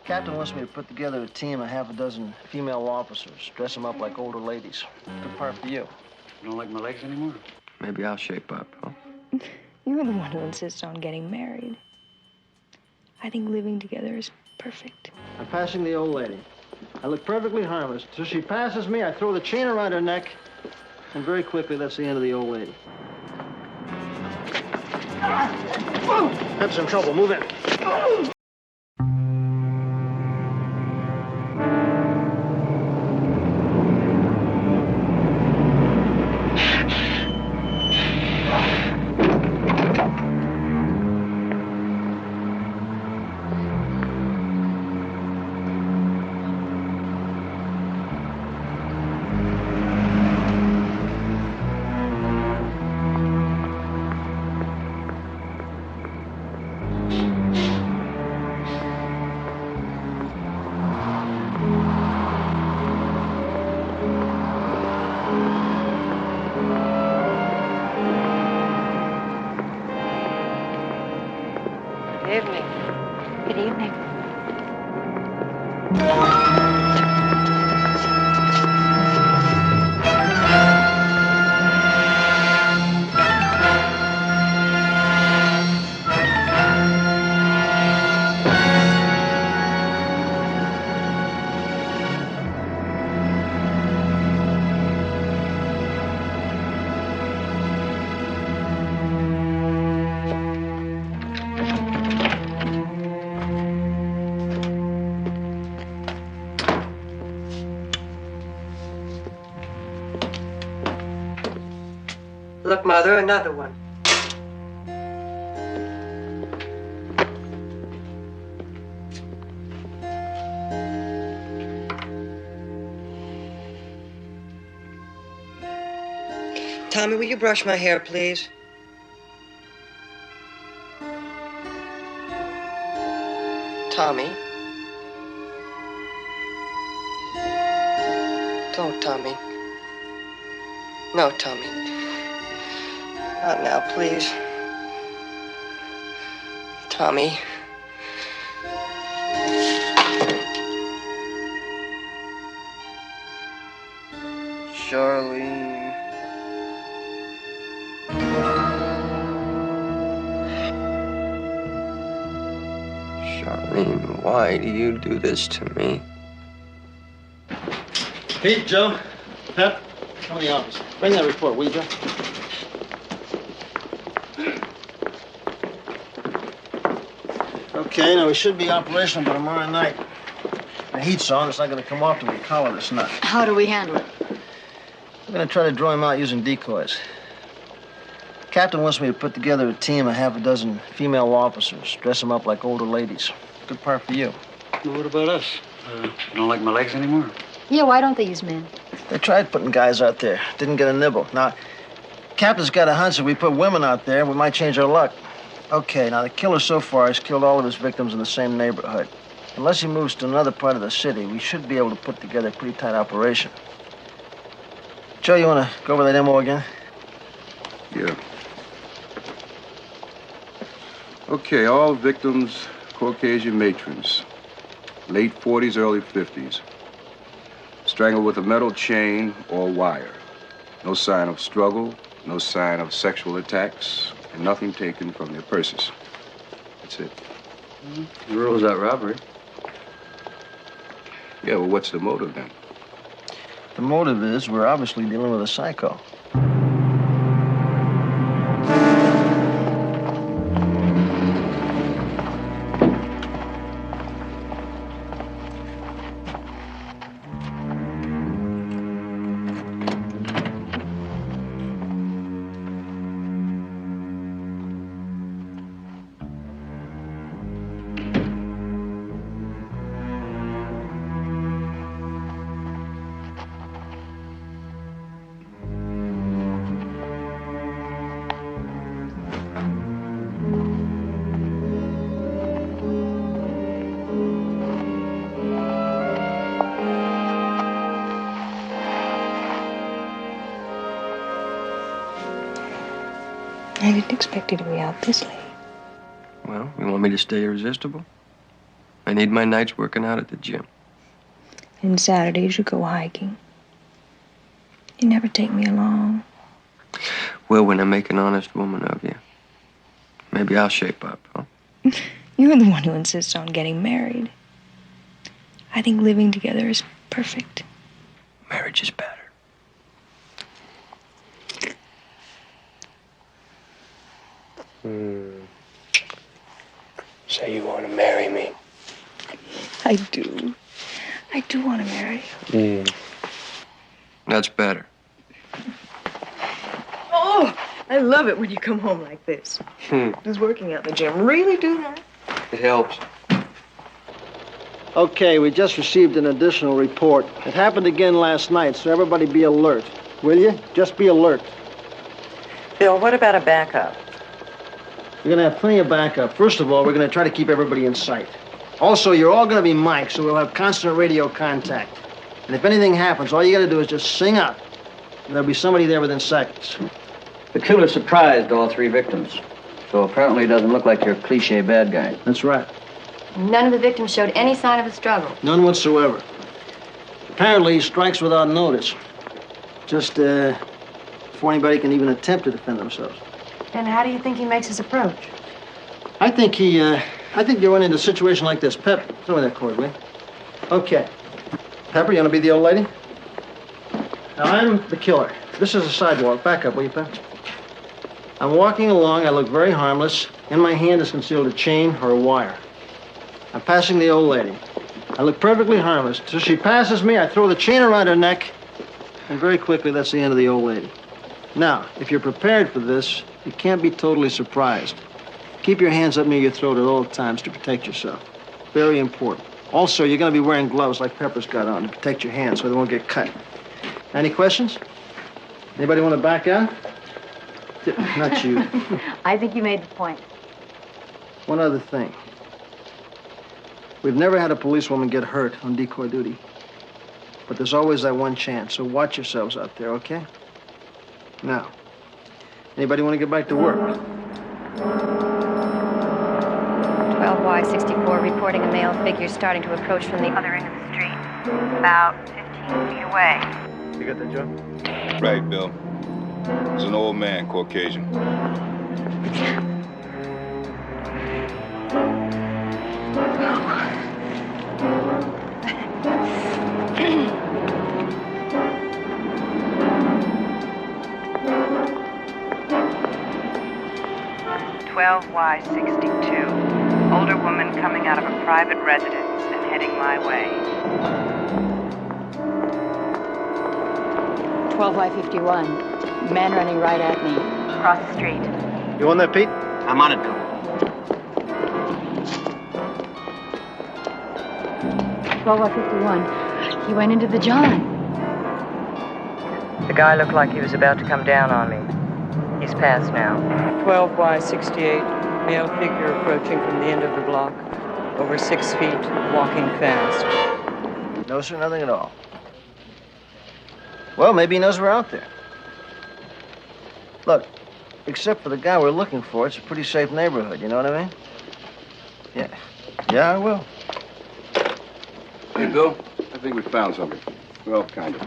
Captain wants me to put together a team of half a dozen female officers, dress them up like older ladies. Good part for you. You don't like my legs anymore? Maybe I'll shape up, huh? You're the one who insists on getting married. I think living together is perfect. I'm passing the old lady. I look perfectly harmless. So she passes me, I throw the chain around her neck, and very quickly, that's the end of the old lady. Have some trouble. Move in. Good evening. Good evening. Look, Mother, another one. Tommy, will you brush my hair, please? Tommy? Don't, Tommy. No, Tommy. Not now, please. Tommy. Charlene. Charlene, why do you do this to me? Pete, Joe, Pep, come in the office. Bring that report, will you, Joe? Okay, now we should be operational by tomorrow night. The heat's on. It's not going to come off till we collar this nut. How do we handle it? We're going to try to draw him out using decoys. Captain wants me to put together a team of half a dozen female officers, dress them up like older ladies. Good part for you. Well, what about us? You don't like my legs anymore? Yeah, why don't they use men? They tried putting guys out there. Didn't get a nibble. Now, Captain's got a hunch if we put women out there, we might change our luck. Okay, now the killer so far has killed all of his victims in the same neighborhood. Unless he moves to another part of the city, we should be able to put together a pretty tight operation. Joe, you want to go over that MO again? Yeah. Okay, all victims, Caucasian matrons. Late 40s, early 50s. Strangled with a metal chain or wire. No sign of struggle, no sign of sexual attacks, and nothing taken from their purses. That's it. The rules out robbery. Yeah, well, what's the motive then? The motive is we're obviously dealing with a psycho. I didn't expect you to be out this late. Well, you want me to stay irresistible? I need my nights working out at the gym. And Saturdays you go hiking. You never take me along. Well, when I make an honest woman of you, maybe I'll shape up, huh? You're the one who insists on getting married. I think living together is perfect. Marriage is better. So you want to marry me? I do. I do want to marry you. That's better. Oh, I love it when you come home like this. Just working out in the gym. Really do that? It helps. Okay, we just received an additional report. It happened again last night, so everybody be alert. Will you? Just be alert. Bill, what about a backup? We're going to have plenty of backup. First of all, we're going to try to keep everybody in sight. Also, you're all going to be mic'd, so we'll have constant radio contact. And if anything happens, all you got to do is just sing out. And there'll be somebody there within seconds. The killer surprised all three victims. So apparently he doesn't look like your cliche bad guy. That's right. None of the victims showed any sign of a struggle. None whatsoever. Apparently, he strikes without notice. Just before anybody can even attempt to defend themselves. And how do you think he makes his approach? I think you run into a situation like this. Pep, throw me that cord, will you? Okay. Pepper, you want to be the old lady? Now, I'm the killer. This is a sidewalk. Back up, will you, Pep? I'm walking along. I look very harmless. In my hand is concealed a chain or a wire. I'm passing the old lady. I look perfectly harmless. So she passes me, I throw the chain around her neck, and very quickly, that's the end of the old lady. Now, if you're prepared for this, you can't be totally surprised. Keep your hands up near your throat at all times to protect yourself. Very important. Also, you're going to be wearing gloves like Pepper's got on to protect your hands so they won't get cut. Any questions? Anybody want to back out? Not you. I think you made the point. One other thing. We've never had a policewoman get hurt on decoy duty. But there's always that one chance, so watch yourselves out there, okay? Now, anybody want to get back to work? 12Y64 reporting a male figure starting to approach from the other end of the street, about 15 feet away. You got that, Joe? Right, Bill. It's an old man, Caucasian. 12Y62. Older woman coming out of a private residence and heading my way. 12Y51. Man running right at me. Across the street. You on that, Pete? I'm on it, Bill. 12Y51. He went into the John. The guy looked like he was about to come down on me. He's passed now. 12Y68, male figure approaching from the end of the block. Over 6 feet, walking fast. No, sir, nothing at all. Well, maybe he knows we're out there. Look, except for the guy we're looking for, it's a pretty safe neighborhood, you know what I mean? Yeah. Yeah, I will. Hey, Bill, I think we found something. Well, kind of.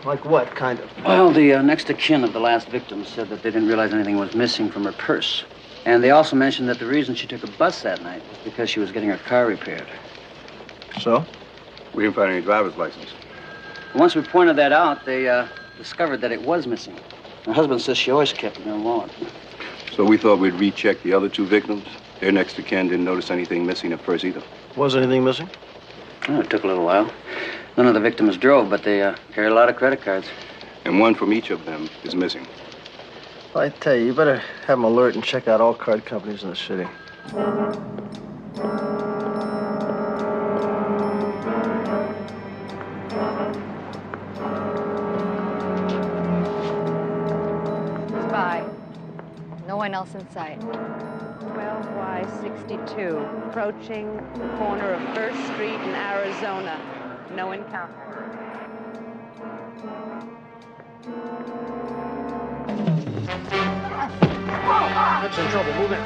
Like what, kind of? Well, the next of kin of the last victim said that they didn't realize anything was missing from her purse. And they also mentioned that the reason she took a bus that night was because she was getting her car repaired. So? We didn't find any driver's license. Once we pointed that out, they discovered that it was missing. Her husband says she always kept it in her wallet. So we thought we'd recheck the other two victims. Their next of kin didn't notice anything missing at first either. Was anything missing? Oh, it took a little while. None of the victims drove, but they carried a lot of credit cards. And one from each of them is missing. Well, I tell you, you better have them alert and check out all card companies in the city. Spy. No one else in sight. 12Y62, approaching the corner of First Street in Arizona. No encounter. That's in trouble. Move in.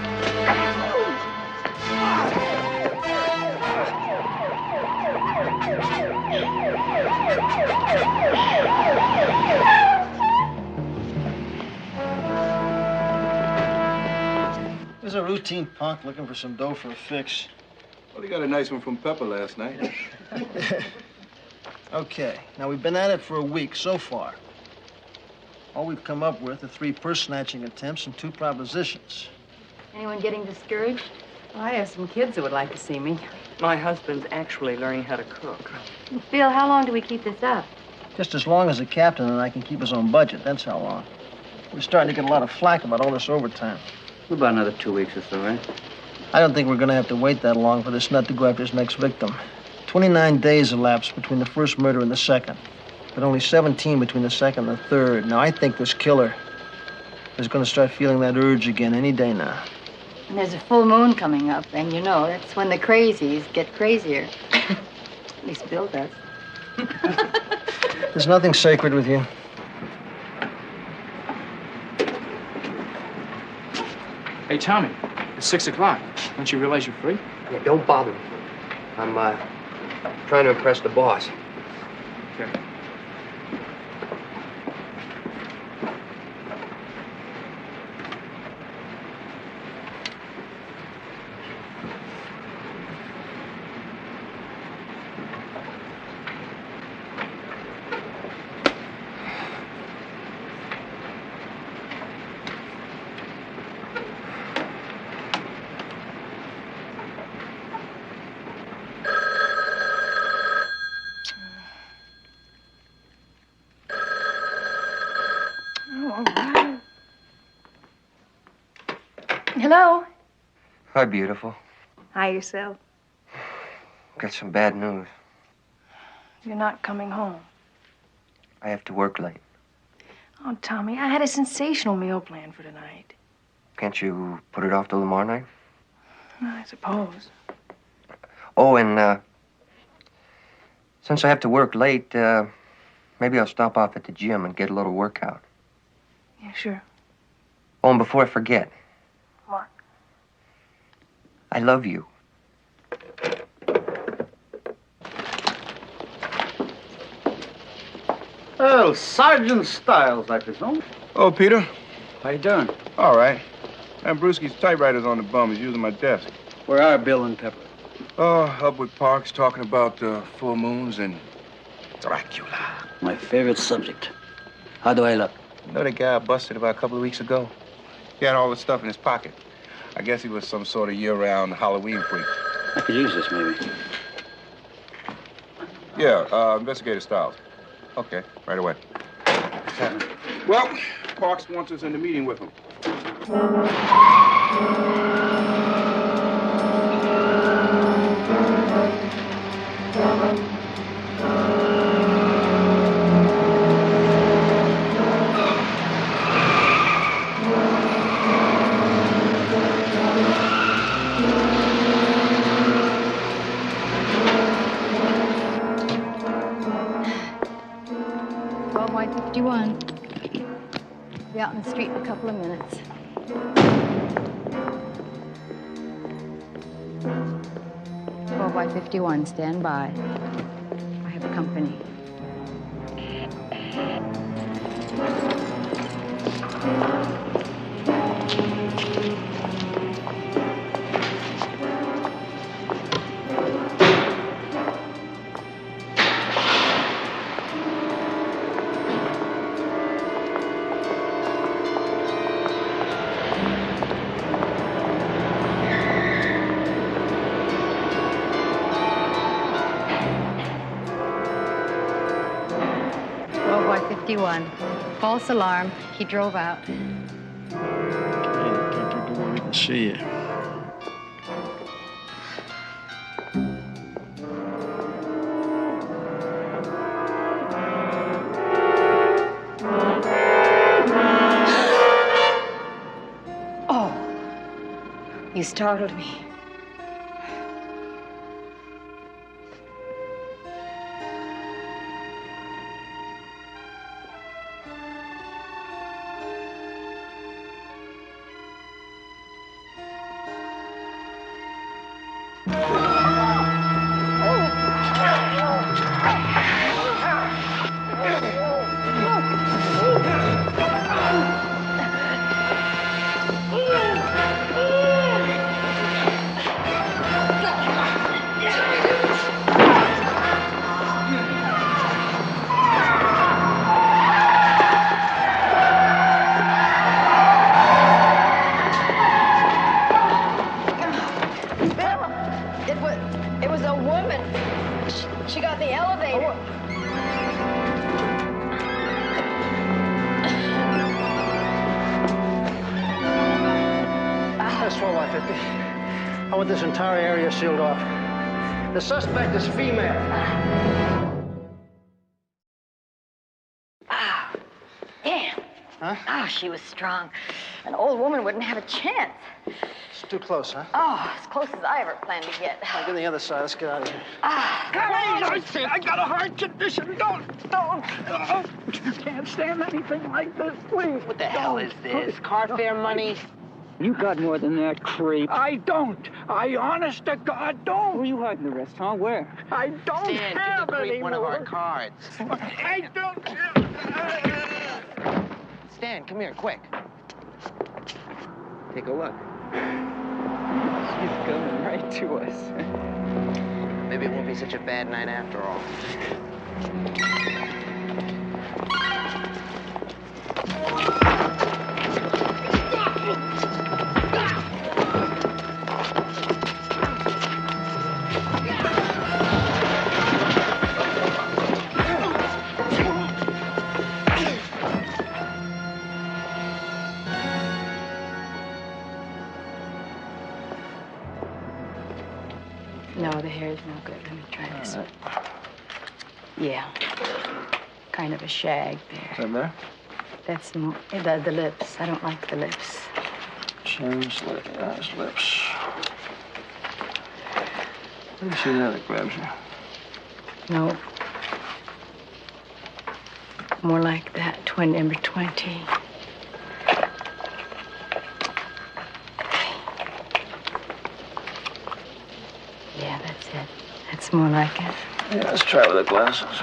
There's a routine punk looking for some dough for a fix. Well, he got a nice one from Pepper last night. Okay, now we've been at it for a week so far. All we've come up with are 3 purse-snatching attempts and 2 propositions. Anyone getting discouraged? I have some kids who would like to see me. My husband's actually learning how to cook. Bill, how long do we keep this up? Just as long as the captain and I can keep his own budget, that's how long. We're starting to get a lot of flack about all this overtime. About another 2 weeks or so, right? I don't think we're going to have to wait that long for this nut to go after his next victim. 29 days elapsed between the first murder and the second, but only 17 between the second and the third. Now, I think this killer is going to start feeling that urge again any day now. And there's a full moon coming up, and you know, that's when the crazies get crazier. At least Bill does. There's nothing sacred with you. Hey, Tommy, it's 6 o'clock. Don't you realize you're free? Yeah, don't bother me. I'm trying to impress the boss. Okay. Oh, all right. Hello. Hi, beautiful. Hi, yourself. Got some bad news. You're not coming home. I have to work late. Oh, Tommy, I had a sensational meal planned for tonight. Can't you put it off till tomorrow night? I suppose. Oh, and since I have to work late, maybe I'll stop off at the gym and get a little workout. Yeah, sure. Oh, and before I forget. What? I love you. Oh, Sergeant Stiles, I presume. Oh, Peter. How you doing? All right. And Brewski's typewriter's on the bum. He's using my desk. Where are Bill and Pepper? Oh, up with Parks talking about full moons and Dracula. My favorite subject. How do I look? You know the guy I busted about a couple of weeks ago? He had all the stuff in his pocket. I guess he was some sort of year-round Halloween freak. I could use this, maybe. Yeah, Investigator Stiles. Okay, right away. Well, Parks wants us in the meeting with him. Y51. Be out in the street in a couple of minutes. Y51, stand by. I have company. Y51. False alarm. He drove out. We can see you. Oh, you startled me. It was a woman. She got the elevator. That's 4Y50. I want this entire area sealed off. The suspect is female. Damn. Huh? Oh, she was strong. An old woman wouldn't have a chance. It's too close, huh? Oh, as close as I ever planned to get. All right, get on the other side. Let's get out of here. I got a heart condition. Don't. Can't stand anything like this, please. What the hell is this? Car fare money? You got more than that, creep. I don't. I honest to God don't. Where are you hiding the rest, huh? Where? I don't Stan, have give the creep any one of our more. cards. I don't. Stan, come here, quick. Take a look. She's coming right to us. Maybe it won't be such a bad night after all. the hair's no good. Let me try this one. Yeah. Kind of a shag there. Is that better? That's the lips. I don't like the lips. Chin's lips. Let me see that. It grabs you. No. More like that. Number 20. Yeah, that's it. That's more like it. Yeah, let's try with the glasses.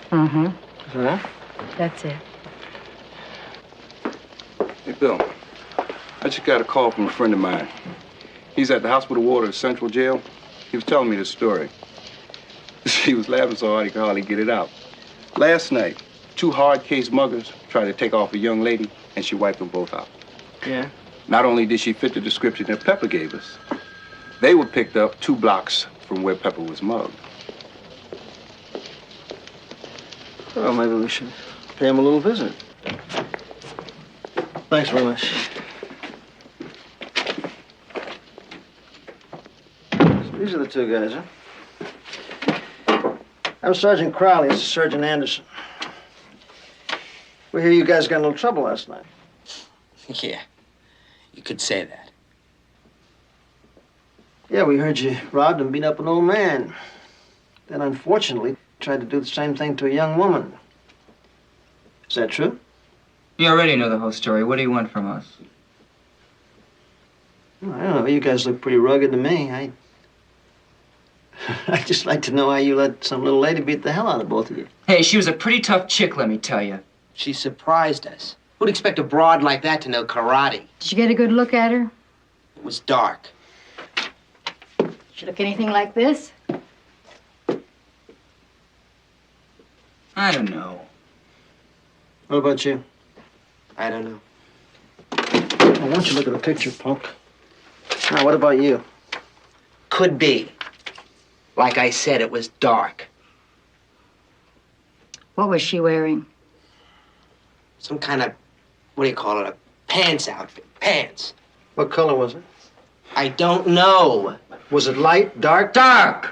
Mm-hmm. Is that? That's it. Hey, Bill, I just got a call from a friend of mine. He's at the hospital ward at Central Jail. He was telling me this story. He was laughing so hard he could hardly get it out. Last night, 2 hard-case muggers tried to take off a young lady, and she wiped them both out. Yeah? Not only did she fit the description that Pepper gave us, they were picked up 2 blocks from where Pepper was mugged. Well, maybe we should pay him a little visit. Thanks very much. So these are the 2 guys, huh? I'm Sergeant Crowley. This is Sergeant Anderson. We hear you guys got in a little trouble last night. Yeah, you could say that. Yeah, we heard you robbed and beat up an old man. Then, unfortunately, tried to do the same thing to a young woman. Is that true? You already know the whole story. What do you want from us? Well, I don't know. You guys look pretty rugged to me. I'd just like to know how you let some little lady beat the hell out of both of you. Hey, she was a pretty tough chick, let me tell you. She surprised us. Who'd expect a broad like that to know karate? Did you get a good look at her? It was dark. She look anything like this? I don't know. What about you? I don't know. Well, why don't you look at the picture, punk? Now, what about you? Could be. Like I said, it was dark. What was she wearing? Some kind of, what do you call it, a pants outfit. Pants. What color was it? I don't know. Was it light, dark? Dark!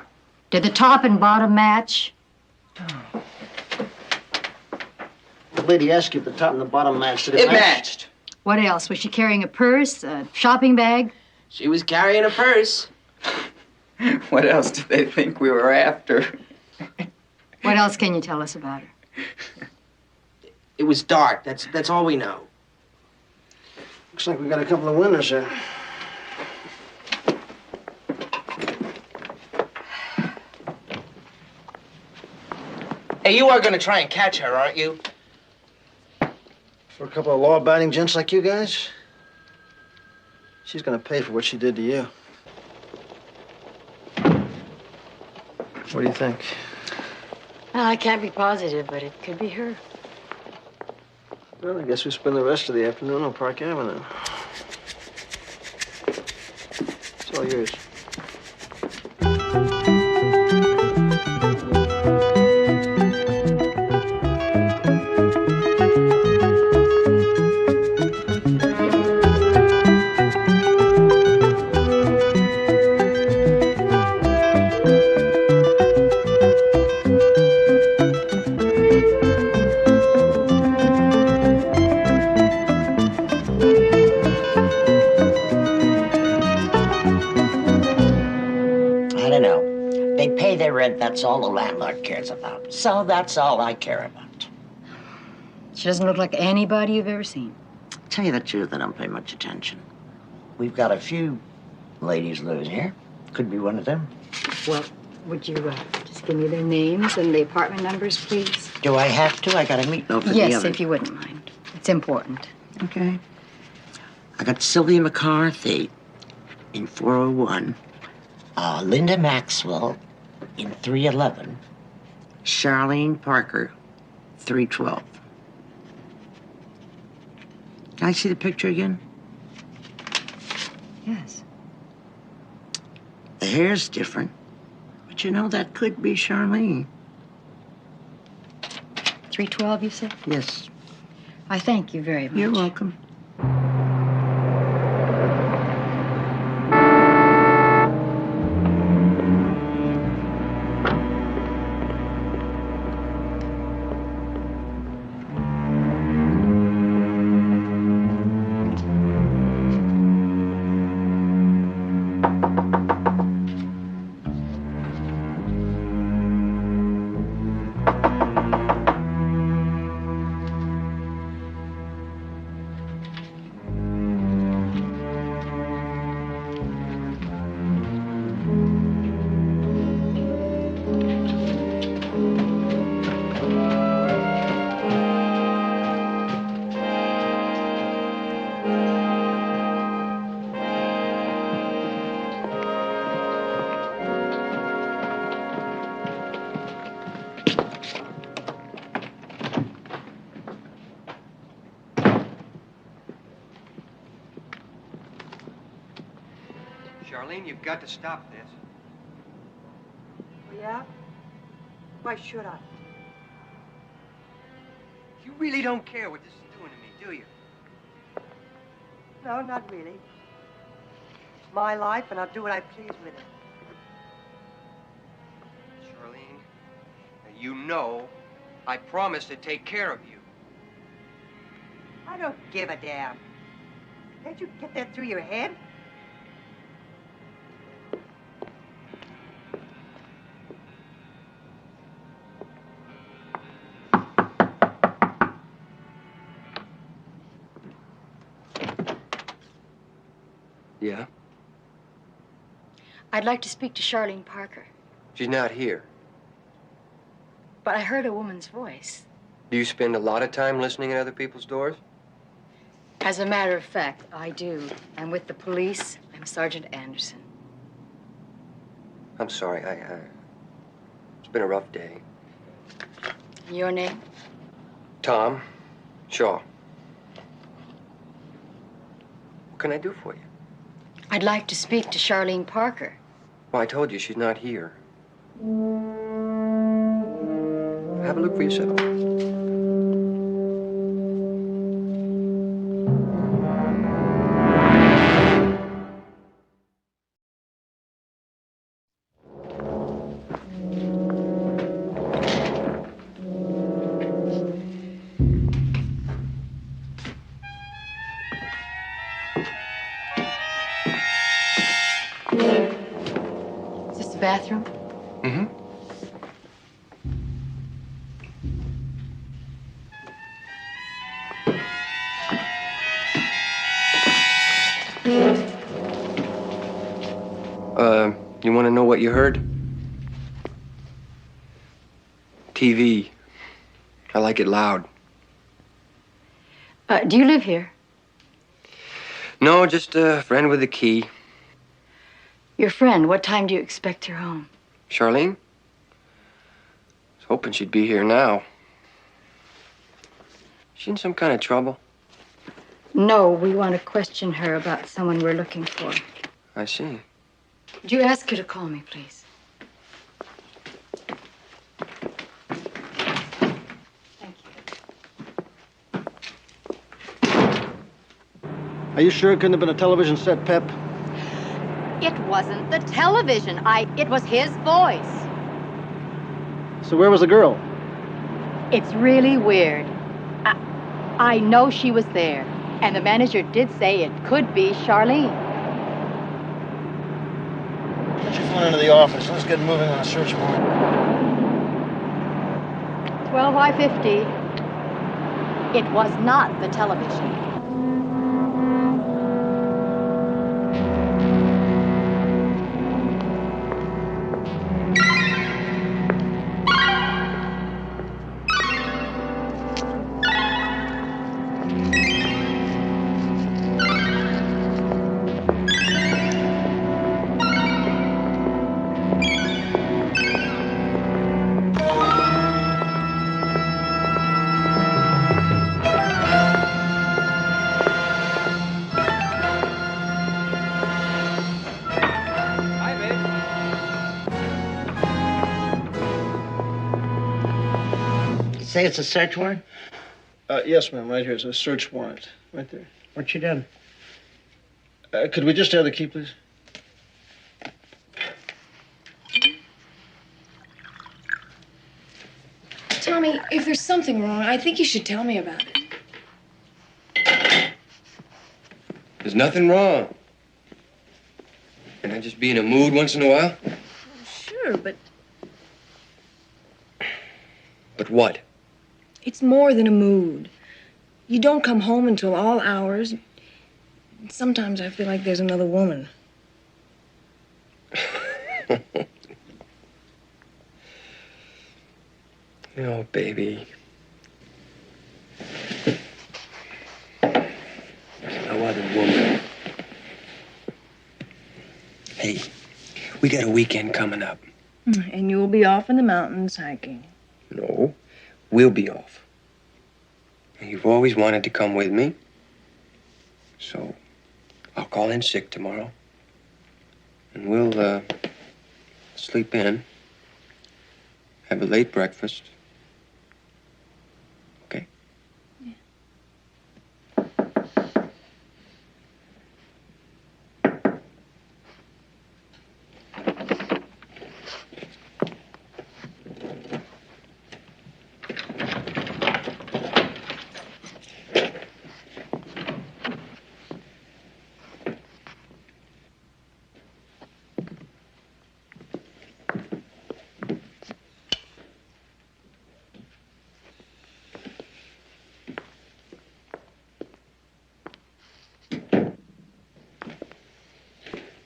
Did the top and bottom match? The lady asked you if the top and the bottom matched. Did It match? matched. What else? Was she carrying a purse, a shopping bag? She was carrying a purse. What else did they think we were after? What else can you tell us about her? It was dark. That's all we know. Looks like we got a couple of winners here. Hey, you are gonna try and catch her, aren't you? For a couple of law-abiding gents like you guys, she's gonna pay for what she did to you. What do you think? Well, I can't be positive, but it could be her. Well, I guess we spend the rest of the afternoon on Park Avenue. It's all yours. That's all the landlord cares about. So that's all I care about. She doesn't look like anybody you've ever seen. Tell you the truth, I don't pay much attention. We've got a few ladies living here. Could be one of them. Well, would you just give me their names and the apartment numbers, please? Do I have to? I got a meeting over the Yes, other. if you wouldn't mind. It's important. Okay. I got Sylvia McCarthy in 401. Linda Maxwell in 311. Charlene Parker, 312. Can I see the picture again? Yes. The hair's different, but you know, that could be Charlene. 312, you said? Yes. I thank you very much. You're welcome. Charlene, you've got to stop this. Yeah? Why should I? You really don't care what this is doing to me, do you? No, not really. It's my life, and I'll do what I please with it. Charlene, now you know I promised to take care of you. I don't give a damn. Can't you get that through your head? Yeah? I'd like to speak to Charlene Parker, She's not here. but I heard a woman's voice. Do you spend a lot of time listening at other people's doors? As a matter of fact, I do. And with the police, I'm Sergeant Anderson. I'm sorry, it's been a rough day. Your name? Tom Shaw. What can I do for you? I'd like to speak to Charlene Parker. Well, I told you she's not here. Have a look for yourself. Is this the bathroom? Mm-hmm. You want to know what you heard? TV. I like it loud. Do you live here? No, just a friend with a key. Your friend, what time do you expect her home? Charlene? I was hoping she'd be here now. She in some kind of trouble? No, we want to question her about someone we're looking for. I see. Would you ask her to call me, please? Are you sure it couldn't have been a television set, Pep? It wasn't the television. It was his voice. So where was the girl? It's really weird. I know she was there, and the manager did say it could be Charlene. Put your phone into the office. Let's get moving on a search warrant. 12/50. It was not the television. Say it's a search warrant? Yes, ma'am. Right here. It's a search warrant. Right there. What you done? Could we just have the key, please? Tommy, if there's something wrong, I think you should tell me about it. There's nothing wrong. Can I just be in a mood once in a while? Sure, but But what? it's more than a mood. You don't come home until all hours. Sometimes I feel like there's another woman. Oh, baby. No other woman. Hey, we got a weekend coming up. And you'll be off in the mountains hiking. No, we'll be off. And you've always wanted to come with me. So, I'll call in sick tomorrow. And we'll sleep in, have a late breakfast. Okay?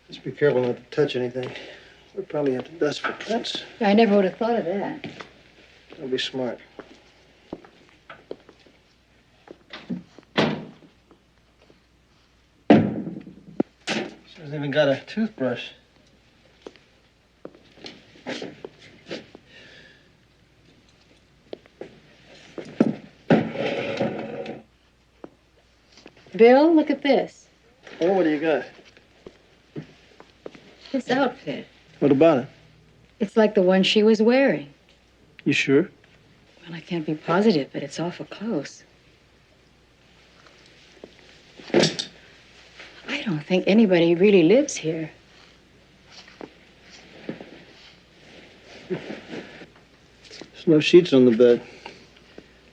Just be careful not to touch anything. We'll probably have to dust for prints. I never would have thought of that. That'll be smart. She hasn't even got a toothbrush. Bill, look at this. Oh, what do you got? This outfit. What about it? It's like the one she was wearing. You sure? Well, I can't be positive, but it's awful close. I don't think anybody really lives here. There's no sheets on the bed.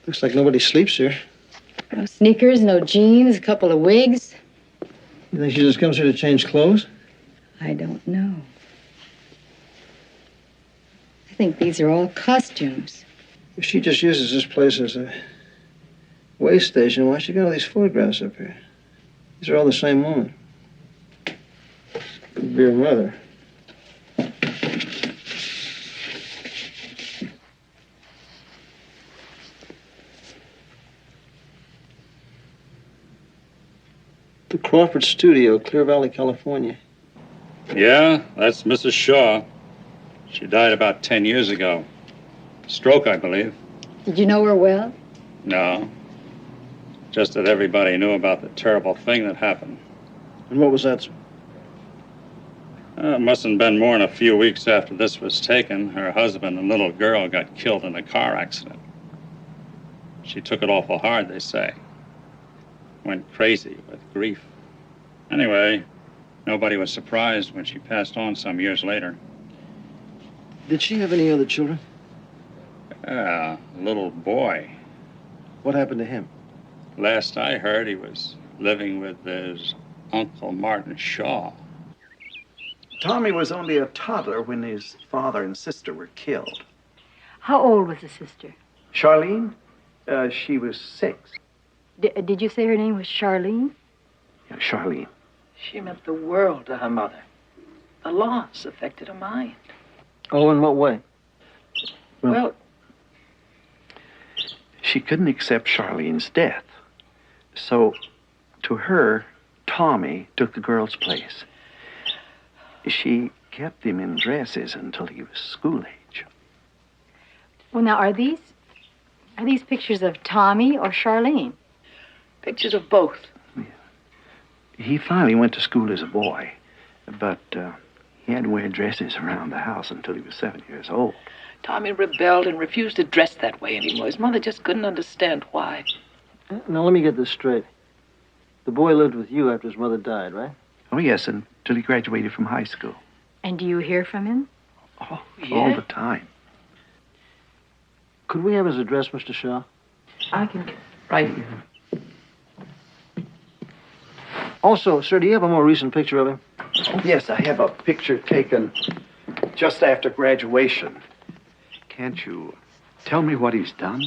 Looks like nobody sleeps here. No sneakers, no jeans, a couple of wigs. You think she just comes here to change clothes? I don't know. I think these are all costumes. If she just uses this place as a way station, why she got all these photographs up here? These are all the same woman. Could be her mother. The Crawford Studio, Clear Valley, California. Yeah, that's Mrs. Shaw. She died about 10 years ago. Stroke, I believe. Did you know her well? No. Just that everybody knew about the terrible thing that happened. And what was that, sir? It mustn't have been more than a few weeks after this was taken. Her husband and little girl got killed in a car accident. She took it awful hard, they say. Went crazy with grief. Anyway, nobody was surprised when she passed on some years later. Did she have any other children? A little boy. What happened to him? Last I heard, he was living with his Uncle Martin Shaw. Tommy was only a toddler when his father and sister were killed. How old was the sister? Charlene? She was 6. Did you say her name was Charlene? Yeah, Charlene. She meant the world to her mother. The loss affected her mind. Oh, in what way? Well, she couldn't accept Charlene's death. So, to her, Tommy took the girl's place. She kept him in dresses until he was school age. Well, now, are these pictures of Tommy or Charlene? Pictures of both. He finally went to school as a boy, but he had to wear dresses around the house until he was 7 years old. Tommy rebelled and refused to dress that way anymore. His mother just couldn't understand why. Now, let me get this straight. The boy lived with you after his mother died, right? Oh, yes, until he graduated from high school. And do you hear from him? Oh, all the time. Could we have his address, Mr. Shaw? I can... Right here. Also, sir, do you have a more recent picture of him? Oh, yes, I have a picture taken just after graduation. Can't you tell me what he's done?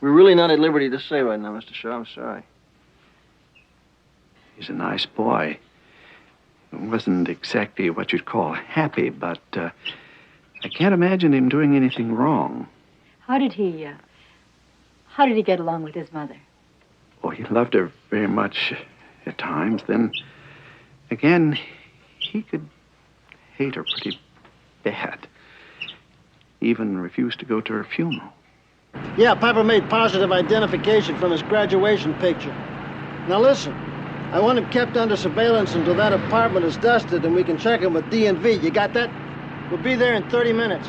We're really not at liberty to say right now, Mr. Shaw. I'm sorry. He's a nice boy. It wasn't exactly what you'd call happy, but I can't imagine him doing anything wrong. How did he get along with his mother? Oh, he loved her very much at times. Then, again, he could hate her pretty bad. Even refused to go to her funeral. Yeah, Papa made positive identification from his graduation picture. Now listen, I want him kept under surveillance until that apartment is dusted and we can check him with DNV. You got that? We'll be there in 30 minutes.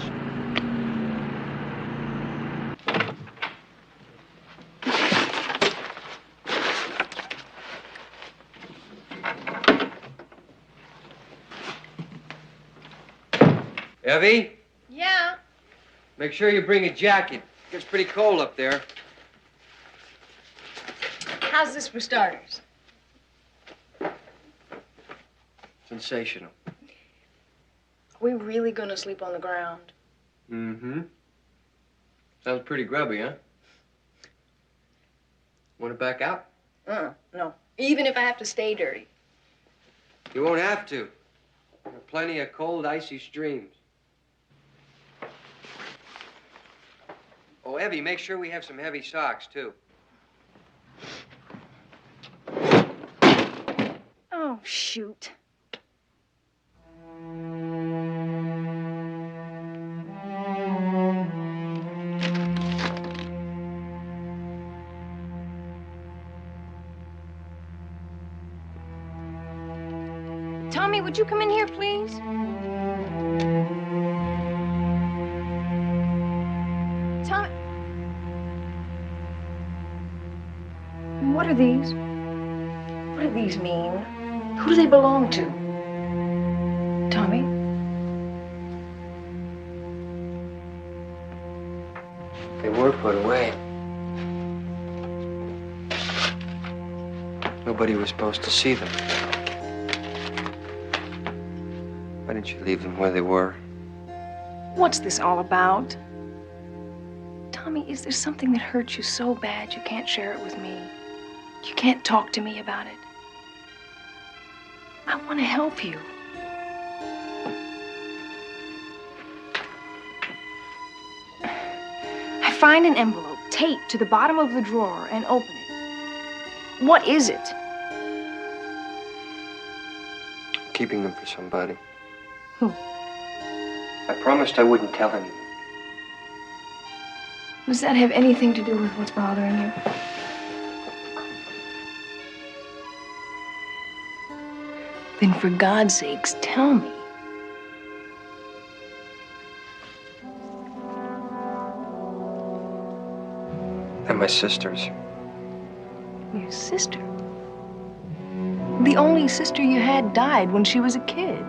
Evie, Yeah? make sure you bring a jacket. It gets pretty cold up there. How's this for starters? Sensational. Are we really gonna sleep on the ground? Mm-hmm. Sounds pretty grubby, huh? Want to back out? No. Even if I have to stay dirty. You won't have to. There are plenty of cold, icy streams. Oh, Evie, make sure we have some heavy socks, too. Oh, shoot. Tommy, would you come in here, please? Tommy. What are these? What do these mean? Who do they belong to? Tommy? They were put away. Nobody was supposed to see them. Why didn't you leave them where they were? What's this all about? Tommy, is there something that hurts you so bad you can't share it with me? You can't talk to me about it? I want to help you. I find an envelope taped to the bottom of the drawer and open it. What is it? I'm keeping them for somebody. Who? I promised I wouldn't tell anyone. Does that have anything to do with what's bothering you? Then for God's sakes, tell me. They're my sisters. Your sister? The only sister you had died when she was a kid.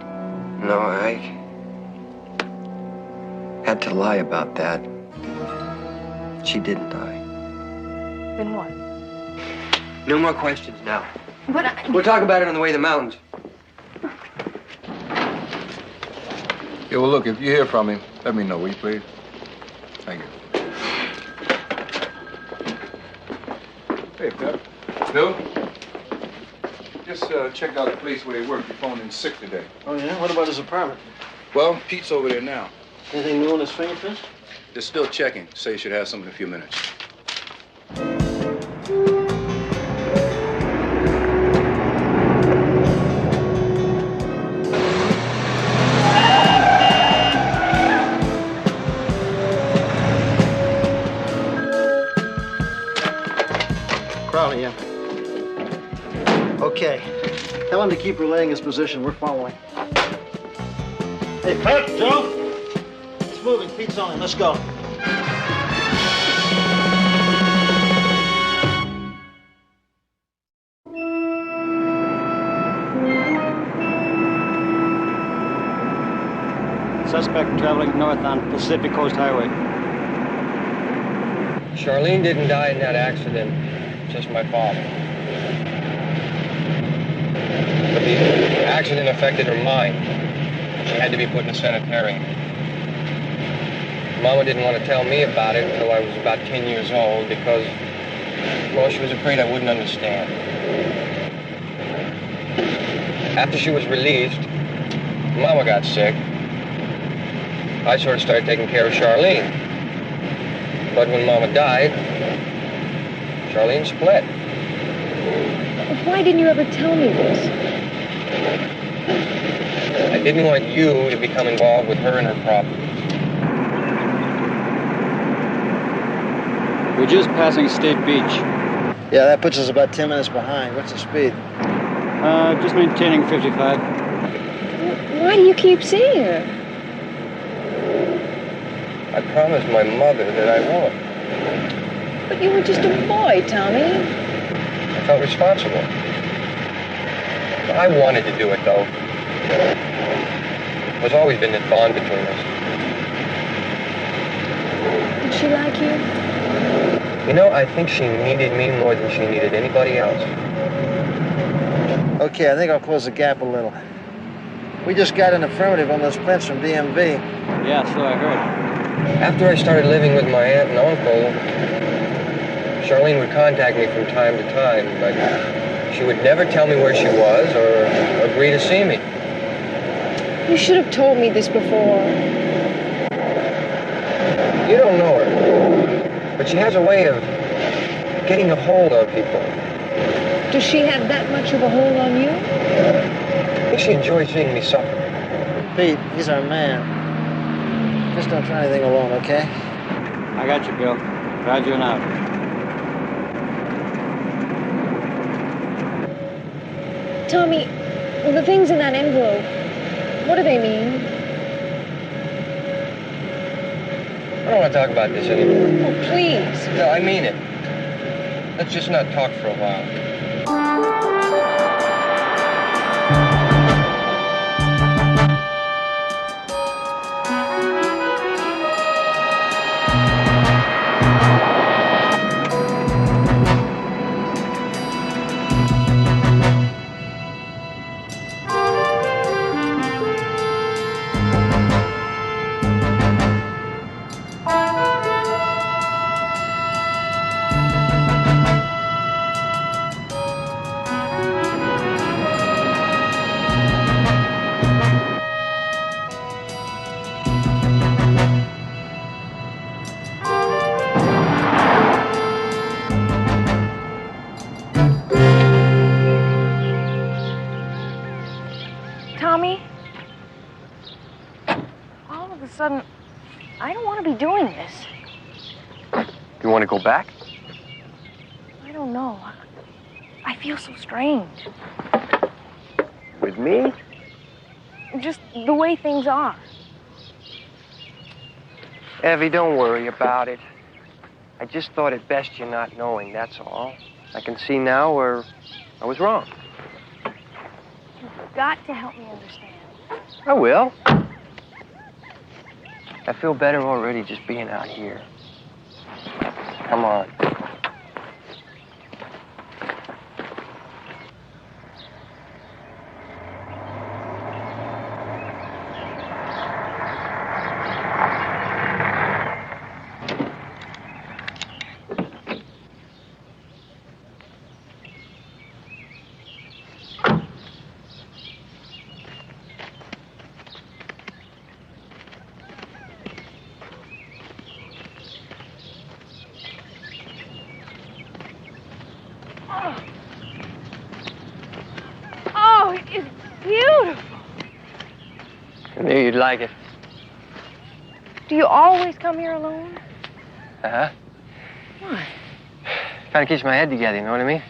No, I had to lie about that. She didn't die. Then what? No more questions now. But We'll talk about it on the way to the mountains. Yeah, well, look, if you hear from him, let me know, will you, please? Thank you. Hey, Pep. Bill? Just checked out the place where they work. He phoned in sick today. Oh, yeah? What about his apartment? Well, Pete's over there now. Anything new on his fingerprints? They're still checking. Say you should have some in a few minutes. Crowley, yeah. Okay. Tell him to keep relaying his position. We're following. Hey, Pep, Joe. It's moving. Pete's on it. Let's go. Suspect traveling north on Pacific Coast Highway. Charlene didn't die in that accident, just my father. But the accident affected her mind. She had to be put in a sanitarium. Mama didn't want to tell me about it until I was about 10 years old because, well, she was afraid I wouldn't understand. After she was released, Mama got sick. I sort of started taking care of Charlene. But when Mama died, Charlene split. Why didn't you ever tell me this? I didn't want you to become involved with her and her problems. We're just passing State Beach. Yeah, that puts us about 10 minutes behind. What's the speed? Just maintaining 55. Why do you keep seeing her? I promised my mother that I won't. But you were just a boy, Tommy. I felt responsible. I wanted to do it, though. There's always been that bond between us. Did she like you? You know, I think she needed me more than she needed anybody else. Okay, I think I'll close the gap a little. We just got an affirmative on those prints from DMV. Yeah, so I heard. After I started living with my aunt and uncle, Charlene would contact me from time to time, but she would never tell me where she was or agree to see me. You should have told me this before. You don't know her, but she has a way of getting a hold on people. Does she have that much of a hold on you? I think she enjoys seeing me suffer. Pete, he's our man. Just don't try anything alone, okay? I got you, Bill. Roger and out. Tommy, the things in that envelope, what do they mean? I don't want to talk about this anymore. Oh, please. No, I mean it. Let's just not talk for a while. Tommy? All of a sudden, I don't want to be doing this. You want to go back? I don't know. I feel so strange. With me? Just the way things are. Evie, don't worry about it. I just thought it best you not knowing, that's all. I can see now where I was wrong. You've got to help me understand. I will. I feel better already just being out here. Come on. Oh, it is beautiful. I knew you'd like it. Do you always come here alone? Uh-huh. Why? Kind of keeps my head together, you know what I mean?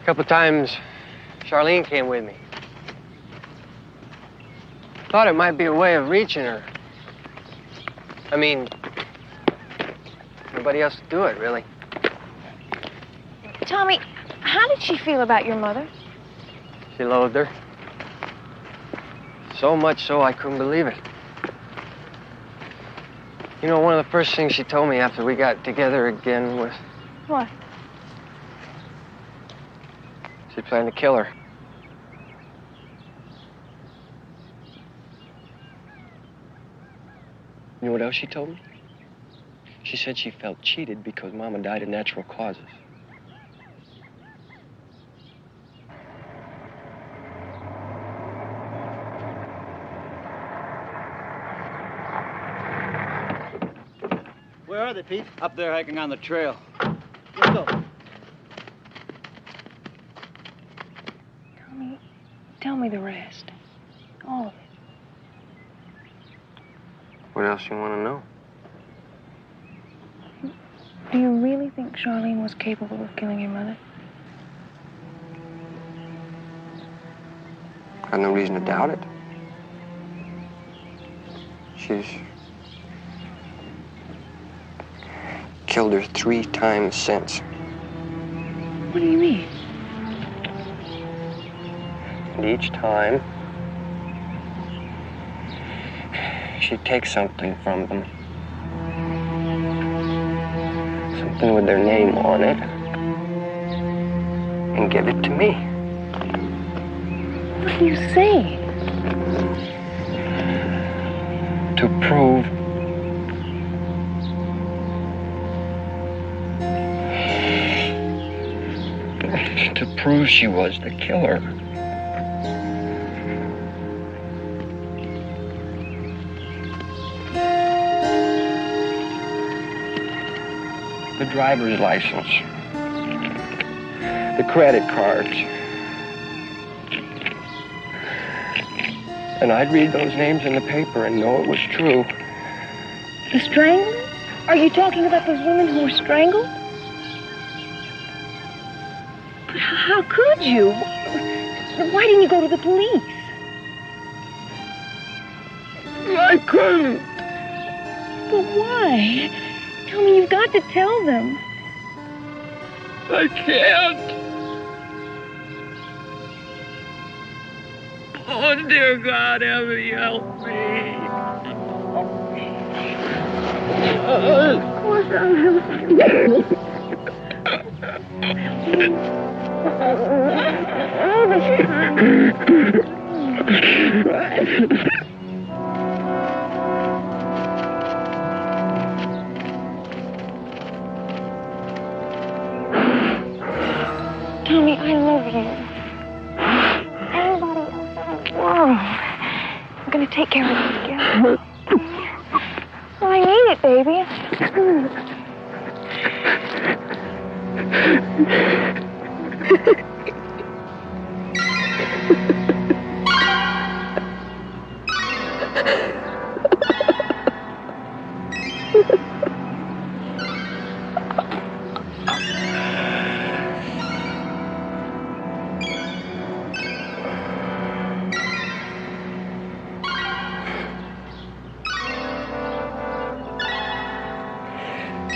A couple of times, Charlene came with me. Thought it might be a way of reaching her. I mean, nobody else to do it, really. Tommy, how did she feel about your mother? She loathed her. So much so I couldn't believe it. You know, one of the first things she told me after we got together again was What? she planned to kill her. You know what else she told me? She said she felt cheated because Mama died of natural causes. Where are they, Pete? Up there hiking on the trail. Let's go. Tommy, tell me the rest. All of it. What else you want to know? Do you really think Charlene was capable of killing your mother? Got no reason to doubt it. She's killed her 3 times since. What do you mean? And each time, she'd take something from them. Something with their name on it. And give it to me. What are you saying? To prove she was the killer. The driver's license, the credit cards. And I'd read those names in the paper and know it was true. The strangling? Are you talking about those women who were strangled? How could you? Why didn't you go to the police? I couldn't. But why? Tell me, you've got to tell them. I can't. Oh, dear God, Emmy, help me. Of course I'll help you. Tommy, I love you. Everybody else in the world. We're gonna take care of this together. Well, I mean it, baby.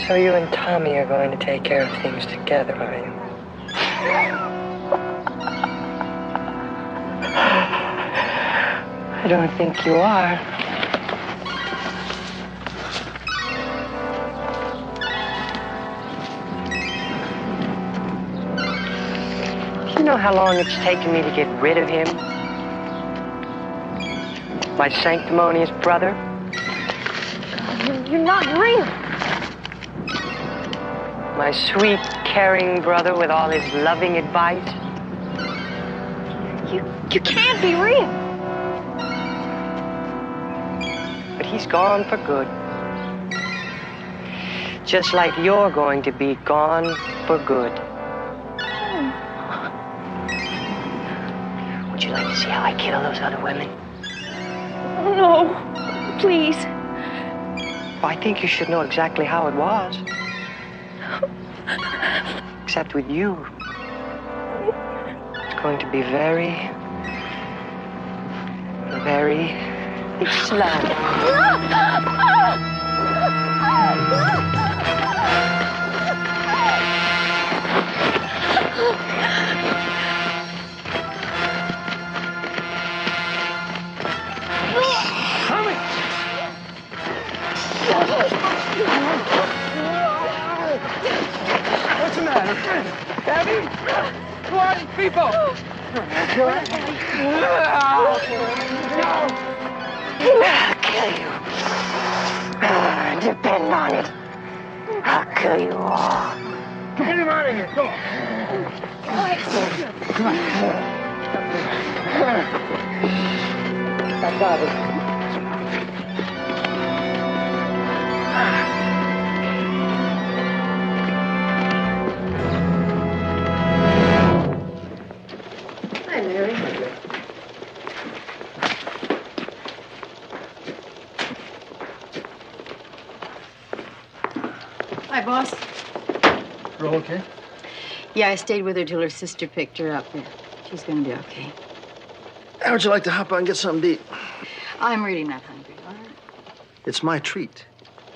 So you and Tommy are going to take care of things together, are you? I don't think you are. Do you know how long it's taken me to get rid of him? My sanctimonious brother? You're not real. My sweet, caring brother with all his loving advice? You can't be real. But he's gone for good. Just like you're going to be gone for good. Would you like to see how I kill those other women? No, please. I think you should know exactly how it was. Except with you, it's going to be very, very slow. What's the matter? Abby? Come on, people! I'll kill you. Depend on it. I'll kill you all. Get him out of here, go on. Come on. I got it. Hi, Mary. Hi, boss. Girl, okay? Yeah, I stayed with her till her sister picked her up. She's gonna be okay. How would you like to hop on and get something to eat? I'm really not hungry, all right? It's my treat.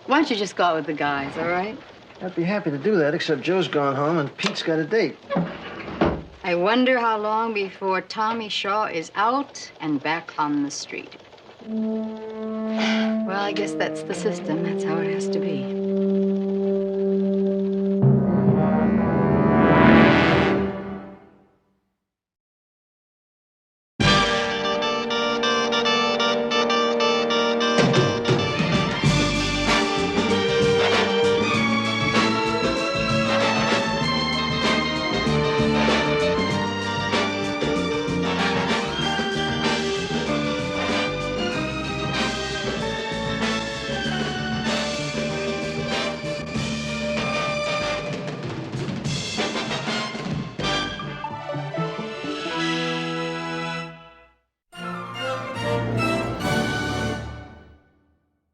Why don't you just go out with the guys, all right? I'd be happy to do that, except Joe's gone home and Pete's got a date. I wonder how long before Tommy Shaw is out and back on the street. Well, I guess that's the system. That's how it has to be.